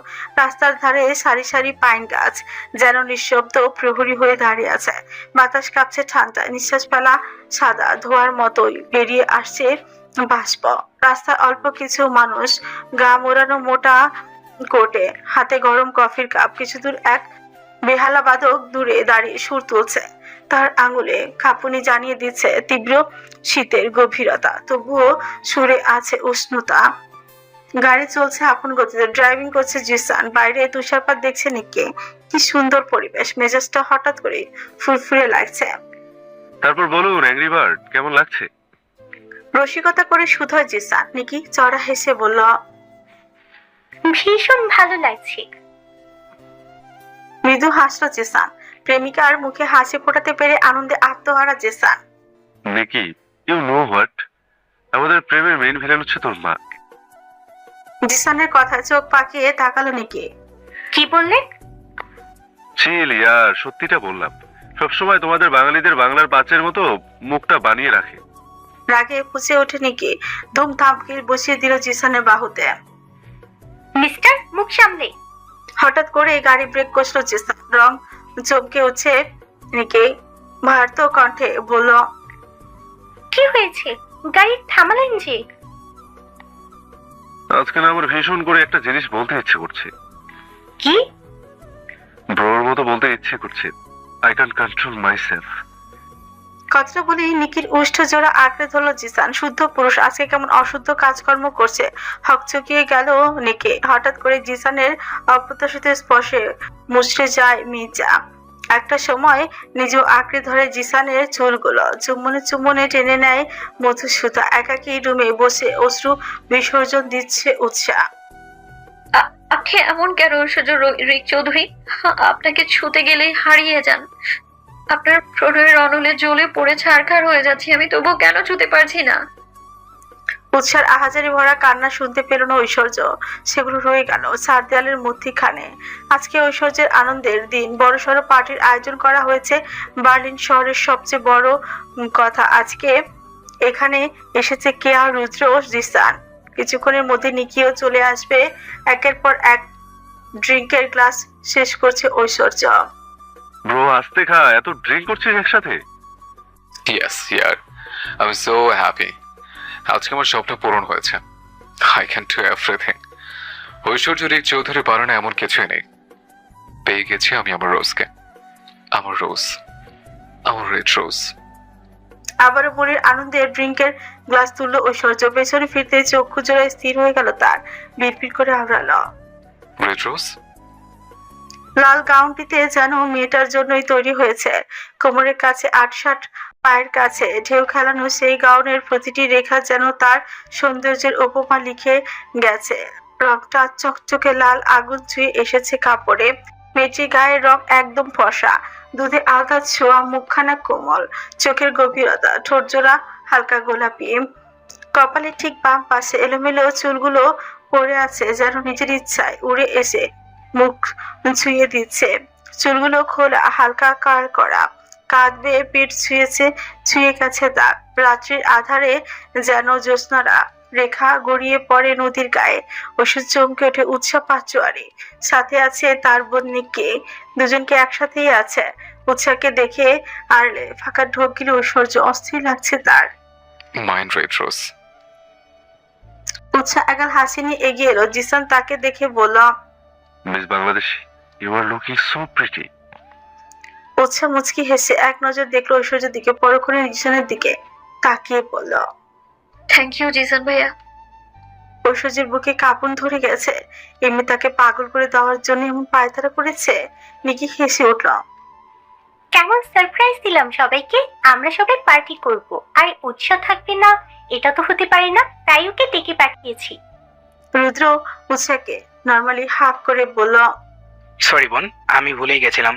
রাস্তার ধারে সারি সারি পাইন গাছ যেন নিঃশব্দ প্রহরী হয়ে দাঁড়িয়ে আছে। বাতাস কাঁপছে ঠান্ডা, নিঃশ্বাস ফেলা সাদা ধোয়ার মতোই বেরিয়ে আসছে বাষ্প। রাস্তার অল্প কিছু মানুষ, গা মোড়ানো মোটা কোটে, হাতে গরম কফির কাপ। কিছু দূর এক বেহালা বাদক দূরে দাঁড়িয়ে সুর তুলছে, তার আঙুলে কাঁপুনি জানিয়ে দিচ্ছে তীব্র শীতের গভীরতা, তবুও সুরে আছে উষ্ণতা। গাড়ি চলছে আপন গতিতে, ড্রাইভিং করছে জিসান। বাইরে তুষারপাত দেখছে নিকে। কি সুন্দর পরিবেশ, মেজাজটা হঠাৎ করে ফুরফুরে লাগছে। তারপর বলুন অ্যাংরি বার্ড, কেমন লাগছে? রসিকতা করে শুধোয় জিসান। নিকি চড়া হেসে বলল, ভীষণ ভালো লাগছে। মৃদু হাসলো জিসান। প্রেমিকার মুখে হাসি ফোটাতে পেরে আনন্দে আত্মহারা জিসান। নিকি, ইউ নো হোয়াট, আমাদের প্রেমের মেইন ভিলেন হচ্ছে তোর মা। জিসানের কথায় চোখ পাকিয়ে তাকালো নিকি। কি বললেন? চিল ইয়ার, সত্যিটা বললাম। সবসময় তোমাদের বাঙালিদের বাংলার পাঁচের মতো মুখটা বানিয়ে রাখে। রাগে ফুঁসে ওঠে নিকি, ধুমধাম গিয়ে বসিয়ে দিল জিসানের বাহুতে। মিস্টার, মুখ সামলে। হঠাৎ করে গাড়ি ব্রেক কষলো জিসান। রং চমকে উঠছে নিকি, ভারত কণ্ঠে বলল, কি হয়েছে? গাড়ি থামালেন যে? আজকে না আমার ভীষণ করে একটা জিনিস বলতে ইচ্ছে করছে। কি? ব্রোর মতো বলতে ইচ্ছে করছে, I can control my self. কথাটা বলেই নিকির উষ্ঠ জোড়া আঁকড়ে ধরলো জিসান। শুদ্ধ পুরুষ আজকে কেমন অশুদ্ধ কাজকর্ম করছে। হকচকিয়ে গেল নিকে। হঠাৎ করে জিসানের অপ্রত্যাশিত স্পর্শে মুচড়ে যায় মির্জা। একটা সময় নিজেও আঁকড়ে ধরে জিসানের চুলগুলো, চুম্বনে চুম্বনে টেনে নেয় মধুসূতা। একাকী রুমে বসে অশ্রু বিসর্জন দিচ্ছে উৎসাহ। আপনি এমন কেন ঐশ্বর্য রিক চৌধুরী? আপনাকে ছুতে গেলেই হারিয়ে যান। আপনার প্রণয়ের অনলে জ্বলে পড়ে ছারখার হয়ে যাচ্ছি আমি, তবুও কেন ছুতে পারছি না? উৎসার আহাজারি ভরা কান্না শুনতে পেল না ঐশ্বর্য। সেগুলো রয়ে গেল চার দেয়ালের মধ্যিখানে। আজকে ঐশ্বর্যের আনন্দের দিন। বড়সড় পার্টির আয়োজন করা হয়েছে। বার্লিন শহরের সবচেয়ে বড় কথা, আজকে এখানে এসেছে কেয়া, রুদ্র ও জিসান। কিছুক্ষণের মধ্যে নিকিও চলে আসবে। একের পর এক ড্রিঙ্কের গ্লাস শেষ করছে ঐশ্বর্য। ব্রো আস্তে খা, এত ড্রিঙ্ক করছিস একসাথে? ইয়েস ইয়ার, আমি সো হ্যাপি। আজকে আমার স্বপ্ন পূরণ হয়েছে। I can do everything. Aishwarya Rick Chowdhury পারে না এমন কিছুই নেই। পেয়ে গেছি আমি আমার রোজকে, আমার রোজ, আমার রেড রোজ। আবারও মনের আনন্দে ড্রিঙ্কের গ্লাস তুললো ঐশ্বর্য। পেছনে ফিরতে চক্ষু জোড়ায় স্থির হয়ে গেল তার। বিড়বিড় করে আওড়ালো, রেড রোজ। লাল গাউনটিতে যেন মেয়েটার জন্যই তৈরি হয়েছে। কোমরের কাছে আটসাট, পায়ের কাছে ঢেউ খেলানো সেই গাউনের প্রতিটি রেখা যেন তার সৌন্দর্যের উপমা লিখে গেছে। রংটা চকচকে লাল, আগুন ছুঁয়ে এসেছে কাপড়ে। মেয়েটির গায়ের রং একদম ফর্সা, দুধে আলগা ছোঁয়া, মুখখানা কোমল, চোখের গভীরতা, ঠোঁট জোড়া হালকা গোলাপি। কপালে ঠিক বাম পাশে এলোমেলো চুলগুলো পড়ে আছে যেন নিজের ইচ্ছায় উড়ে এসে মুখ ছুঁয়ে দিচ্ছে। চুলগুলো খোলা, হালকা কার করা, কাঁধ বেয়ে পিঠ ছুঁয়ে গেছে দাগ। রাত্রির আধারে যেন জ্যোৎস্নারা রেখা গড়িয়ে পড়ে নদীর গায়ে। ওষুধ চমকে ওঠে উৎসাহ পাচুয়ারি। সাথে আছে তার বোন নিকি। দুজনকে একসাথেই আছে। উৎসাহকে দেখে আড়লে ফাঁকা ঢোক গিলে ঐশ্বর্য অস্থির লাগছে তার। Mind red rose. উৎসাহ একাল হাসি নিয়ে এগিয়ে এলো। জিসান তাকে দেখে বলল, miss Bangladeshi, you are looking so pretty. Utsaho মুচকি হেসে এক নজর দেখলো ঐশ্বর্যের দিকে, পরক্ষণে জিসানের দিকে তাকিয়ে বলল, থ্যাংক ইউ জিসান ভাইয়া। ঐশ্বর্যের বুকে কাঁপুন ধরে গেছে। এমনি তাকে পাগল করে দেওয়ার জন্য এমন পায়তারা করেছে। নিকি হেসে উঠল, কেমন সারপ্রাইজ দিলাম সবাইকে। আমরা সবাই পার্টি করব, আর উৎসাহ থাকবে না এটা তো হতে পারে না, তাই ওকে ডেকে পাঠিয়েছি। রুদ্র উৎসাহকে নর্মালি হাফ করে বলল, সরি বোন, আমি ভুলেই গেছিলাম।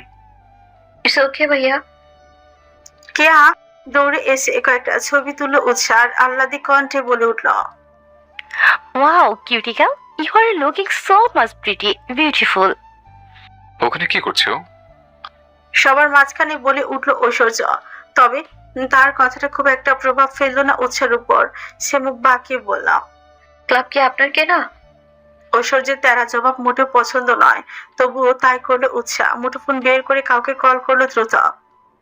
ইটস ওকে ভাইয়া। কেয়া দৌড়ে এসে কয়েকটা ছবি তুললো। উৎসাহ আহ্লাদি কণ্ঠে বলে উঠল, Wow, cutie girl, you are looking so much pretty, beautiful. ওখানে কি করছো? সবার মাঝখানে বলে উঠল ঐশ্বর্য। তবে তার কথাটা খুব একটা প্রভাব ফেললো না উৎসার উপর। সে মুখ বাঁকিয়ে বলল, ক্লাব কি আপনার কেনা? ঐশ্বর্যের তেরা জবাব মোটেও পছন্দ নয়, তবুও তাই করলো উৎসাহ। মুঠোফোন বের করে কাউকে কল করলো দ্রুত।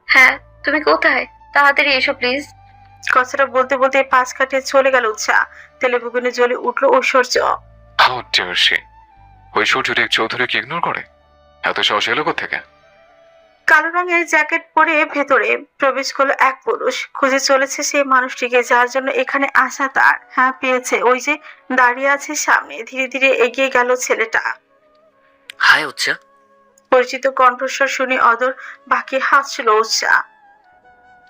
হ্যাঁ, তুমি কোথায়? তাড়াতাড়ি এসো প্লিজ। কথাটা বলতে বলতে পাশ কাটিয়ে চলে গেল উৎসাহ। তেলে বুগুনে জ্বলে উঠলো ঐশ্বর্য। হাউ ডিয়ার সে! ঐশ্বর্য রিক চৌধুরীকে ইগনোর করে? এত সাহস এলো কোত্থেকে? কালো রঙের জ্যাকেট পরে ভেতরে প্রবেশ করলো এক পুরুষ। খুঁজে চলেছে সেই মানুষটিকে যার জন্য এখানে আসা তার। হ্যাঁ, পেয়েছে। ওই যে দাঁড়িয়ে আছে সামনে। ধীরে ধীরে এগিয়ে গেল ছেলেটা। হাই উচ্চা। পরিচিত কণ্ঠস্বর শুনে অদর বাকি হাসছিল উৎসাহ।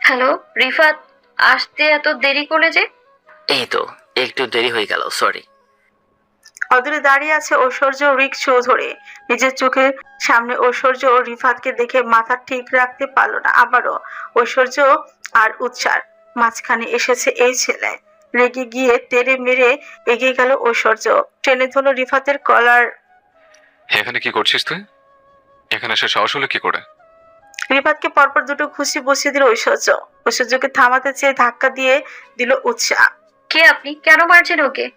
হ্যালো রিফাত, আসতে এত দেরি করলে যে? এই তো একটু দেরি হয়ে গেল, সরি। অদূরে দাঁড়িয়ে আছে ঐশ্বর্য ও রিক চৌধুরী। নিজের চোখের সামনে ঐশ্বর্য ও রিফাতকে দেখে মাথা ঠিক রাখতে পারলো না। আবারও ঐশ্বর্য আর উৎসার মাঝখানে এসেছে এই ছেলে। রেগে গিয়ে তেড়ে মেরে এগিয়ে গেল ঐশ্বর্য। টেনে ধরলো রিফাতের কলার। এখানে কি করছিস তুই? এখানে এসে সাহস হলো কি করে? রিফাতকে পরপর দুটো খুশি বসিয়ে দিল ঐশ্বর্য। ঐশ্বর্যকে থামাতে চেয়ে ধাক্কা দিয়ে দিল উৎসাহ। কে আপনি? কেন মারছেন ওকে?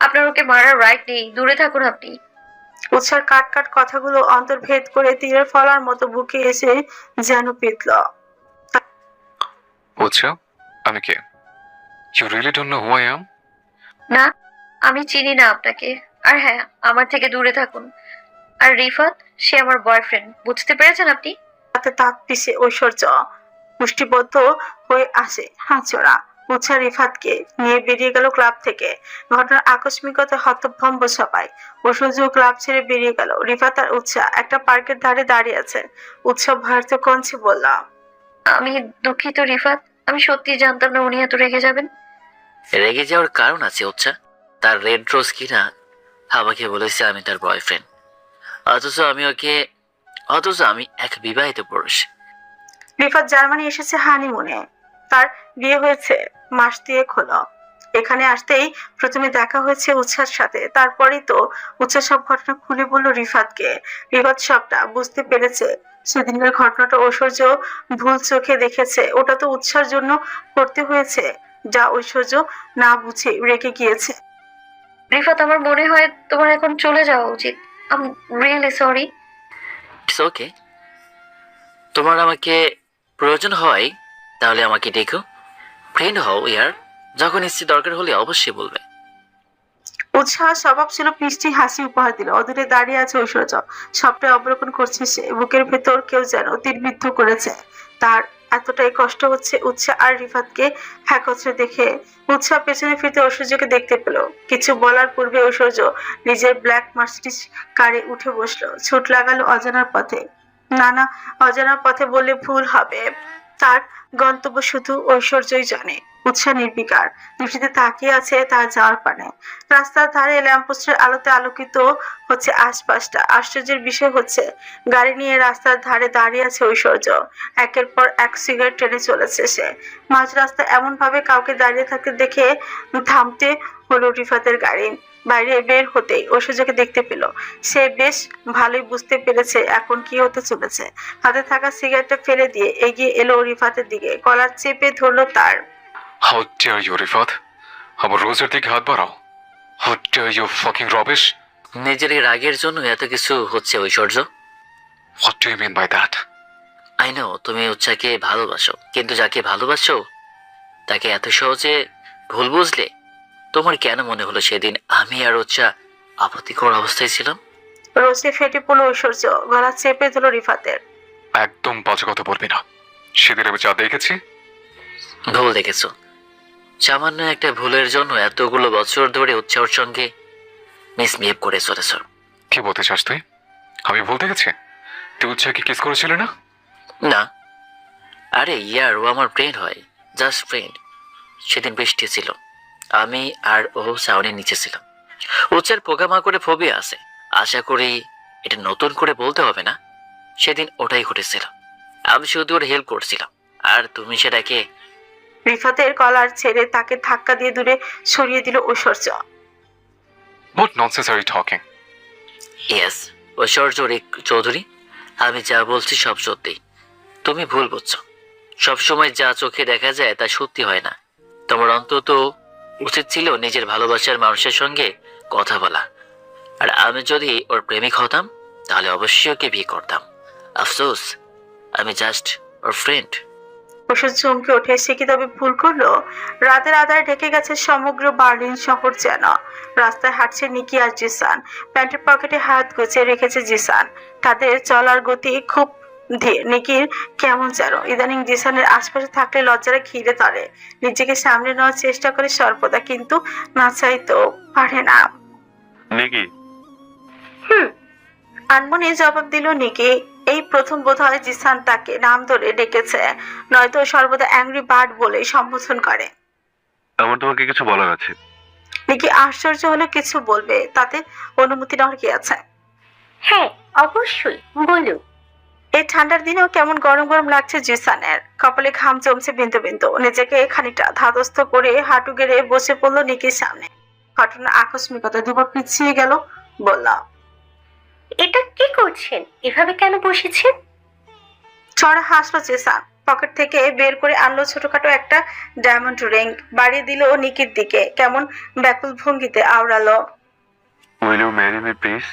আপনার ওকে মারার রাইট নেই, দূরে থাকুন আপনি। উৎসার কাট কাট কথাগুলো অন্তর্ভেদ করে তীরের ফলার মতো বুকে এসে যেন পিতল। বুঝছো আমি কে? You really don't know who I am? না, আমি চিনি না আপনাকে। আর হ্যাঁ, আমার থেকে দূরে থাকুন। আর রিফাত, সে আমার বয়ফ্রেন্ড, বুঝতে পেরেছেন আপনি? হাতে তাক পিছে ঐশ্বর্য মুষ্টিবদ্ধ হয়ে আসে হাঁচড়া। উৎসাহ রিফাতকে নিয়ে বেরিয়ে গেল ক্লাব থেকে। ঘটনার আকস্মিকতা হতভম্ব সবাই। ঐশ্বর্য ক্লাব ছেড়ে বেরিয়ে গেল। রিফাত আর উৎসাহ একটা পার্কের ধারে দাঁড়িয়ে আছে। উৎসাহ ভয়ার্থ কঞ্চে বলল, আমি দুঃখিত রিফাত, আমি সত্যি জানতাম না উনি এত রেগে যাবেন। রেগে যাওয়ার কারণ আছে উচ্চা। তার রেড রোজ কিনা আমাকে বলেছে আমি তার বয়ফ্রেন্ড, অথচ আমি এক বিবাহিত পুরুষ। রিফাত জার্মানি এসেছে হানিমুনে। তার বিয়ে হয়েছে মাস 2 হলো। এখানে আসতেই প্রথমে দেখা হয়েছে উৎসার সাথে। তারপরেই তো উৎসাহ সব ঘটনা খুলে বললো রিফাতকে। রিফাত সবটা বুঝতে পেরেছে। সেদিনের ঘটনাটা ঐশ্বর্য ভুল চোখে দেখেছে। ওটা তো উৎসার জন্য করতে হয়েছে, যা ঐশ্বর্য না বুঝে রেগে গিয়েছে। রিফাত, আমার মনে হয় তোমার এখন চলে যাওয়া উচিত। I am really sorry. It's okay. তোমার আমাকে প্রয়োজন হয় তাহলে আমাকে ডেকো, ফ্রেন্ড হও ইয়ার। যখন ইচ্ছে দরকার হলে অবশ্যই বলবে। উৎসাহ স্বভাব ছিল মিষ্টি হাসি উপহার দিল। অদূরে দাঁড়িয়ে আছে ঐশ্বর্য। সবটাই অবলোকন করছে সে। বুকের ভেতর কেউ যেন তীরবিদ্ধ করেছে। তার এতটাই কষ্ট হচ্ছে উৎসাহ আর রিফাতকে একত্রে দেখে। উৎসাহ পেছনে ফিরতে ঐশ্বর্যকে দেখতে পেল। কিছু বলার পূর্বে ঐশ্বর্য নিজের ব্ল্যাক মার্সিডিজ কারে উঠে বসলো। ছুট লাগালো অজানার পথে। না, অজানার পথে বললে ভুল হবে। তার গন্তব্য শুধু ঐশ্বর্যই জানে। উৎসাহ নির্বিকার দৃষ্টিতে তাকিয়ে আছে তার যাওয়ার পানে। রাস্তার ধারে ল্যাম্পপোস্টের আলোতে আলোকিত হচ্ছে আশপাশটা। আশ্চর্যের বিষয় হচ্ছে গাড়ি নিয়ে রাস্তার ধারে দাঁড়িয়ে আছে ঐশ্বর্য। একের পর এক সিগারেট টেনে চলেছে সে। মাঝ রাস্তায় এমন ভাবে কাউকে দাঁড়িয়ে থাকতে দেখে থামতে হলো রিফাতের গাড়ি। বাইরে বের হতেই ঐশ্বর্যকে দেখতে পেল। সে বেশ ভালোই বুঝতে পেরেছে এখন কি হতে চলেছে। হাতে থাকা সিগারেটটা ফেলে দিয়ে এগিয়ে এলো রিফাতের দিকে। কলার চেপে ধরলো তার। How dare you Rifat! আমার রোজের দিকে হাত বাড়াও! How dare you fucking rubbish! নিজের এই রাগের জন্য এত কিছু হচ্ছে Aishwarya. What do you mean by that? I know তুমি উচ্চাকে ভালোবাসো, কিন্তু যাকে ভালোবাসো তাকে এত সহজে ভুল বুঝলে? তোমার কেন মনে হলো সেদিন আমি আর উচ্চা আপত্তিকর অবস্থায় ছিলাম? রোজে ফেটে পড়লো ঐশ্বর্য। গলা চেপে ধরলো রিফাতের। একদম বাজে কথা বলবি না। সেদিন আমি যা দেখেছি। ভুল দেখেছো। সামান্য একটা ভুলের জন্য এতগুলো বছর ধরে উৎসাহর সঙ্গে মিসবিহেভ করে চলেছ। কি বলতে চাস তুই? আমি ভুল দেখেছি? তুই উৎসাহকে কিস করেছিলি না? না, আরে ইয়ার, ও আমার ফ্রেন্ড হয়, জাস্ট ফ্রেন্ড। সেদিন বৃষ্টি ছিল, আমি আর ও ছাউনির নিচে ছিলাম। উচ্চার পোকামাকড়ে ফোবিয়া আছে, আশা করি এটা নতুন করে বলতে হবে না। সেদিন ওটাই ঘটেছিল, আমি শুধু ওর হেল্প করছিলাম, আর তুমি সেটাকে। রিফাতের কলার ছেড়ে তাকে ধাক্কা দিয়ে দূরে সরিয়ে দিল Aishwarya. What nonsense are you talking? Yes, Aishwarya Chowdhury, আমি যা বলছি সব সত্যি। তুমি ভুল বুঝছো। সবসময় যা চোখে দেখা যায় তা সত্যি হয় না। তোমার অন্তত উচিত ছিল নিজের ভালোবাসার মানুষের সঙ্গে কথা বলা। আর আমি যদি ওর প্রেমিক হতাম তাহলে অবশ্যই ওকে বিয়ে করতাম। আফসোস, আমি জাস্ট ওর ফ্রেন্ড। ঐশ্বর্য চমকে ওঠে। সে কি তবে ভুল করলো? রাতের আধারে ঢেকে গেছে সমগ্র বার্লিন শহর যেন। রাস্তায় হাঁটছে নিকি আর জিসান। প্যান্টের পকেটে হাত গুছিয়ে রেখেছে জিসান। তাদের চলার গতি খুব ধীর। নিকির কেমন যেন ইদানিং জিসানের আশপাশে থাকলে লজ্জারে ঘিরে ধরে। নিজেকে সামনে নেওয়ার চেষ্টা করে সর্বদা, কিন্তু না চাইতেও পারে না। নিকি, আনমনে জবাব দিল নিকি। এই প্রথম বোধহয় জিসান তাকে নাম ধরে ডেকেছে, নয়তো সর্বদা অ্যাংরি বার্ড বলে সম্বোধন করে। আমার তোমাকে কিছু বলার আছে। নিকি আশ্চর্য হলো, কিছু বলবে, তাতে অনুমতি নেওয়ার কি আছে? হ্যাঁ, অবশ্যই বলুন। এই ঠান্ডার দিনেও কেমন গরম গরম লাগছে জিসানের। কপালে ঘাম জমছে বিন্দু বিন্দু। নিজেকে খানিকটা ধাতস্থ করে হাঁটু গেড়ে বসে পড়লো নিকির সামনে। ঘটনার আকস্মিকতা দুবার পিছিয়ে গেল। বললাম, এটা কি করছেন? এভাবে কেন বসেছেন? চড়া হাসলো জিসান। পকেট থেকে বের করে আনলো ছোটখাটো একটা ডায়মন্ড রিং। বাড়িয়ে দিল নিকির দিকে। কেমন ব্যাকুল ভঙ্গিতে আওড়ালো, will you marry me please?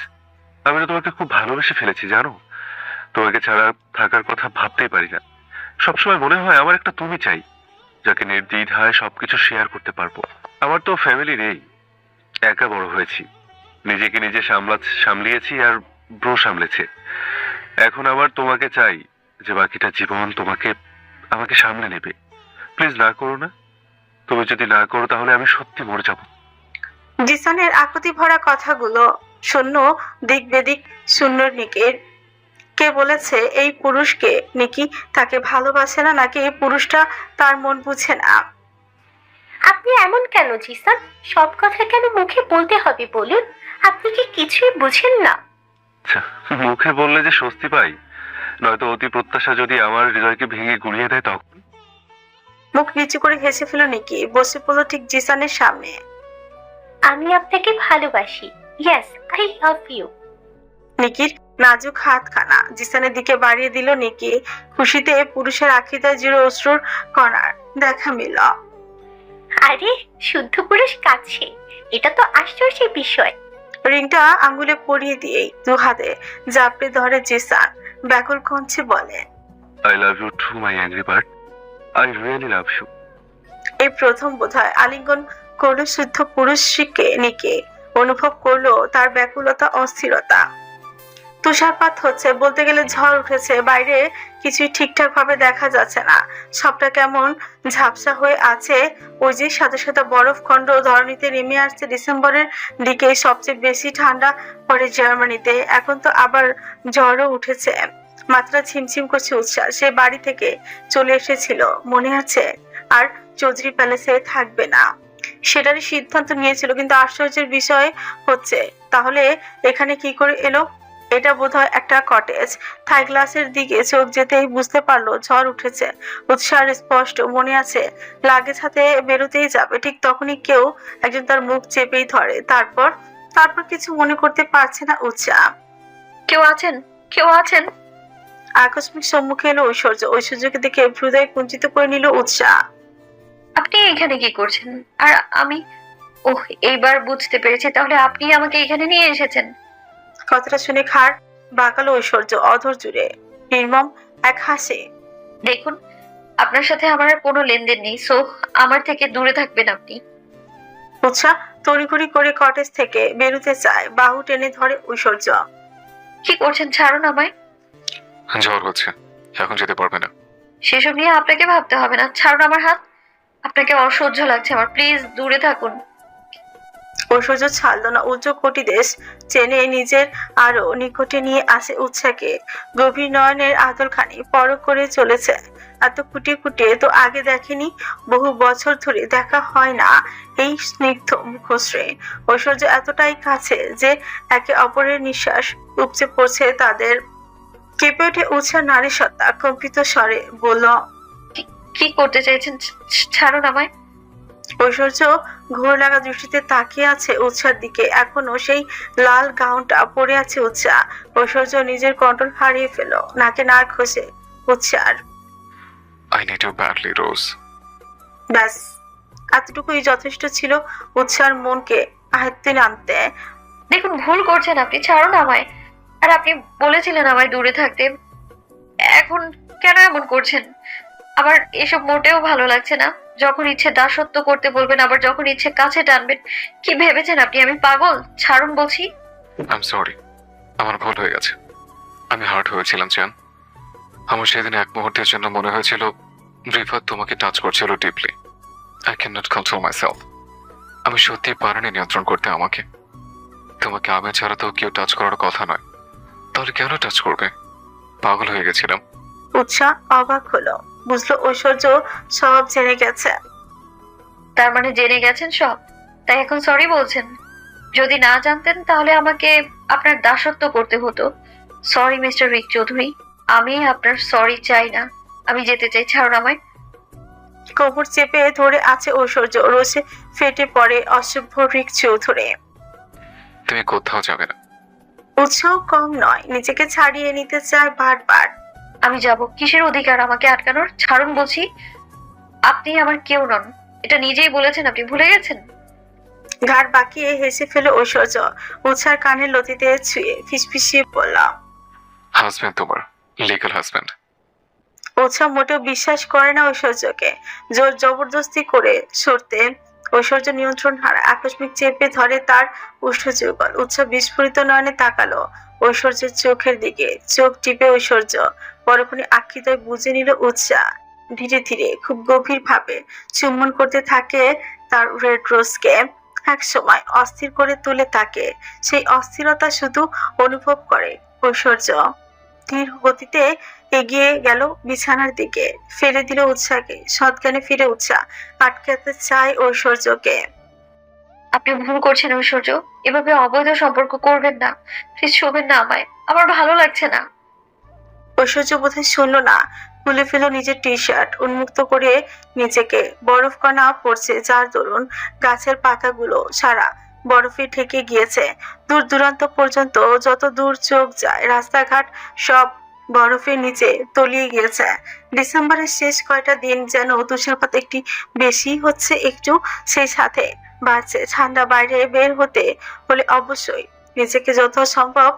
আমি তো তোমাকে খুব ভালোবেসে ফেলেছি জানো। তোমাকে ছাড়া থাকার কথা ভাবতেই পারি না। সবসময় মনে হয় আমার একটা তুমি চাই, যাকে নির্দ্বিধায় সবকিছু শেয়ার করতে পারবো। আমার তো ফ্যামিলি নেই, একা বড় হয়েছি। নিজেকে নিজে সামলিয়েছি আর ব্রো সামলেছে। এখন আবার তোমাকে চাই, যে বাকিটা জীবন আমাকে সামলে নেবে। প্লিজ না করো না। তুমি যদি না করো তাহলে আমি সত্যি মরে যাবো। জিসানের আকুতি ভরা কথাগুলো শূন্য দিক বেদিক শূন্য নিকির। কে বলেছে এই পুরুষকে নিকি তাকে ভালোবাসে না, নাকি এই পুরুষটা তার মন বুঝে না? আপনি এমন কেন জিসান? সব কথা কেন মুখে বলতে হবে বলুন? আপনি কি কিছুই বুঝেন না? আচ্ছা, মুখে বললে যে স্বস্তি পাই, নয়তো অতি প্রত্যাশা যদি আমার হৃদয়কে ভেঙে গুড়িয়ে দেয় তখন। মুখ নিচু করে হেসে ফেল নিকি। বসে পড়লো ঠিক জিসানের সামনে। আমি আপনাকে ভালোবাসি। Yes, I love you. নিকির নাজুক হাতখানা জিসানের দিকে বাড়িয়ে দিল নিকি। খুশিতে পুরুষের আখিতে জিরো অশ্রুর কণার দেখা মিল। আরে, শুদ্ধ পুরুষ কাছে, এটা তো আশ্চর্যের বিষয়। রিংটা আঙ্গুলে পরিয়ে দিয়েই দু হাতে জাপড়ে ধরে জিসান। ব্যাকুল কণ্ঠে বলে, I love you too my angry bird. I really love you. এই প্রথম বোধহয় আলিঙ্গন করলো শুদ্ধ পুরুষকে নিকে। অনুভব করলো তার ব্যাকুলতা, অস্থিরতা। তুষারপাত হচ্ছে, বলতে গেলে ঝড় উঠেছে। বাইরে কিছুই ঠিকঠাক ভাবে দেখা যাচ্ছে না। সবটা কেমন ঝাপসা হয়ে আছে। ওই যে সাদা সাদা বরফ খণ্ড ধরণীতে নেমে আসছে। ডিসেম্বরের দিকে সবচেয়ে বেশি ঠান্ডা পড়ে জার্মানিতে। এখন তো আবার ঝড়ও উঠেছে। মাত্রা ঝিমঝিম করছে উৎসাহ। সে বাড়ি থেকে চলে এসেছিল, মনে আছে, আর চৌধুরী প্যালেসে থাকবে না, সেটারই সিদ্ধান্ত নিয়েছিল। কিন্তু আশ্চর্যের বিষয় হচ্ছে, তাহলে এখানে কি করে এলো? এটা বোধহয় একটা কটেজ। থাই গ্লাসের দিকে চোখ যেতেই বুঝতে পারলো ঝড় উঠেছে। উৎসাহের স্পষ্ট মনে আছে লাগেজ হাতে বেরোতেই যাবে, ঠিক তখনই কেউ একজন তার মুখ চেপেই ধরে। তারপর কিছু মনে করতে পারছে না উৎসাহ। কেউ আছেন? কেউ আছেন? আকস্মিক সম্মুখে এলো ঐশ্বর্য। ঐশ্বর্যকে দেখে হৃদয় কুঞ্চিত করে নিল উৎসাহ। আপনি এখানে কি করছেন? আর আমি, ওহ, এইবার বুঝতে পেরেছি, তাহলে আপনি আমাকে এখানে নিয়ে এসেছেন। কথাটা শুনে খাড় বাঁকালো ঐশ্বর্য অধর জুড়ে। নির্মম এক হাসি। দেখুন, আপনার সাথে আমার আর কোনো লেনদেন নেই, সো আমার থেকে দূরে থাকবেন আপনি। উৎসাহ তড়িঘড়ি করে কটেজ থেকে বেরোতে চায়, বাহু টেনে ধরে ঐশ্বর্য। কি করছেন? ছাড়ুন আমায়। ঝড় হচ্ছে, এখন যেতে পারবে না। সেসব নিয়ে আপনাকে ভাবতে হবে না, ছাড়ুন আমার হাত। আপনাকে অসহ্য লাগছে আমার, প্লিজ দূরে থাকুন। ঐশ্বর্য ছাড়লো না। উচ্চ কোটি দেশ চেনে নিজের আরো নিকটে নিয়ে আসে উৎসাহকে। গভীর নয়নের আদরখানি পরখ করে চলেছে। এত কুটিয়ে কুটিয়ে তো আগে দেখেনি। বহু বছর ধরে দেখা হয় না এই স্নিগ্ধ মুখশ্রী। ঐশ্বর্য এতটাই কাছে যে একে অপরের নিঃশ্বাস উপচে পড়ছে তাদের। কেঁপে ওঠে উৎসাহ নারী সত্তা। কম্পিত স্বরে বলল, কি করতে চাইছেন? ছাড়ুন আমায়। ঐশ্বর্য ঘোর লাগা দৃষ্টিতে তাকিয়ে আছে উৎসার দিকে। এখনো সেই লাল গাউনটা পরে আছে উৎসাহ। ঐশ্বর্য নিজের কন্ট্রোল হারিয়ে ফেল। নাকে নাক ঘষে উৎসার। আই নিড ইউ ব্যাডলি রোজ। ব্যাস এতটুকুই যথেষ্ট ছিল উৎসার মনকে আয়ত্তে আনতে। দেখুন ভুল করছেন আপনি, ছাড়ুন আমায়। আর আপনি বলেছিলেন আমায় দূরে থাকতে, এখন কেন এমন করছেন? আমার এসব মোটেও ভালো লাগছে না। যখন ইচ্ছে দাসত্ব করতে বলবেন, আবার যখন ইচ্ছে কাছে টানবেন। কি ভেবেছেন আপনি আমি পাগল? ছাড়ুন বলছি। আই এম সরি, আমার ভুল হয়ে গেছে। আমি হার্ট হয়েছিলাম জান। আমার সেদিন এক মুহূর্তের জন্য মনে হয়েছিল রিফাত তোমাকে টাচ করছিল deeply. I can not control my self. আমি সত্যি পারিনি নিয়ন্ত্রণ করতে আমাকে। তোমাকে আমি ছাড়া তো কেউ টাচ করার কথা নয়, তাহলে কেন টাচ করবে? পাগল হয়ে গেছিলাম। উৎসাহ অবাক হলো, বুঝলো ঐশ্বর্য সব জেনে গেছে। তার মানে জেনে গেছেন সব, তাই এখন সরি বলছেন? যদি না জানতেন তাহলে আমাকে আপনার দাসত্ব করতে হতো। সরি মিস্টার রিক চৌধুরী, আমি আপনার সরি চাই না। আমি যেতে চাই, ছাড়ুন আমায়। কোমর চেপে ধরে আছে ঐশ্বর্য, রোষে ফেটে পড়ে অসভ্য রিক চৌধুরী। তুমি কোথাও যাবে না। উৎসাহ কম নয়, নিজেকে ছাড়িয়ে নিতে চায় বারবার। আমি যাব, কিসের অধিকার আমাকে আটকানোর? ছাড়ুন বলছি। আপনি আমার কেউ নন, এটা নিজেই বলেছেন, আপনি ভুলে গেছেন? ঘাড় বাঁকিয়ে হেসে ফেলে ঐশ্বর্য, উৎসার কানের লতিতে ছুঁয়ে ফিসফিসিয়ে বলল, হাজবেন্ড তোমার, লিগ্যাল হাজবেন্ড। উৎসাহ মোটেও বিশ্বাস করে না ঐশ্বর্যকে। জোর জবরদস্তি করে সরতে ঐশ্বর্য নিয়ন্ত্রণ হারা আকস্মিক চেপে ধরে তার উষ্ণ যুগল। উৎসাহ বিস্ফোরিত নয়নে তাকালো ঐশ্বর্যের চোখের দিকে। চোখ টিপে ঐশ্বর্য পরক্ষণে আক্ষিতায় বুঝে নিল উৎসাহ। ধীরে ধীরে খুব গভীর ভাবে চুম্বন করতে থাকে তার রেড রোজকে। এক সময় অস্থির করে তুলে তাকে, সেই অস্থিরতা শুধু অনুভব করে ঐশ্বর্য। ধীর গতিতে এগিয়ে গেল বিছানার দিকে, ফেলে দিল উৎসাহকে। সৎজ্ঞানে ফিরে উৎসাহ আটকাতে চায় ঐশ্বর্যকে। আপনি ভুল করছেন ঐশ্বর্য, এভাবে অবৈধ সম্পর্ক করবেন না। প্লিজ শোবেন না আমায়, আমার ভালো লাগছে না। ঐশ্বর্য বোধহয় শুনলো না, খুলে ফেল নিজের টি শার্ট, উন্মুক্ত করে নিজেকে। বরফ কণা পড়ছে, যার দরুন গাছের পাতাগুলো সারা বরফে ঢেকে গিয়েছে। দূর দূরান্ত পর্যন্ত যত দূর চোখ যায় রাস্তাঘাট সব বরফের নিচে তলিয়ে গিয়েছে। ডিসেম্বরের শেষ কয়টা দিন যেন তুষারপাত একটি বেশি হচ্ছে, একটু সেই সাথে বাড়ছে ঠান্ডা। বাইরে বের হতে হলে অবশ্যই নিজেকে যত সম্ভব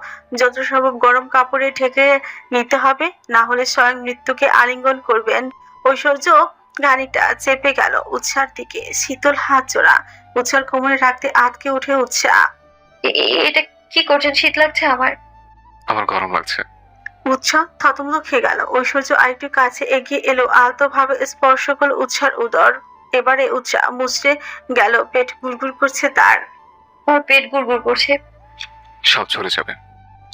গরম কাপড়ে ঢেকে নিতে হবে, না হলে স্বয়ং মৃত্যুকে আলিঙ্গন করবেন। ঐশ্বর্য গাড়িটা চেপে গেল উৎসার দিকে, শীতল হাত জোড়া উৎসার কোমরে রাখতে আটকে উঠে উৎসাহ। এটা কি করছেন? শীত লাগছে আমার। আমার গরম লাগছে। উৎসাহ থতমত খেয়ে গেল। ঐশ্বর্য আরেকটু কাছে এগিয়ে এলো, আলতো ভাবে স্পর্শ করল উৎসার উদর। এবারে উৎসাহ মুচড়ে গেল, পেট গুড়গুড় করছে তার। আমার পেট গুড়গুড় করছে। সব চলে যাবে,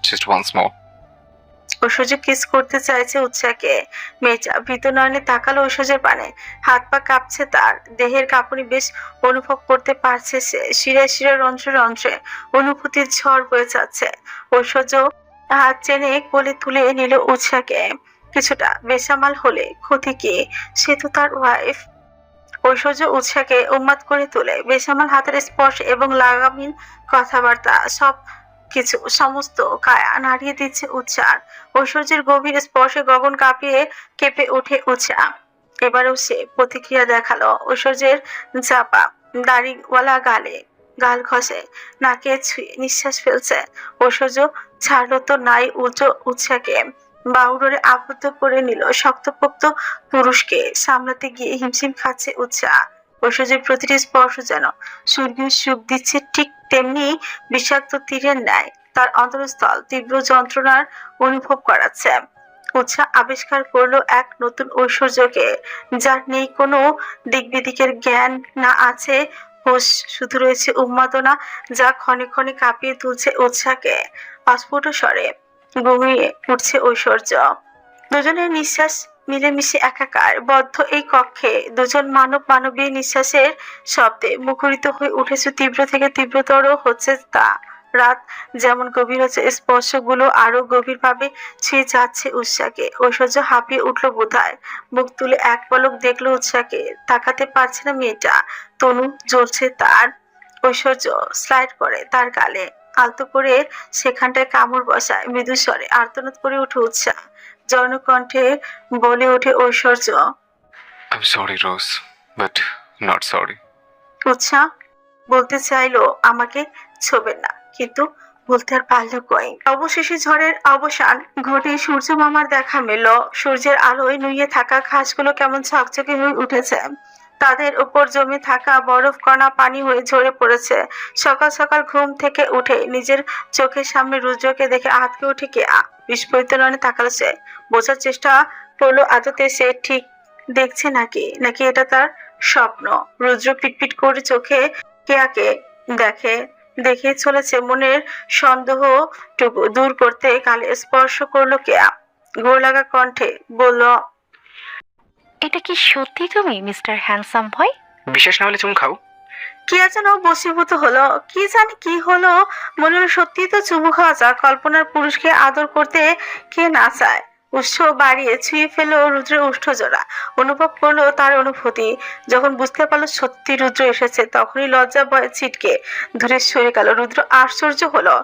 জাস্ট ওয়ান্স মোর। ঐশ্বর্য কিস করতে চাইছে উৎসাহকে। মেয়েটা ভীত নয়নে তাকালো ঐশ্বর্যের পানে। হাত পা কাঁপছে তার, দেহের কাঁপুনি বেশ অনুভব করতে পারছে সে। শিরে শিরে রন্ধ্রে রন্ধ্রে অনুভূতির ঝড় বয়ে যাচ্ছে। ঐশ্বর্য হাত চেনে কোলে তুলে নিল উৎসাহকে। কিছুটা বেসামাল হলে ক্ষতি কি, সে তো তার ওয়াইফ। ঐশ্বর্য উৎসাহকে উন্মাদ করে তোলে। বেসামাল হাতের স্পর্শ এবং লাগামহীন কথাবার্তা সব কিছু সমস্ত কায়া নাড়িয়ে দিচ্ছে উৎসাহ। ঐশ্বর্যের গভীর স্পর্শে গগন কাঁপিয়ে কেঁপে ওঠে উৎসাহ। এবারেও সে প্রতিক্রিয়া দেখালো। ঐশ্বর্যের চাপা দাড়িওয়ালা গালে গাল ঘষে, নাকে ছুঁয়ে নিঃশ্বাস ফেলছে। ঐশ্বর্য ছাড়লো তো নাই উৎসাহকে, বাহুডোরে আবদ্ধ করে নিল। শক্তপোক্ত পুরুষকে সামলাতে গিয়ে হিমশিম খাচ্ছে উৎসাহ। ঐশ্বর্যের প্রতিটি স্পর্শ যেন স্বর্গীয় সুখ দিচ্ছে, ঠিক তেমনি বিষাক্ত তীরের ন্যায় তার অন্তরস্থল তীব্র যন্ত্রণার অনুভব করাচ্ছে। উৎসাহ আবিষ্কার করলো এক নতুন ঐশ্বর্যকে, যার নেই কোনো দিক বিদিকের জ্ঞান, না আছে হোশ, শুধু রয়েছে উন্মাদনা যা ক্ষণে ক্ষণে কাঁপিয়ে তুলছে উৎসাহকে। অস্ফুট স্বরে ঘুমিয়ে উঠছে ঐশ্বর্য। দুজনের নিঃশ্বাস মিলেমিশে একাকার। বদ্ধ এই কক্ষে দুজন মানবীয় নিঃশ্বাসের শব্দে মুখরিত হয়ে উঠেছে। তীব্র থেকে তীব্রতর হচ্ছে তা। রাত যেমন গভীর হচ্ছে, স্পর্শগুলো আরো গভীর ভাবে ছুঁয়ে যাচ্ছে উৎসাহকে। ঐশ্বর্য হাঁপিয়ে উঠলো বোধহয়। মুখ তুলে এক পলক দেখলো উৎসাহকে, তাকাতে পারছে না মেয়েটা। তনু জ্বলছে তার। ঐশ্বর্য স্লাইড করে তার গালে, আলতো করে সেখানটায় কামড় বসায়। মৃদু স্বরে আর্তনাদ করে উঠে উৎসাহ। জনকণ্ঠে বলে ওঠে Aishwarya, I am sorry rose, but not sorry. Utsa বলতে চাইলো আমাকে ছোবেন না, কিন্তু বলতে আর পারলো কই। অবশেষে ঝড়ের অবসান ঘটে সূর্য মামার দেখা মেলল। সূর্যের আলোয় নুয়ে থাকা ঘাসগুলো কেমন ঝকঝকে হয়ে উঠেছে, তাদের উপর জমে থাকা বরফ কণা পানি হয়ে ঝরে পড়েছে। সকাল সকাল ঘুম থেকে উঠে নিজের চোখের সামনে রুদ্রকে দেখে আঁতকে উঠে কেয়া বিস্ফোরিত নয়নে তাকালো সে। বোঝার চেষ্টা করলো আদতে সে ঠিক দেখছে নাকি নাকি এটা তার স্বপ্ন। রুদ্র পিটপিট করে চোখে কেয়াকে দেখে দেখে চলেছে। মনের সন্দেহটুকু দূর করতে গালে স্পর্শ করলো কেয়া, গোর লাগা কণ্ঠে বলল, এটা কি সত্যি তুমি মিস্টার হ্যান্ডসাম বয়? বিশেষ না হলে চুমু খাও। কেয়া যেন বশীভূত হলো। কি জানি কি হলো, মনে হলো সত্যি তো চুমু খাওয়া যাক। কল্পনার পুরুষকে আদর করতে কে না চায়। উৎস বাড়িয়ে ছুঁয়ে ফেলো রুদ্রের উষ্ঠজোড়া, অনুভব করলো তার অনুভূতি। যখন বুঝতে পারলো সত্যি রুদ্র এসেছে, তখনই লজ্জা ভয়ে ছিটকে দূরে সরে গেল। রুদ্র আশ্চর্য হলো,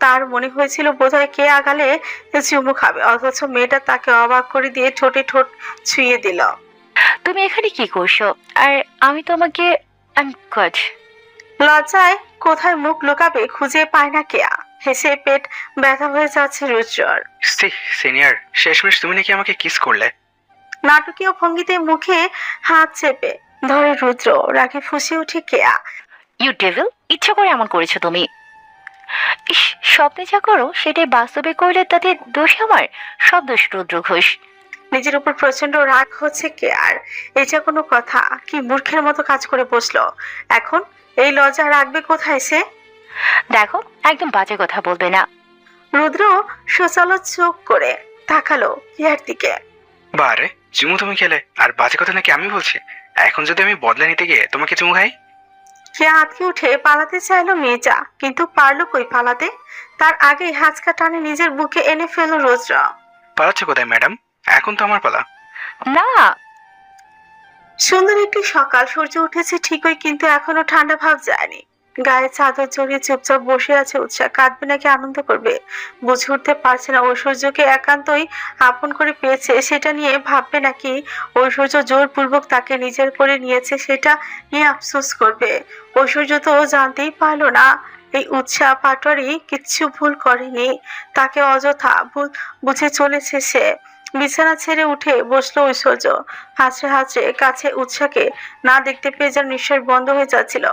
তার মনে হয়েছিল বোধহয় কে আগালে চুমু খাবে, অথচ মেয়েটা তাকে অবাক করে দিয়ে ঠোঁটে ঠোঁট ছুঁয়ে দিল। তুমি এখানে কি করছো? আর আমি তোমাকে গুড। লজ্জায় কোথায় মুখ লুকাবে খুঁজে পায় না কেয়া। হেসে পেট ব্যথা হয়ে যাচ্ছে রুদ্রর। সিনিয়র, শেষমেশ তুমি নাকি আমাকে কিস করলে। নাটকীয় ভঙ্গিতে মুখে হাত চেপে ধরে রুদ্র, রাগে ফুঁসে উঠে কেয়া। ইউ ডেভিল, ইচ্ছা করে এমন করেছো তুমি। ইস, স্বপ্নে যা করো সেটাই বাস্তবে করলে তাতে দোষ আমার? সব দোষ রুদ্র ঘোষ। নিজের উপর প্রচন্ড রাগ হচ্ছে কেয়ার। এটা কোনো কথা? কি মূর্খের মতো কাজ করে বসলো। এখন এই লজ্জা রাখবে কোথায় সে? দেখো, একদম বাজে কথা বলবে না। রুদ্র সচালো চোখ করে তাকালো কেয়ার দিকে। বারে, চুমু তুমি খেলে আর বাজে কথা নাকি আমি বলছি? এখন যদি আমি বদলা নিতে গিয়ে তোমাকে চুমু খাই? কেয়া আটকে উঠে পালাতে চাইলো মেয়েটা, কিন্তু পারলো কই পালাতে। তার আগেই হাঁচকা টানে নিজের বুকে এনে ফেললো রুদ্র। পালাচ্ছ কোথায় ম্যাডাম? এখন তো আমার পালা। না, সুন্দর একটি সকাল, সূর্য উঠেছে ঠিকই, কিন্তু এখনো ঠান্ডা ভাব যায়নি। গায়ে চাদর জড়িয়ে চুপচাপ বসে আছে উৎসাহ। কাঁদবে নাকি আনন্দ করবে বুঝে উঠতে পারছে না। ঐশ্বর্যকে একান্তই আপন করে পেয়েছে, সেটা নিয়ে ভাববে নাকি ঐশ্বর্য জোরপূর্বক তাকে নিজের করে নিয়েছে সেটা নিয়ে আফসোস করবে। ঐশ্বর্য তো জানতেই পারলো না এই উৎসাহ পাটোয়ারি কিচ্ছু ভুল করেনি, তাকে অযথা ভুল বুঝে চলেছে সে। বিছানা ছেড়ে উঠে বসলো ঐশ্বর্য। হাসে হাসে কাছে উৎসাহকে না দেখতে পেয়ে যেন নিঃশ্বাস বন্ধ হয়ে যাচ্ছিল।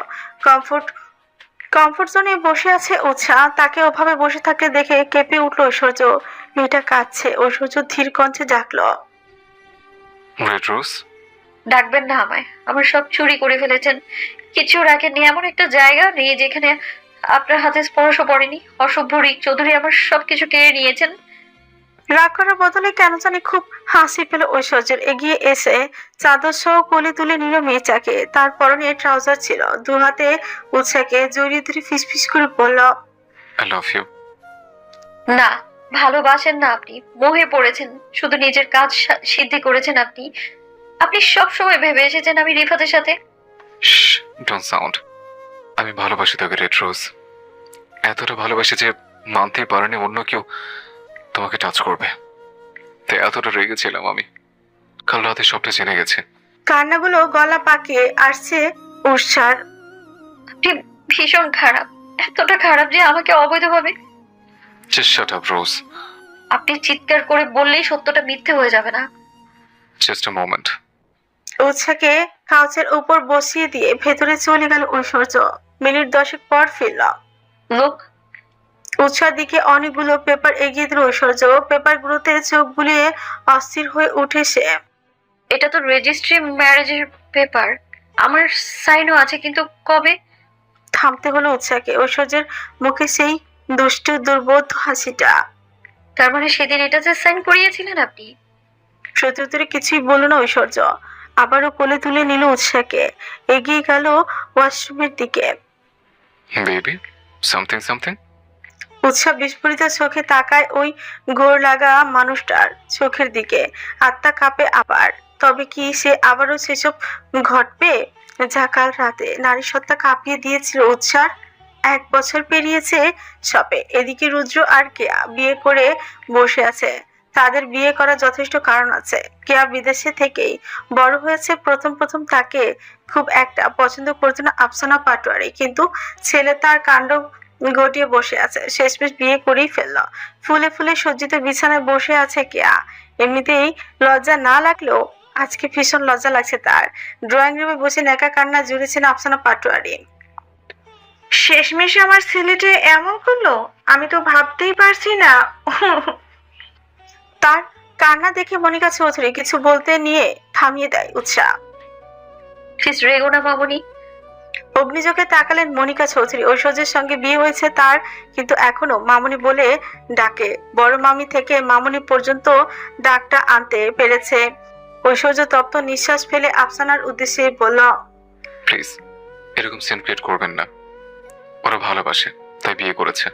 কমফোর্ট জোনে বসে আছে উৎসাহ, তাকে ওভাবে বসে থাকতে দেখে কেঁপে উঠলো ঐশ্বর্য। মেয়েটা কাঁদছে। ঐশ্বর্য ধীর কণ্ঠে ডাকলো, রেড রোজ। ডাকবেন না আমায়, আমার সব চুরি করে ফেলেছেন। কিছু রাখেননি, এমন একটা জায়গা নেই যেখানে আপনার হাতে স্পর্শ পড়েনি। অসভ্য রিক চৌধুরী আমার সবকিছু কেড়ে নিয়েছেন। রাগ করার বদলে কেন জানি খুব হাসি পেল ঐশ্বর্যের। এগিয়ে এসে চাদর সহ কোলে তুলে নিল মেয়েটাকে। তার পরনে ট্রাউজার ছিল। দু হাতে উৎসাহকে জড়িয়ে ধরে ফিসফিস করে বলল, আই লাভ ইউ। না, ভালোবাসেন না আপনি, মোহে পড়েছেন। শুধু নিজের কাজ সিদ্ধি করেছেন আপনি। আপনি সবসময় ভেবে এসেছেন আমি রিফাতের সাথে। Don't sound. আমি ভালোবাসি তোকে রেড রোজ, এতটা ভালোবাসি যে মানতেই পারেনি অন্য কেউ তোমাকে টাচ করবে। তাই এতটা রেগেছিলাম আমি। কাল রাতে সবটা জেনে গেছে। কান্নাগুলো গলা পাকিয়ে আসছে উৎসার। আপনি ভীষণ খারাপ, এতটা খারাপ যে আমাকে অবৈধভাবে। জাস্ট শাট আপ রোজ। আপনি চিৎকার করে বললেই সত্যটা মিথ্যে হয়ে যাবে না। Just a moment. উৎসাহকে কাউচের উপর বসিয়ে দিয়ে ভেতরে চলে গেল ঐশ্বর্য। মিনিট 10 পর ফিরল। লোক উৎসার দিকে অনেকগুলো পেপার এগিয়ে দিল ঐশ্বর্য। পেপারগুলোতে চোখ বুলিয়ে অস্থির হয়ে উঠে সে। এটা তো রেজিস্ট্রি ম্যারেজের পেপার, আমার সাইনও আছে, কিন্তু কবে? থামতে হলো উৎসাহকে। ঐশ্বর্যের মুখে সেই দুষ্টু দুর্বোধ্য হাসিটা। তার মানে সেদিন এটাতে সাইন করিয়েছিলেন আপনি? প্রত্যুত্তরে কিছুই বলল না ঐশ্বর্য। আবারও কোলে তুলে নিল উৎসাহকে। এগিয়ে গেল ওয়াশরুমের দিকে। Baby, something something. উৎসাহ বিস্ফোরিত চোখে তাকায় ওই গোর লাগা মানুষটার চোখের দিকে। আত্মা কাঁপে আবার। তবে কি সে আবারও সেসব ঘটবে যা কাল রাতে নারী সত্তা কাঁপিয়ে দিয়েছিল উৎসার? 1 বছর পেরিয়েছে সবে। এদিকে রুদ্র আর কেয়া বিয়ে করে বসে আছে। তাদের বিয়ে করার যথেষ্ট কারণ আছে। কেয়া বিদেশে থেকেই বড় হয়েছে। প্রথম প্রথম তাকে খুব একটা পছন্দ করতো না আফসানা পাটোয়ারি, কিন্তু ছেলে তার কাণ্ড গটিয়ে বসে আছে। শেষমেশ বিয়ে করেই ফেললো। ফুলে ফুলে সজ্জিত বিছানায় বসে আছে কেয়া। এমনিতেই লজ্জা না লাগলেও আজকে ভীষণ লজ্জা লাগছে তার। ড্রয়িং রুমে বসে নেকা কান্না জুড়েছেন আফসানা পাটোয়ারি। শেষমেশ আমার ছেলেটা এমন করলো, আমি তো ভাবতেই পারছি না। তার কান্না দেখে মনিকা চৌধুরী কিছু বলতে নিয়ে থামিয়ে দেয় উৎসাহ। প্লিজ রেগো না মামুনি। অগ্নিযোগে তাকালেন মনিকা চৌধুরী। ঐশ্বর্যের সঙ্গে বিয়ে হয়েছে তার, কিন্তু এখনো মামুনি বলে ডাকে। বড় মামি থেকে মামুনি পর্যন্ত ডাকটা আনতে পেরেছে। ঐশ্বর্য তপ্ত নিঃশ্বাস ফেলে আফসানার উদ্দেশ্যে বলল, প্লিজ এরকম সিন ক্রিয়েট করবেন না। ওরা ভালোবাসে তাই বিয়ে করেছে।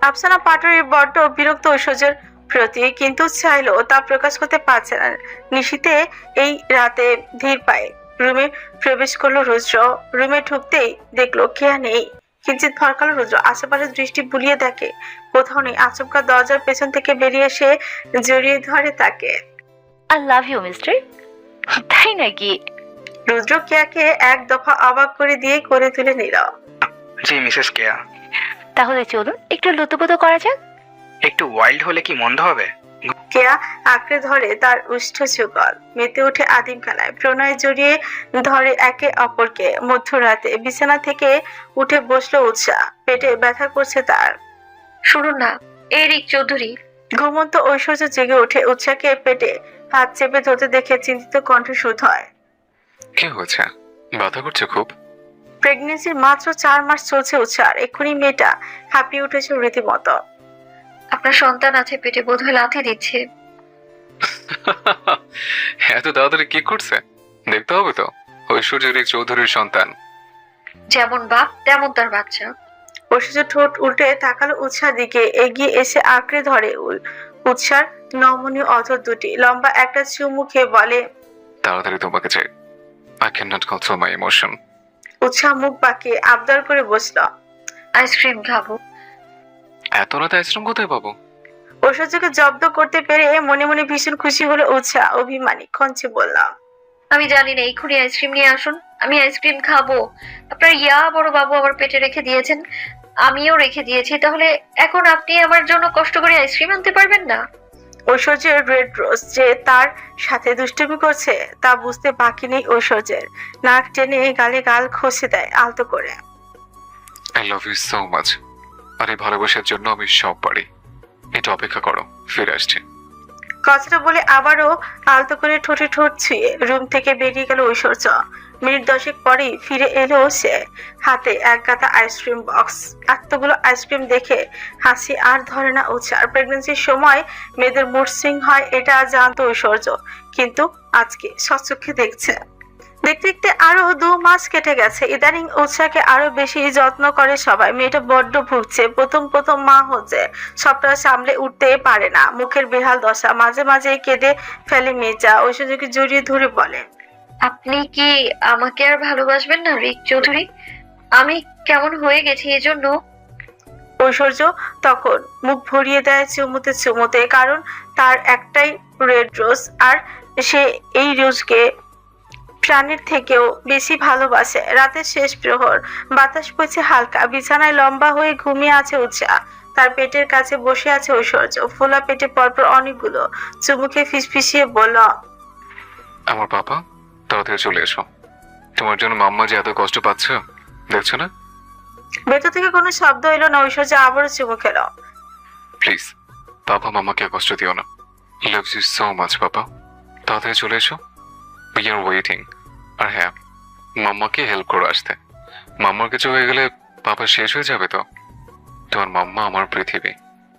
আফসানা পাটোয়ারি বড্ড বিরক্ত ঐশ্বর্যের প্রতি, কিন্তু চাইলেও তা প্রকাশ করতে পারছে না। নিশীতে এই রাতে ধীর পায়ে রুমে প্রবেশ করলো রুদ্র। রুমে ঢুকতেই দেখলো কেয়া নেই। কিঞ্চিত ভরকালো রুদ্র। আশেপাশে দৃষ্টি বুলিয়ে দেখে কোথাও নেই। আচমকা দরজার পেছন থেকে বেরিয়ে এসে জড়িয়ে ধরে তাকে। I love you mister. তাই নাকি? রুদ্র কেয়াকে এক দফা অবাক করে দিয়ে করে তুলে নিল। জি মিসেস কেয়া। তাহলে চলুন একটু লুতুপুতু করা যাক। একটু ওয়াইল্ড হলে কি মন্দ হবে? কেয়া আঁকড়ে ধরে তার উষ্ঠ যুগল। মেতে উঠে আদিম খেলায় প্রণয় জড়িয়ে ধরে একে অপরকে। মধ্যরাতে বিছানা থেকে উঠে বসলো উৎসাহ। পেটে ব্যথা করছে তার। শুনুন না, এরিক চৌধুরী। ঘুমন্ত ঐশ্বর্য জেগে উঠে উৎসাহকে পেটে হাত চেপে ধরতে দেখে চিন্তিত কণ্ঠ শুধ হয়। কি হয়েছে? ব্যথা করছে খুব? প্রেগনেন্সির মাত্র 4 মাস চলছে উৎসাহ। এক্ষুনি মেয়েটা হাঁপিয়ে উঠেছে রীতিমতো। আপনার সন্তান আছে পেটে, বোধহয় লাথি দিচ্ছে। এত তাড়াতাড়ি কি করছে? দেখতে হবে তো। ঐশ্বর্যের চৌধুরীর সন্তান। যেমন বাপ তেমন তার বাচ্চা। ঐশ্বর্য ঠোঁট উল্টে তাকালো উৎসার দিকে। এগিয়ে এসে আঁকড়ে ধরে উৎসার নমনীয় অধর দুটি। লম্বা একটা চুমু খেয়ে বলে, তাড়াতাড়ি তোমাকে চাই। I cannot control my emotion. উৎসাহ মুখ বাঁকিয়ে আবদার করে বসল। আইসক্রিম খাবো। এত রাতে আইসক্রিম কোথায় পাবো? ঐশ্বর্যকে জব্দ করতে পেরে মনে মনে ভীষণ খুশি হলো উৎসাহ। অভিমানী কঞ্চে বললাম, আমি জানি না, এক্ষুনি আইসক্রিম নিয়ে আসুন, আমি আইসক্রিম খাবো। আপনার ইয়া বড় বাবু আমার পেটে রেখে দিয়েছেন, আমিও রেখে দিয়েছি, তাহলে এখন আপনি আমার জন্য কষ্ট করে আইসক্রিম আনতে পারবেন না? ঐশ্বর্যের রেড রোজ যে তার সাথে দুষ্টুমি করছে তা বুঝতে বাকি নেই ঐশ্বর্যের। নাক টেনে গালে গাল খসে দেয় আলতো করে। I love you so much. আর এই ভালোবাসার জন্য আমি সব পারি। এটা অপেক্ষা করো, ফিরে আসছে। কথাটা বলে আবারও আলতো করে ঠোঁটে ঠোঁট ছুঁয়ে রুম থেকে বেরিয়ে গেল ঐশ্বর্য। মিনিট 10 পরেই ফিরে এলো সে, হাতে এক গাদা আইসক্রিম বক্স। এতগুলো আইসক্রিম দেখে হাসি আর ধরে না উৎসাহ। প্রেগনেন্সির সময় মেয়েদের মুড সুইং হয় এটা জানতো ঐশ্বর্য, কিন্তু আজকে সচক্ষে দেখছে। দেখতে দেখতে আরো 2 মাস কেটে গেছে। ইদানিং উৎসাহকে আরো বেশি যত্ন করে সবাই। মেয়েটা বড্ড ভুগছে। প্রথম প্রথম মা হচ্ছে, সবটা সামলে উঠতে পারে না। মুখের বেহাল দশা। মাঝে মাঝে কেঁদে ফেলে মেয়েটা। ঐশ্বর্যকে জড়িয়ে ধরে বলে, আপনি কি আমাকে আর ভালোবাসবেন না রিক চৌধুরী? আমি কেমন হয়ে গেছি এজন্য। ঐশ্বর্য তখন মুখ ভরিয়ে দেয় চুমুতে চুমুতে, কারণ তার একটাই রেড রোজ আর সে এই রোজকে প্রাণীর থেকেও বেশি ভালোবাসে। রাতের শেষ প্রহর, বাতাস বইছে হালকা। বিছানায় লম্বা হয়ে ঘুমিয়ে আছে উৎসাহ। তার পেটের কাছে বসে আছে ঐশ্বর্য। ফোলা পেটে পরপর অনেকগুলো চুমুকে ফিসফিসিয়ে বলল, আমার পাপা, তাড়াতাড়ি চলে এসো। তোমার জন্য মাম্মা যে এত কষ্ট পাচ্ছে, দেখছো না? ভেতর থেকে কোনো শব্দ এলো না। ঐশ্বর্য আবারও চুমু খেল। প্লিজ পাপা মাম্মাকে কষ্ট দিও না। লাভ ইউ সো মাচ পাপা, তাড়াতাড়ি চলে এসো। We are waiting. আর হ্যাঁ, মাম্মাকে হেল্প করো আসতে। মাম্মার কিছু হয়ে গেলে পাপা শেষ হয়ে যাবে তো। তোমার মাম্মা আমার পৃথিবী।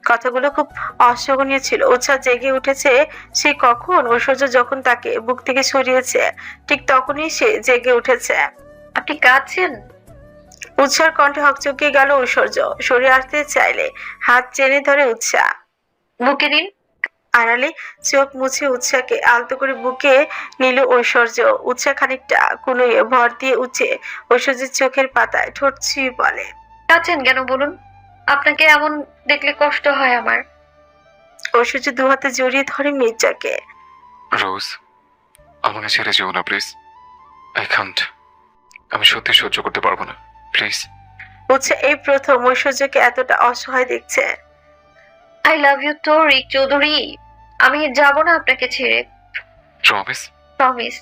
কথাগুলো খুব অশোভনীয় ছিল। উৎসাহ জেগে উঠেছে সে কখন। ঐশ্বর্য যখন তাকে বুক থেকে সরিয়েছে ঠিক তখনই সে জেগে উঠেছে। আপনি কাঁদছেন? উৎসার কণ্ঠে হকচকিয়ে গেল ঐশ্বর্য। সরে আসতে চাইলে হাত টেনে ধরে উৎসাহ। বুকে নিন। আড়ালে চোখ মুছে উৎসাহকে আলতো করে বুকে নিল ঐশ্বর্য। উৎসাহ খানিকটা কুনুয়ে ভর দিয়ে উঠে ঐশ্বর্যের চোখের পাতায় ঠোঁট ছুঁয়ে বলে, কাঁদছেন কেন বলুন? আপনাকে এমন দেখলে কষ্ট হয় আমার। ঐশ্বর্য দু হাতে জড়িয়ে ধরে মির্জাকে। রোজ, আমাকে ছেড়ে যেও না প্লিজ। I can't. আমি সত্যি সহ্য করতে পারবো না, প্লিজ। উৎসা এই প্রথম ঐশ্বর্যকে এতটা অসহায় দেখছে। আই লাভ ইউ তো রিক চৌধুরী, আমি যাব না আপনাকে ছেড়ে, প্রমিস? প্রমিস।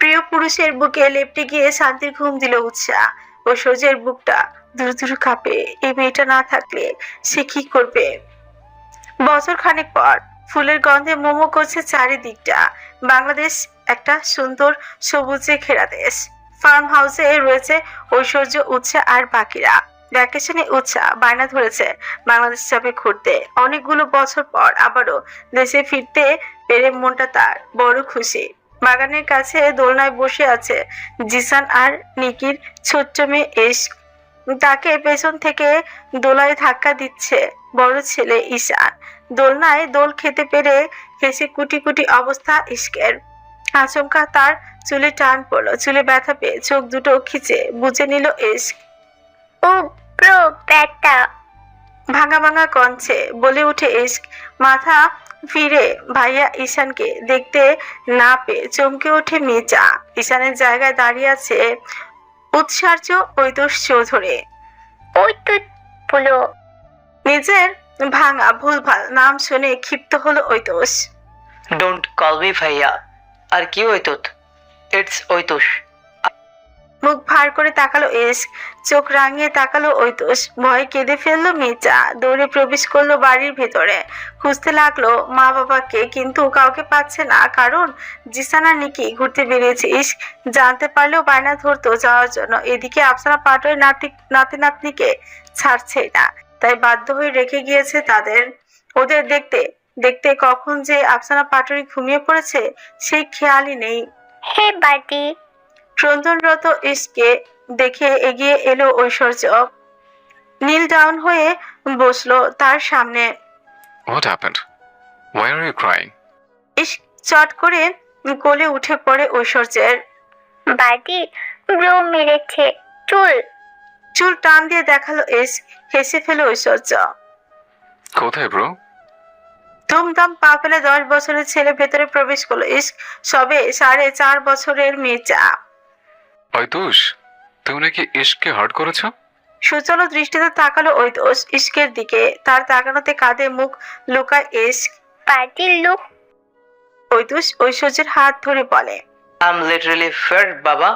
প্রিয় পুরুষের বুকে লেপটে গিয়ে শান্তির ঘুম দিল উৎসা। ঐশ্বর্যের বুকটা ধুরু ধুরু কাঁপে। এই মেয়েটা না থাকলে সে কি করবে? বছর খানেক পর ফুলের গন্ধে মোমো করছে চারিদিকটা। বাংলাদেশ একটা সুন্দর সবুজে ঘেরা দেশ। ফার্ম হাউসে রয়েছে ঐশ্বর্য, উৎসা আর বাকিরা। ভ্যাকেশনে উৎসা বায়না ধরেছে বাংলাদেশ যাবে ঘুরতে। অনেকগুলো বছর পর আবারও দেশে ফিরতে পেরে মনটা তার বড় খুশি। বাগানের কাছে দোলনায় বসে আছে জিসান আর নিকির ছোট্ট মেয়ে ইশক। তাকে পেছন থেকে দোলায় ধাক্কা দিচ্ছে বড় ছেলে ঈশান। দোলনায় দোল খেতে পেরে হেসে কুটি কুটি অবস্থা ইশকের। আচমকা তার চুলে টান পড়লো। চুলে ব্যথা পেয়ে চোখ দুটো খিচে বুঝে নিল ইশক। ও ব্রো, ব্যাটা। ভাঙা ভাঙা কণ্ঠে বলে উঠে ইশক। মাথা ফিরে ভাইয়া ঈশানকে দেখতে না পেয়ে চমকে ওঠে মির্জা। ঈশানের জায়গায় দাঁড়িয়ে আছে উৎসার্য ঐতস চৌধুরী। ওই তো বলো। নিজের ভাঙা ভুলভাল নাম শুনে ক্ষিপ্ত হলো ঐতস। ডোন্ট কল মি ভাইয়া। আর কি ঐতত? ইটস ঐতস। মুখ ভার করে তাকালো ইশক। চোখ রাঙিয়ে তাকালো ঐতস। ভয় কেঁদে ফেললো মির্জা। দৌড়ে প্রবেশ করলো বাড়ির ভেতরে। খুঁজতে লাগলো মা বাবাকে, কিন্তু কাউকে পাচ্ছে না। কারণ জিসান আর নিকি ঘুরতে বেরিয়েছে। ইশক জানতে পারলেও বায়না ধরতো যাওয়ার জন্য। এদিকে আফসানা পাটোয়ারি নাতি নাতনিকে ছাড়ছেই না, তাই বাধ্য হয়ে রেখে গিয়েছে তাদের। ওদের দেখতে দেখতে কখন যে আফসানা পাটোয়ারি ঘুমিয়ে পড়েছে সেই খেয়ালই নেই। হে বাটি। ক্রন্দনরত ইশকে দেখে এগিয়ে এলো ঐশ্বর্য। নীল ডাউন হয়ে বসলো তার সামনে। What happened? Why are you crying? Ishq চট করে কোলে উঠে পড়ে ঐশ্বর্যের। বাটি, ব্রো মেরেছে। চুল টান দিয়ে দেখালো ইশক। হেসে ফেলো ঐশ্বর্য। কোথায় ব্রো? ধুমধাম পা ফেলে 10 বছরের ছেলে ভেতরে প্রবেশ করলো। ইশক সবে 4.5 বছরের মির্জা। ঐতুষ, তুমি নাকি ইশকে হার্ট করেছো? সুচলো দৃষ্টিতে তাকালো ঐতস ইশকের দিকে। তার তাকানোতে কাঁধে মুখ লুকায় ইশক। বাটি লুক। ঐতস ঐশ্বর্যের হাত ধরে বলে, আই এম লিটারালি ফেয়ার বাবা।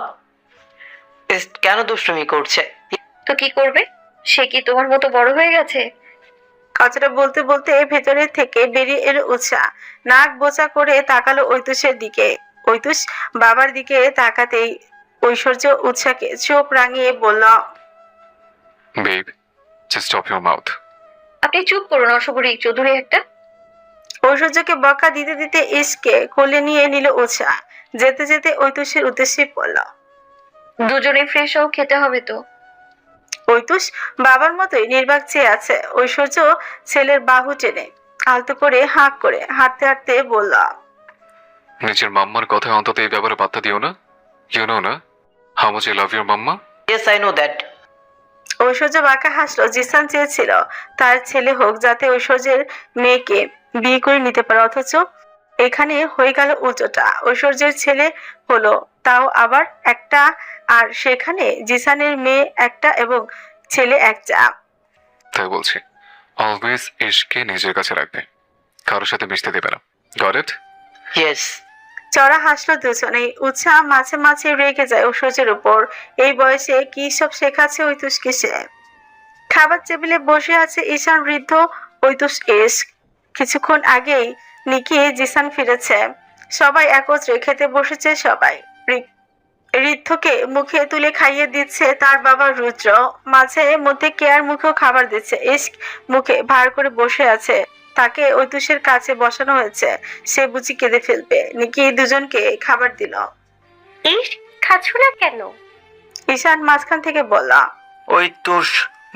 কেন দুষ্টুমি করছে? তো কি করবে? সে কি তোমার মতো বড় হয়ে গেছে? কথাটা বলতে বলতে ভেতরে থেকে বেরিয়ে এলো উৎসা। নাক বোচা করে তাকালো ঐতুষের দিকে। ঐতুষ বাবার দিকে তাকাতেই ঐশ্বর্য উৎসাকে চোখ রাঙিয়ে বলল, babe, just stop your mouth. আপনি চুপ করুন অশুভ রিক চৌধুরী একটা। ঐশ্বর্যকে বকা দিতে দিতে ইশকে কোলে নিয়ে নিল উৎসা। যেতে যেতে ঐতুষের উদ্দেশ্যে বলল, দুজনে ফ্রেশ হও, খেতে হবে তো। ঐতুষ বাবার মতোই নির্বাক চেয়ে আছে। ঐশ্বর্য ছেলের বাহু টেনে আলতো করে হাঁক করে হাঁটতে হাঁটতে বলল, নিজের মাম্মার কথায় অন্তত এই ব্যাপারে পাত্তা দিও না। ইউ নো না how much I love your mamma. Yes I know that. Aishwarya বাঁকা হাসলো। জিসান চেয়েছিল তার ছেলে হোক যাতে ঐশ্বর্যের মেয়েকে বিয়ে করে নিতে পারে, অথচ এখানে হয়ে গেল উল্টোটা। ঐশ্বর্যের ছেলে হলো তাও আবার একটা, আর সেখানে জিসানের মেয়ে একটা এবং ছেলে একটা। তাই বলছি, অলওয়েজ ইশকে নিজের কাছে রাখবে, কারোর সাথে মিশতে দেবে না। Got it? ইয়েস। চড়া হাসলো দুজনেই। উৎসাহ মাঝে মাঝে রেগে যায় ঐশ্বর্যের উপর। এই বয়সে কি সব শেখাচ্ছে ঐতুষকে সে। খাবার টেবিলে বসে আছে ঈশান, বৃদ্ধ, ঐতুষ, ইশক। কিছুক্ষণ আগেই নিকি জিসান ফিরেছে। সবাই একত্রে খেতে বসেছে। সবাই ঋদ্ধকে মুখে তুলে খাইয়ে দিচ্ছে তার বাবা রুদ্র। মাঝে মধ্যে কেয়ার মুখেও খাবার দিচ্ছে। ইশক মুখে ভার করে বসে আছে। তাকে ঐতুষের কাছে বসানো হয়েছে। সে বুঝি কেঁদে ফেলবে। নিকি দুজনকে খাবার দিল। ইস, খাচ্ছ না কেন? ঈশান মাঝখান থেকে বলল। ঐতস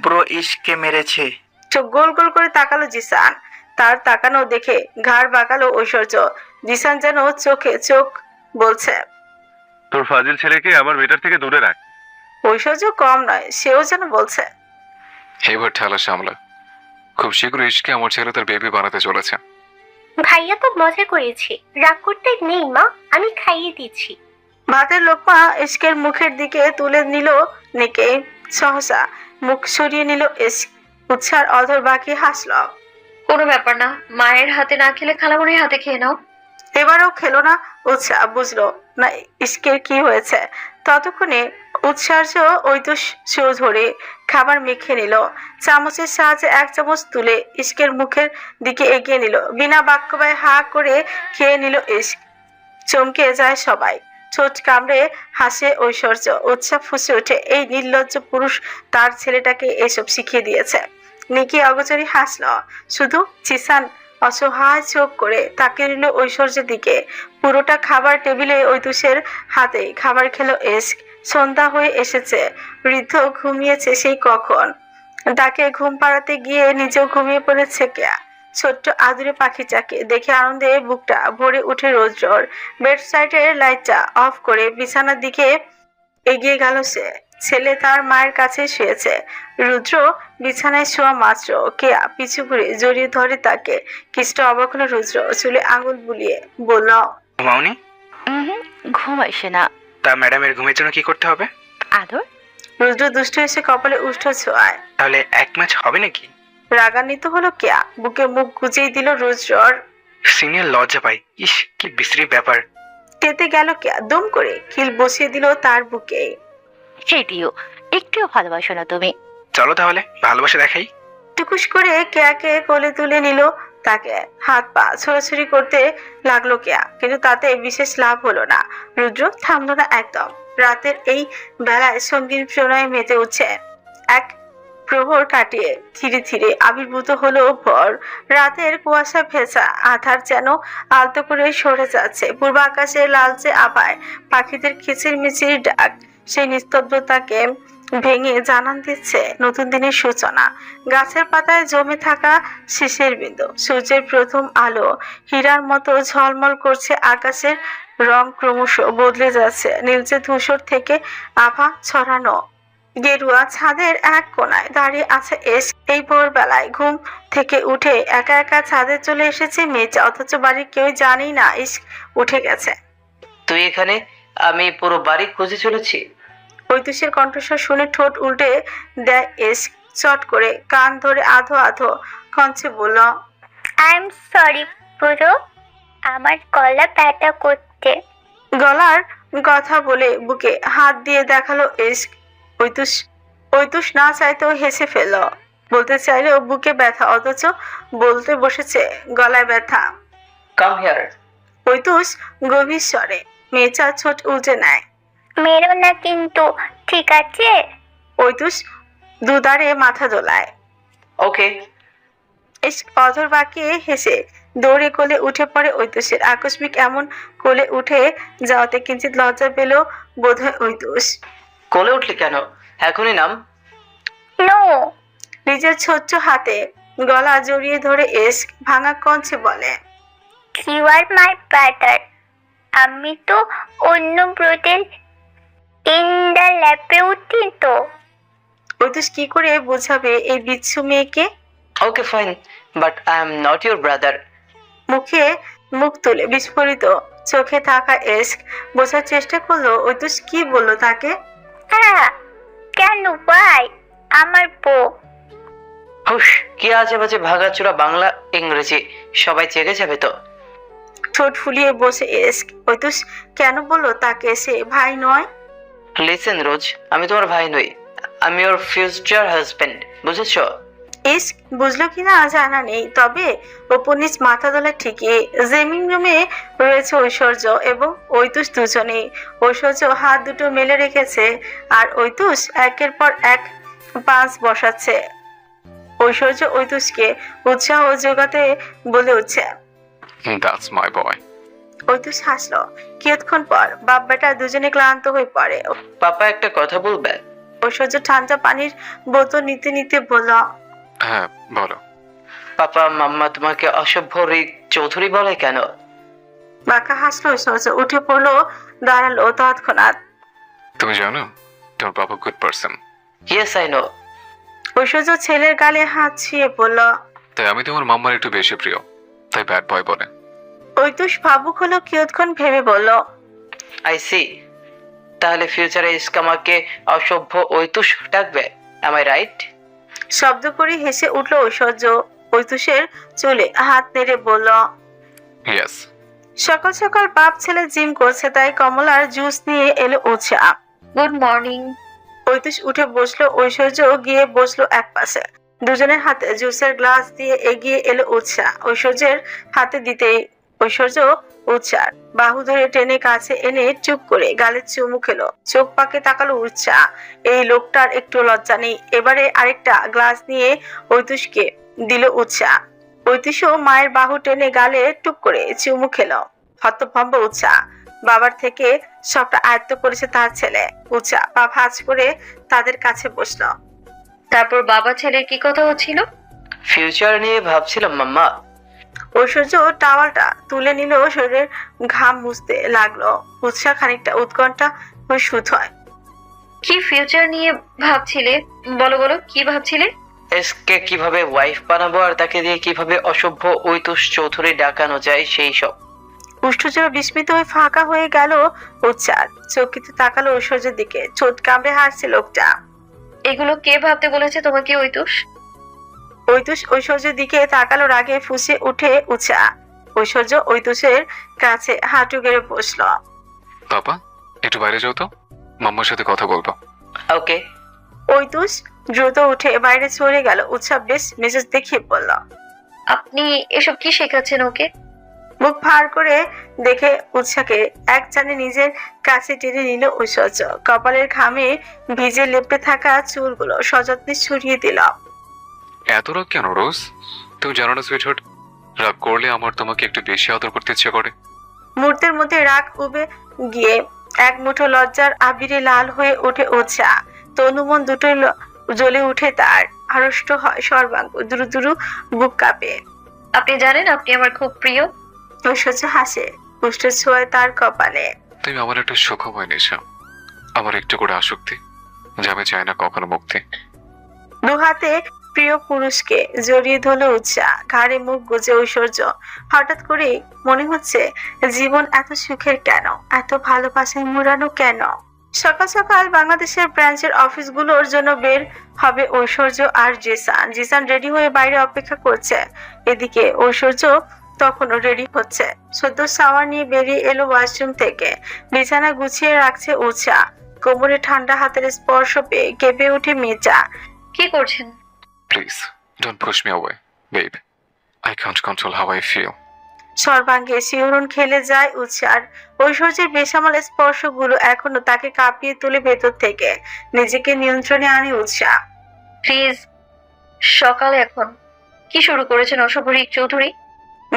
ব্রো ইশকে মেরেছে। চোখ গোল গোল করে তাকালো জিসান। তার তাকানো দেখে ঘাড় বাঁকালো ঐশ্বর্য। জিসান যেন চোখে চোখ বলছে, তোর ফাজিল ছেলেকে আমার বেটার থেকে দূরে রাখ। ঐশ্বর্য কম নয়, সেও যেন বলছে। এবার ঠেলা সামলা, খুব শীঘ্রই ইশকে আমার ছেলে তার বেবি বানাতে চলেছে। ভাইয়া তো মজা করেছে, রাগ করতে নেই মা, আমি খাইয়ে দিচ্ছি। ভাতের লোকমা ইশকের মুখের দিকে তুলে নিল নেকে। সহসা মুখ সরিয়ে নিল ইশক। উৎসার অধর বাকি হাসল। কোনো ব্যাপার না, মায়ের হাতে না খেলে খালামণির হাতে খেয়ে নাও। এবারও খেলো না উৎসাহ, বুঝলো না ইশকের কি হয়েছে। ততক্ষণে উৎসার্য ঐতুষ ধরে খাবার মেখে নিল। চামচের সাহায্যে এক চামচ তুলে ইশকের মুখের দিকে এগিয়ে নিল। বিনা বাক্য ব্যয়ে হা করে খেয়ে নিল ইশক। চমকে যায় সবাই। ঠোঁট কামড়ে হাসে ঐশ্বর্য। উৎসাহ ফুঁসে ওঠে, এই নির্লজ্জ পুরুষ তার ছেলেটাকে এসব শিখিয়ে দিয়েছে। নিকি অগোচরে হাসল। শুধু চিসান অসহায় চোখ করে তাকিয়ে নিল ঐশ্বর্যের দিকে। পুরোটা খাবার টেবিলে ঐতুষের হাতে খাবার খেলো ইশক। সন্ধ্যা হয়ে এসেছে। বৃদ্ধ ঘুমিয়েছে সেই কখন। তাকে ঘুম পাড়াতে গিয়ে নিজেও ঘুমিয়ে পড়েছে কেয়া। ছোট্ট আদুরে পাখিটাকে দেখে আনন্দে বুকটা ভরে উঠে রোদ্রর। বেড সাইডের লাইটটা অফ করে বিছানার দিকে এগিয়ে গেল সে। ছেলে তার মায়ের কাছে শুয়েছে। রুদ্র বিছানায় শোয়া মাত্র কেয়া পিছু ঘুরে জড়িয়ে ধরে তাকে। কিছুটা অবাক হলো রুদ্র। চুলে আঙুল বুলিয়ে বলল, ঘুমাওনি? ঘুমাইছে না। তা ম্যাডামের ঘুমের জন্য কি করতে হবে? আদর। রুদ্র দুষ্ট এসে কপালে উষ্ঠ ছোঁয়ায়। তাহলে এক ম্যাচ হবে নাকি? রাগান্বিত হলো কেয়া। বুকে মুখ গুজেই দিল রুদ্রর। সিনিয়র লজ্জা পাই। ইস, কি বিশ্রী ব্যাপার। তেতে গেল কেয়া। দম করে খিল বসিয়ে দিল তার বুকে। সেটিও একটুও ভালোবাসো না তুমি। চলো তাহলে ভালোবাসা দেখাই। টুকুস করে কেয়াকে কোলে তুলে নিল। তাকে হাত পা ছোড়াছুড়ি করতে লাগলো কেয়া, কিন্তু তাতে বিশেষ লাভ হলো না। রুদ্র থামলো না একদম। রাতের এই বেলায় সঙ্গীর প্রণয়ে মেতে উঠছে। এক প্রহর কাটিয়ে ধীরে ধীরে আবির্ভূত হলো ভোর। রাতের কুয়াশা ভেজা আধার যেন আলতো করে সরে যাচ্ছে। পূর্ব আকাশে লালচে আভায় পাখিদের কিচিরমিচির ডাক সেই নিস্তব্ধতাকে ভেঙে জানান দিচ্ছে নতুন দিনের সূচনা। গাছের পাতায় জমে থাকা শিশির বিন্দু, সূর্যের প্রথম আলো হীরার মতো ঝলমল করছে। আকাশের রং ক্রমশ বদলে যাচ্ছে। নীলচে ধূসর থেকে আভা ছড়ানো গেরুয়া ছাদের এক কোনায় দাঁড়িয়ে আছে ইশক। এই ভোরবেলায় ঘুম থেকে উঠে একা একা ছাদে চলে এসেছে মেয়েটা, অথচ বাড়ির কেউ জানেই না ইশক উঠে গেছে। তুই এখানে? আমি পুরো বাড়ি খুঁজে চলেছি। ঐতুষের কণ্ঠস্বর শুনে ঠোঁট উল্টে দেয় ইশক। চট করে কান ধরে আধো আধো কঞ্চে বলল, আই এম সরি পুরো, আমার গলা ব্যথা করতে। গলার কথা বলে বুকে হাত দিয়ে দেখালো ইশক। ঐতুষ না চাইতেও হেসে ফেলল। বলতে চাইলেও বুকে ব্যথা, অথচ বলতে বসেছে গলায় ব্যথা। Come here. ঐতুষ গভীর স্বরে মেয়েটা ছোট উল্টে নেয়। মেরো না কিন্তু, ঠিক আছে? ঐতুষ দুদারে মাথা দোলায়। ওকে। ইশক অধর বাঁকিয়ে হেসে দৌড়ে কোলে উঠে পড়ে ঐতুষের। আকস্মিক এমন কোলে উঠে যাওয়াতে কিঞ্চিত লজ্জা পেল বোধহয় ঐতুষ। কোলে উঠলি কেন? এখনই নাম। নো। নিজের ছোট্ট হাতে গলা জড়িয়ে ধরে ইশক ভাঙা কঞ্চে বলে, ইউ আর মাই ব্রাদার। আমি তো অন্য ব্রোদের ইন দ্য ল্যাপে উঠি তো। ঐতুষ কি করে বোঝাবে এই বিচ্ছু মেয়েকে? Okay fine, but I am not your brother. মুখে মুখ তুলে বিস্ফোরিত চোখে থাকা ইশক বোঝার চেষ্টা করলো ঐতুষ কি বললো তাকে। হ্যাঁ, কেন? ভাই আমার বউ। হুস, কি আজে বাজে ভাগাচোরা বাংলা ইংরেজি, সবাই জেগে যাবে তো। ঠোঁট ফুলিয়ে বসে ইশক। ঐতুষ কেন বললো তাকে সে ভাই নয়? লিসেন রোজ, আমি তোমার ভাই নই, আমি ওর ফিউচার হাজবেন্ড, বুঝেছো? ইশক বুঝলো কিনা জানা নেই, তবে উপনিস মাথা দোলা ঠিকই। জেমিং রুমে রয়েছে ঐশ্বর্য এবং ঐতুষ দুজনেই। ঐশ্বর্য হাত দুটো মেলে রেখেছে আর ঐতুষ একের পর এক পাঁচ বসাচ্ছে। ঐশ্বর্য ঐতুষকে উৎসাহ যোগাতে বলে উঠছে, দ্যাটস মাই বয়। ঐতুষ হাসলো। কিয়ৎক্ষণ পর বাপ বেটা দুজনে ক্লান্ত হয়ে পড়ে। পাপা একটা কথা বলবে? ঐশ্বর্য ঠান্ডা পানির বোতল নিতে নিতে বলল, হ্যাঁ বলো। পাপা মাম্মা তোমাকে অসভ্য রিক চৌধুরী বলে কেন? বাঁকা হাসলো ঐশ্বর্য। উঠে পড়লো, দাঁড়ালো তৎক্ষণাৎ। তুমি জানো তোমার বাবা good person. Yes I know. Aishwarya ছেলের গালে হাত ছুঁয়ে বলল, তাই আমি তোমার মাম্মার একটু বেশি প্রিয়, তাই ব্যাড বয় বলে। ঐতুষ ভাবুক হলো কিয়ৎক্ষণ ভেবে বলল, আই সি। তাহলে ফিউচারে ইস্ক আমাকে অসভ্য ঐতুষ ডাকবে, এম আই রাইট? শব্দ করে হেসে উঠল ঐশ্বর্য। ঐতুষের চুলে হাত নেড়ে বলল, ইয়েস। সকাল সকাল বাপ ছেলে জিম করছে, তাই কমলার জুস নিয়ে এলো উৎসা। Good morning. ঐতুষ উঠে বসলো, ঐশ্বর্য গিয়ে বসলো এক পাশে। দুজনের হাতে জুসের গ্লাস দিয়ে এগিয়ে এলো উৎসা। ঐশ্বর্যের হাতে দিতেই ঐশ্বর্য উৎসার বাহু ধরে টেনে কাছে এনে চুপ করে গালে চুমু খেলো। চোখ পাকে তাকালো উৎসা। এই লোকটার একটু লজ্জা নেই। এবারে আরেকটা গ্লাস নিয়ে ঐতুষকে দিল উৎসা। ঐতুষও মায়ের বাহু টেনে গালে টুক করে চুমু খেলো। হতভম্ব উৎসা। বাবার থেকে সবটা আয়ত্ত করেছে তার ছেলে। উৎসা পা ভাঁজ করে তাদের কাছে বসলো। তারপর বাবা ছেলের কি কথা হচ্ছিল? ফিউচার নিয়ে ভাবছিলাম মাম্মা। ঐশ্বর্য টাওয়ালটা তুলে নিল, শরীরের ঘাম মুছতে লাগলো। উৎসাহ খানিকটা উৎকণ্ঠা হয়ে শুধ হয়। কি ফিউচার নিয়ে ভাবছিলে? বলো বলো, কি ভাবছিলে? এসকে কিভাবে ওয়াইফ বানাবো আর তাকে দিয়ে কিভাবে অসভ্য ঐতুষ চৌধুরী ডাকানো যায় সেই সব। উষ্ঠজোড়া বিস্মিত হয়ে ফাঁকা হয়ে গেল উৎসার। চকিতে তাকালো ঐশ্বর্যের দিকে। চোট কামড়ে হাসছে লোকটা। এগুলো কে ভাবতে বলেছে তোমাকে ঐতুষ? ঐতুষ ঐশ্বর্যের দিকে তাকালো, রাগে ফুঁসে উঠে উৎসা। ঐশ্বর্য ঐতুষের কাছে হাঁটু গেড়ে বসলো। পাপা একটু বাইরে যাও তো, মাম্মার সাথে কথা বলবো। ওকে। ঐতুষ দ্রুত উঠে বাইরে চলে গেল। উৎসা বেশ মেজাজ দেখিয়ে বলল, আপনি এসব কি শেখাচ্ছেন ওকে? মুখ ভার করে দেখে উৎসাকে এক টানে নিজের কাছে টেনে নিল ঐশ্বর্য। কপালের ঘামে ভিজে লেপটে থাকা চুলগুলো সযত্নে ছড়িয়ে দিল। এত রাগ কেন রোজ? তুমি জানো না সুইটহার্ট, রাগ করলে আমার তোমাকে একটু বেশি আদর করতে ইচ্ছে করে। মুহূর্তের মধ্যে রাগ উবে গিয়ে এক মুঠো লজ্জার আবিরে লাল হয়ে ওঠে উৎসা। তনুমন দুটোই জ্বলে উঠে তার। আড়ষ্ট হয় সর্বাঙ্গ, দুরু দুরু বুক কাঁপে। আপনি জানেন আপনি আমার খুব প্রিয়। ঐশ্বর্য হাসে, পুষ্ট ছোঁয় তার কপালে। তুমি আমার একটা সুখময় নেশা, আমার একটু করে আসক্তি, যা আমি চাই না কখনো মুক্তি। দু হাতে প্রিয় পুরুষকে জড়িয়ে ধরল উৎসা। ঘাড়ে মুখ গুজে ঐশ্বর্য। হঠাৎ করে মনে হচ্ছে জীবন এত সুখের কেন, এত ভালোবাসায় মোড়ানো কেন। সকাল সকাল বাংলাদেশের ব্রাঞ্চের অফিসগুলোর জন্য বের হবে ঐশ্বর্য আর জিসান। জিসান রেডি হয়ে বাইরে অপেক্ষা করছে। এদিকে ঐশ্বর্য তখনও রেডি হচ্ছে। সদ্য শাওয়ার নিয়ে বেরিয়ে এলো ওয়াশরুম থেকে। বিছানা গুছিয়ে রাখছে উৎসা। কোমরে ঠান্ডা হাতের স্পর্শ পেয়ে কেঁপে ওঠে মেচা। কি করছেন? Please don't push me away babe, I can't control how I feel. সর্বাঙ্গে শিহরণ খেলে যায় উৎসার। ঐশ্বর্যের বেসামাল স্পর্শগুলো এখনো তাকে কাঁপিয়ে তোলে ভেতর থেকে। নিজেকে নিয়ন্ত্রণে আনে উৎসা। প্লিজ, সকালে এখন কি শুরু করেছেন অসভ্য রিক চৌধুরী?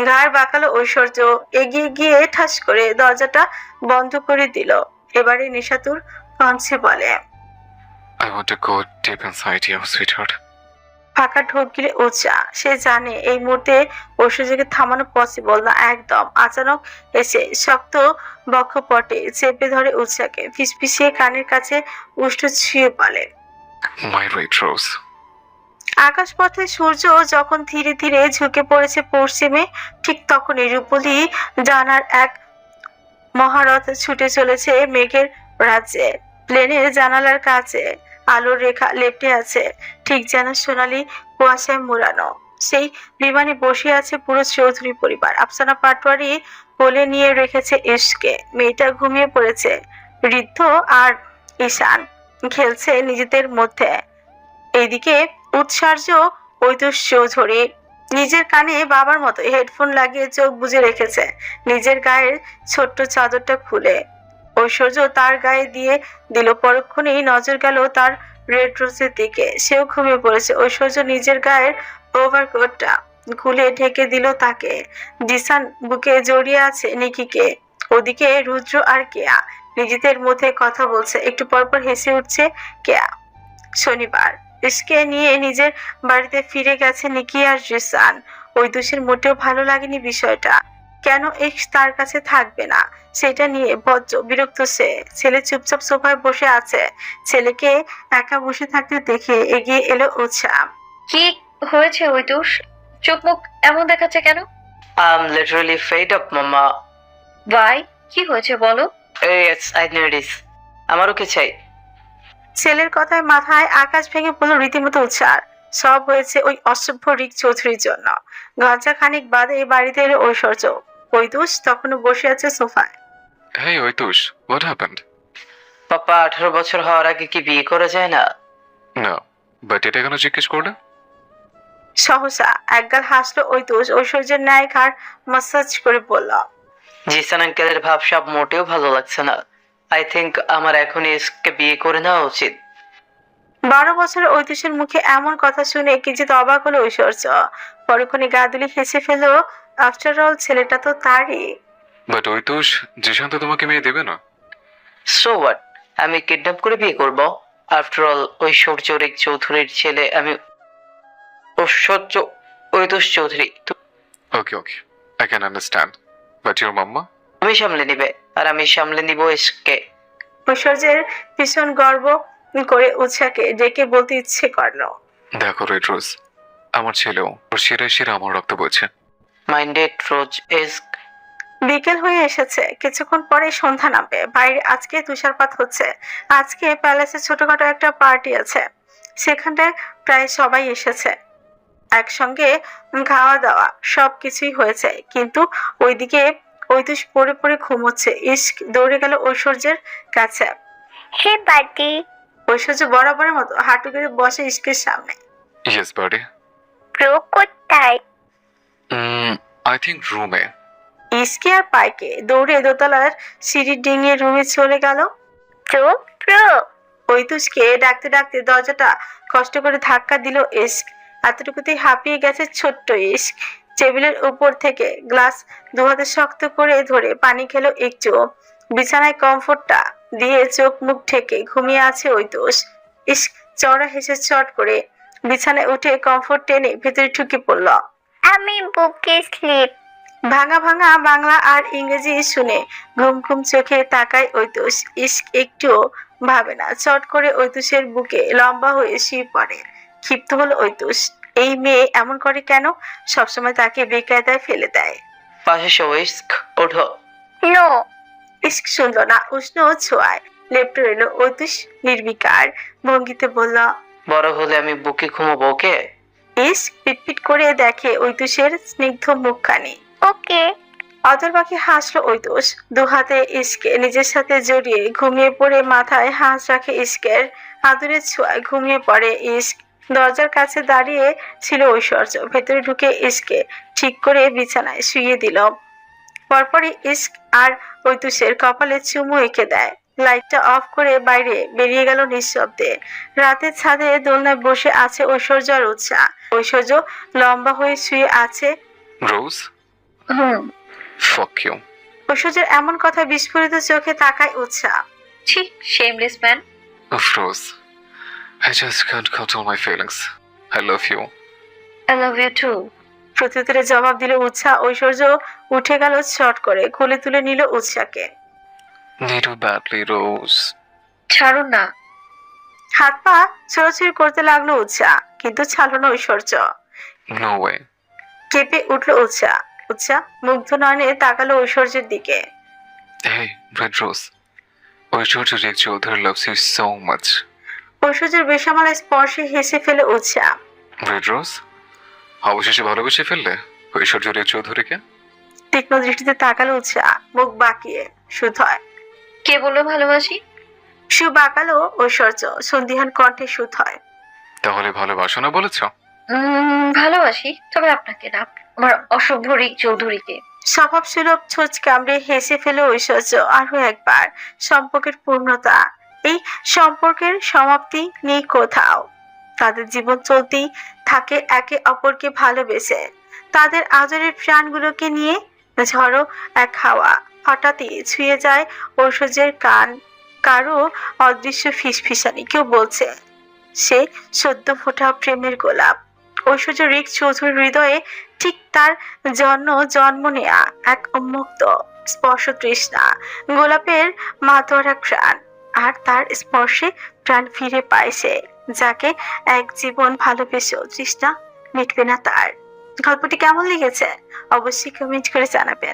ঘাড় বাঁকালো ঐশ্বর্য। এগিয়ে গিয়ে ঠাস করে দরজাটা বন্ধ করে দিল। এবারে নিশাতুর কণ্ঠে বলে, I want to go deep inside you, sweetheart. ফাঁকা ঢোক গিলে উৎসা। সে জানে এই মুহূর্তে ঐশ্বর্যকে থামানো পসিবল না একদম। আচানক এসে শক্ত বক্ষপটে চেপে ধরে উৎসাকে। ফিসফিসিয়ে কানের কাছে উষ্ঠ ছুঁয়ে বলে, My right rose. আকাশপথে সূর্য যখন ধীরে ধীরে ঝুঁকে পড়েছে পশ্চিমে, ঠিক তখনই রূপলি জানার এক মহারথ ছুটে চলেছে মেঘের রাজ্যে। প্লেনের জানালার কাছে আলোর রেখা লেপ্টে আছে, ঠিক যেন সোনালি কুয়াশায় মোড়ানো। সেই বিমানে বসে আছে পুরো চৌধুরী পরিবার। আফসানা পাটোয়ারি কোলে নিয়ে রেখেছে ইশকে। মেয়েটা ঘুমিয়ে পড়েছে। ঋদ্ধ আর ঈশান খেলছে নিজেদের মধ্যে। এইদিকে উৎসার্য ঐতুষ চৌধুরী নিজের কানে বাবার মতো হেডফোন লাগিয়ে চোখ বুজে রেখেছে। নিজের গায়ের ছোট্ট চাদরটা খুলে ঐশ্বর্য তার গায়ে দিয়ে দিল। পরক্ষণেই নজর গেল তার রেড রোজের দিকে। সেও ঘুমিয়ে পড়েছে। ঐশ্বর্য নিজের গায়ের ওভারকোটটা খুলে ঢেকে দিল তাকে। জিসান বুকে জড়িয়ে আছে নিকিকে। ওদিকে রুদ্র আর কেয়া নিজেদের মধ্যে কথা বলছে। একটু পরপর হেসে উঠছে কেয়া। শনিবার ইশকে নিয়ে নিজের বাড়িতে ফিরে গেছে নিকি আর জিসান। ঐতুষের মোটেও ভালো লাগেনি বিষয়টা। কেন এক্স তার কাছে থাকবে না সেটা নিয়ে বজ্র বিরক্ত সে। ছেলে চুপচাপ সোফায় বসে আছে। ছেলেকে একা বসে থাকতে দেখে এগিয়ে এলো উৎসা। কি হয়েছে ঐতুষ? চোখ মুখ এমন দেখাচ্ছে কেন? I am literally fed up mamma. ভাই, কি হয়েছে বলো? Yes I need this. আমারও কি চাই? ছেলের কথায় মাথায় আকাশ ভেঙে পড়লো রীতিমতো উৎসার। সব হয়েছে ওই অসভ্য রিক চৌধুরীর জন্য। ঘন্টা খানিক বাদে বাড়িতে এলো ঐশ্বর্য। ঐতুষ তখনও বসে আছে সোফায়। Hey, Oitush, what happened? পাপা 18 বছর হওয়ার আগে কি বিয়ে করা যায় না? No, but এটা কেন জিজ্ঞেস করলে? সহসা একগাল হাসলো ঐতুষ ঐশ্বর্যের ন্যায় ঘাড় মাসাজ করে বলল, জিসান আঙ্কেলের ভাবসাব মোটেও ভালো লাগছে না। আই থিংক আমার এখন ইসকে বিয়ে করে নেওয়া উচিত। 12 বছরের ঐতুষের মুখে এমন কথা শুনে কিঞ্চিত অবাক হলো ঐশ্বর্য। পরক্ষণে গা দুলি হেসে ফেলল। আফটার অল ছেলেটা তো তারই। But Oitush, জিশান তো তোমাকে মেয়ে দেবে না। So what? আমি কিডন্যাপ করে বিয়ে করব? আফটার অল ঐশ্বর্য রিক চৌধুরীর ছেলে। আমি ঐশ্বর্য ঐতুষ Chowdhury. Okay, okay, I can understand. But your mama? তুমি সামলে নিবে আর আমি সামলে নিব ইসকে। ঐশ্বর্যের ভীষণ গর্ব করে উৎসাকে ডেকে বলতে ইচ্ছে করলো, দেখো রেড রোজ, আমার ছেলেও ওর শিরায় শিরা আমার রক্ত বইছে। মাইন্ডেড রোজ ইস্ক। বিকেল হয়ে এসেছে। কিছুক্ষণ পরে সন্ধ্যা নামবে। বাইরে আজকে তুষারপাত হচ্ছে। আজকে প্যালেসে ছোটখাটো একটা পার্টি আছে। সেখানটায় প্রায় সবাই এসেছে। একসঙ্গে খাওয়া দাওয়া সবকিছুই হয়েছে। কিন্তু ওইদিকে ঐতুষ পড়ে পড়ে ঘুমোচ্ছে। ইস্ক দৌড়ে গেল ঐশ্বর্যের কাছে। হে বাটি, ঐশ্বর্য বরাবরের মতো হাঁটু গেড়ে বসে ইস্কের সামনে। Yes, buddy. ব্রো কোথায়? I think রুমে। ইস্কে আর পাইকে দৌড়ে দোতলার সিঁড়ি ডিঙিয়ে রুমে চলে গেল। ব্রো ব্রো, ঐতুষকে ডাকতে ডাকতে দরজাটা কষ্ট করে ধাক্কা দিল ইস্ক। এতটুকুতেই হাঁপিয়ে গেছে ছোট্ট ইস্ক। টেবিলের উপর থেকে গ্লাস দু হাতে শক্ত করে ধরে পানি খেলো একটু। বিছানায় কমফোর্টটা দিয়ে চোখ মুখ ঢেকে ঘুমিয়ে আছে ঐতুষ। ইস্ক চওড়া হেসে চট করে বিছানায় উঠে কমফোর্ট টেনে ভেতরে ঢুকে পড়ল। আমি বুকে স্লিপ। ভাঙা ভাঙা বাংলা আর ইংরেজি শুনে ঘুম ঘুম চোখে তাকায় ঐতুষ। ইস্ক একটুও ভাবে না, চট করে ঐতুষের বুকে লম্বা হয়ে শুয়ে পড়ে। ক্ষিপ্ত হলো ঐতুষ। এই মেয়ে এমন করে কেন? সবসময় তাকে বেকায়দায় ফেলে দেয়। পাশে শো ইস্ক, ওঠো। নো। ইস্ক শুনল না। উষ্ণ ছোঁয়ায় লেপ্টে রইল। ঐতুষ নির্বিকার ভঙ্গিতে বলল, বড় হলে আমি বুকে ঘুমাবো, ওকে? ইস্ক পিটপিট করে দেখে ঐতুষের স্নিগ্ধ মুখখানি। ওকে। অতর পাখি হাসলো ঐতুষ। দু হাতে ইস্কে নিজের সাথে জড়িয়ে ঘুমিয়ে পড়ে মাথায় হাঁস রাখে ইস্কের। আদরের ছোঁয়ায় ঘুমিয়ে পড়ে ইস্ক। দরজার কাছে দাঁড়িয়ে ছিল ঐশ্বর্য। ভেতরে ঢুকে ইস্কে ঠিক করে বিছানায় শুইয়ে দিল। পরপরই ইস্ক আর ঐতুষের কপালে চুমু এঁকে দেয়। লাইটটা অফ করে বাইরে বেরিয়ে গেল নিঃশব্দে। রাতের ছাদে দোলনায় বসে আছে ঐশ্বর্য আর উৎসাহ। ঐশ্বর্য লম্বা হয়ে শুয়ে আছে। রোজ, fuck you. ঐশ্বর্যের এমন কথা বিস্ফোরিত চোখে তাকায় উৎসাহ। ছি, shameless man. Of Rose, I just can't control my feelings. I love you. I love you too. প্রত্যুত্তরে জবাব দিল উৎসাহ। ঐশ্বর্য উঠে গেল শর্ট করে, কোলে তুলে নিল উৎসাহকে। Need you badly, Rose. ছাড়ুন না। হাত পা ছোড়াছুড়ি করতে লাগলো উৎসাহ, কিন্তু ছাড়লো না ঐশ্বর্য। No way. কেঁপে উঠল উৎসাহ। উৎসাহ মুগ্ধ নয়নে তাকালো ঐশ্বর্যের দিকে। Hey, Red Rose. Aishwarya Rick Chowdhury loves you so much. ঐশ্বর্যের বেসামালা স্পর্শে হেসে ফেলে উৎসাহ। Red Rose, অবশেষে ভালোবেসে ফেললে ঐশ্বর্য রিক চৌধুরীকে? তীক্ষ্ণ দৃষ্টিতে তাকালো উৎসাহ, মুখ বাঁকিয়ে। সুধয় কে বললো ভালোবাসি? সু বাঁকালো ঐশ্বর্য, সন্দিহান কণ্ঠে সুধয়। তাহলে ভালোবাসো না বলেছ? ভালোবাসি, তবে আপনাকে না, আমার অসভ্য রিক চৌধুরীকে। স্বভাব সুলভ ছোঁচ কামড়ে হেসে ফেলে ঐশ্বর্য। আরো একবার সম্পর্কের পূর্ণতা, এই সম্পর্কের সমাপ্তি নেই কোথাও। তাদের জীবন চলতেই থাকে একে অপরকে ভালোবেসে। তাদের আদরের প্রাণগুলোকে নিয়ে ঝড়ো এক হাওয়া হঠাৎই ছুঁয়ে যায় ঐশ্বর্যের কান। কারো অদৃশ্য ফিসফিসানি, কেউ বলছে সে সদ্য ফোটা প্রেমের গোলাপ। ঐশ্বর্য রিক চৌধুরীর হৃদয়ে ঠিক তার জন্ম নেয়া এক উন্মুক্ত স্পর্শ তৃষ্ণা, গোলাপের মাতোয়ারা ঘ্রাণ। আর তার স্পর্শে প্রাণ ফিরে পায় সে, যাকে এক জীবন ভালোবেসেও তৃষ্ণা মিটবে না তার। গল্পটি কেমন লেগেছে অবশ্যই কমেন্ট করে জানাবেন।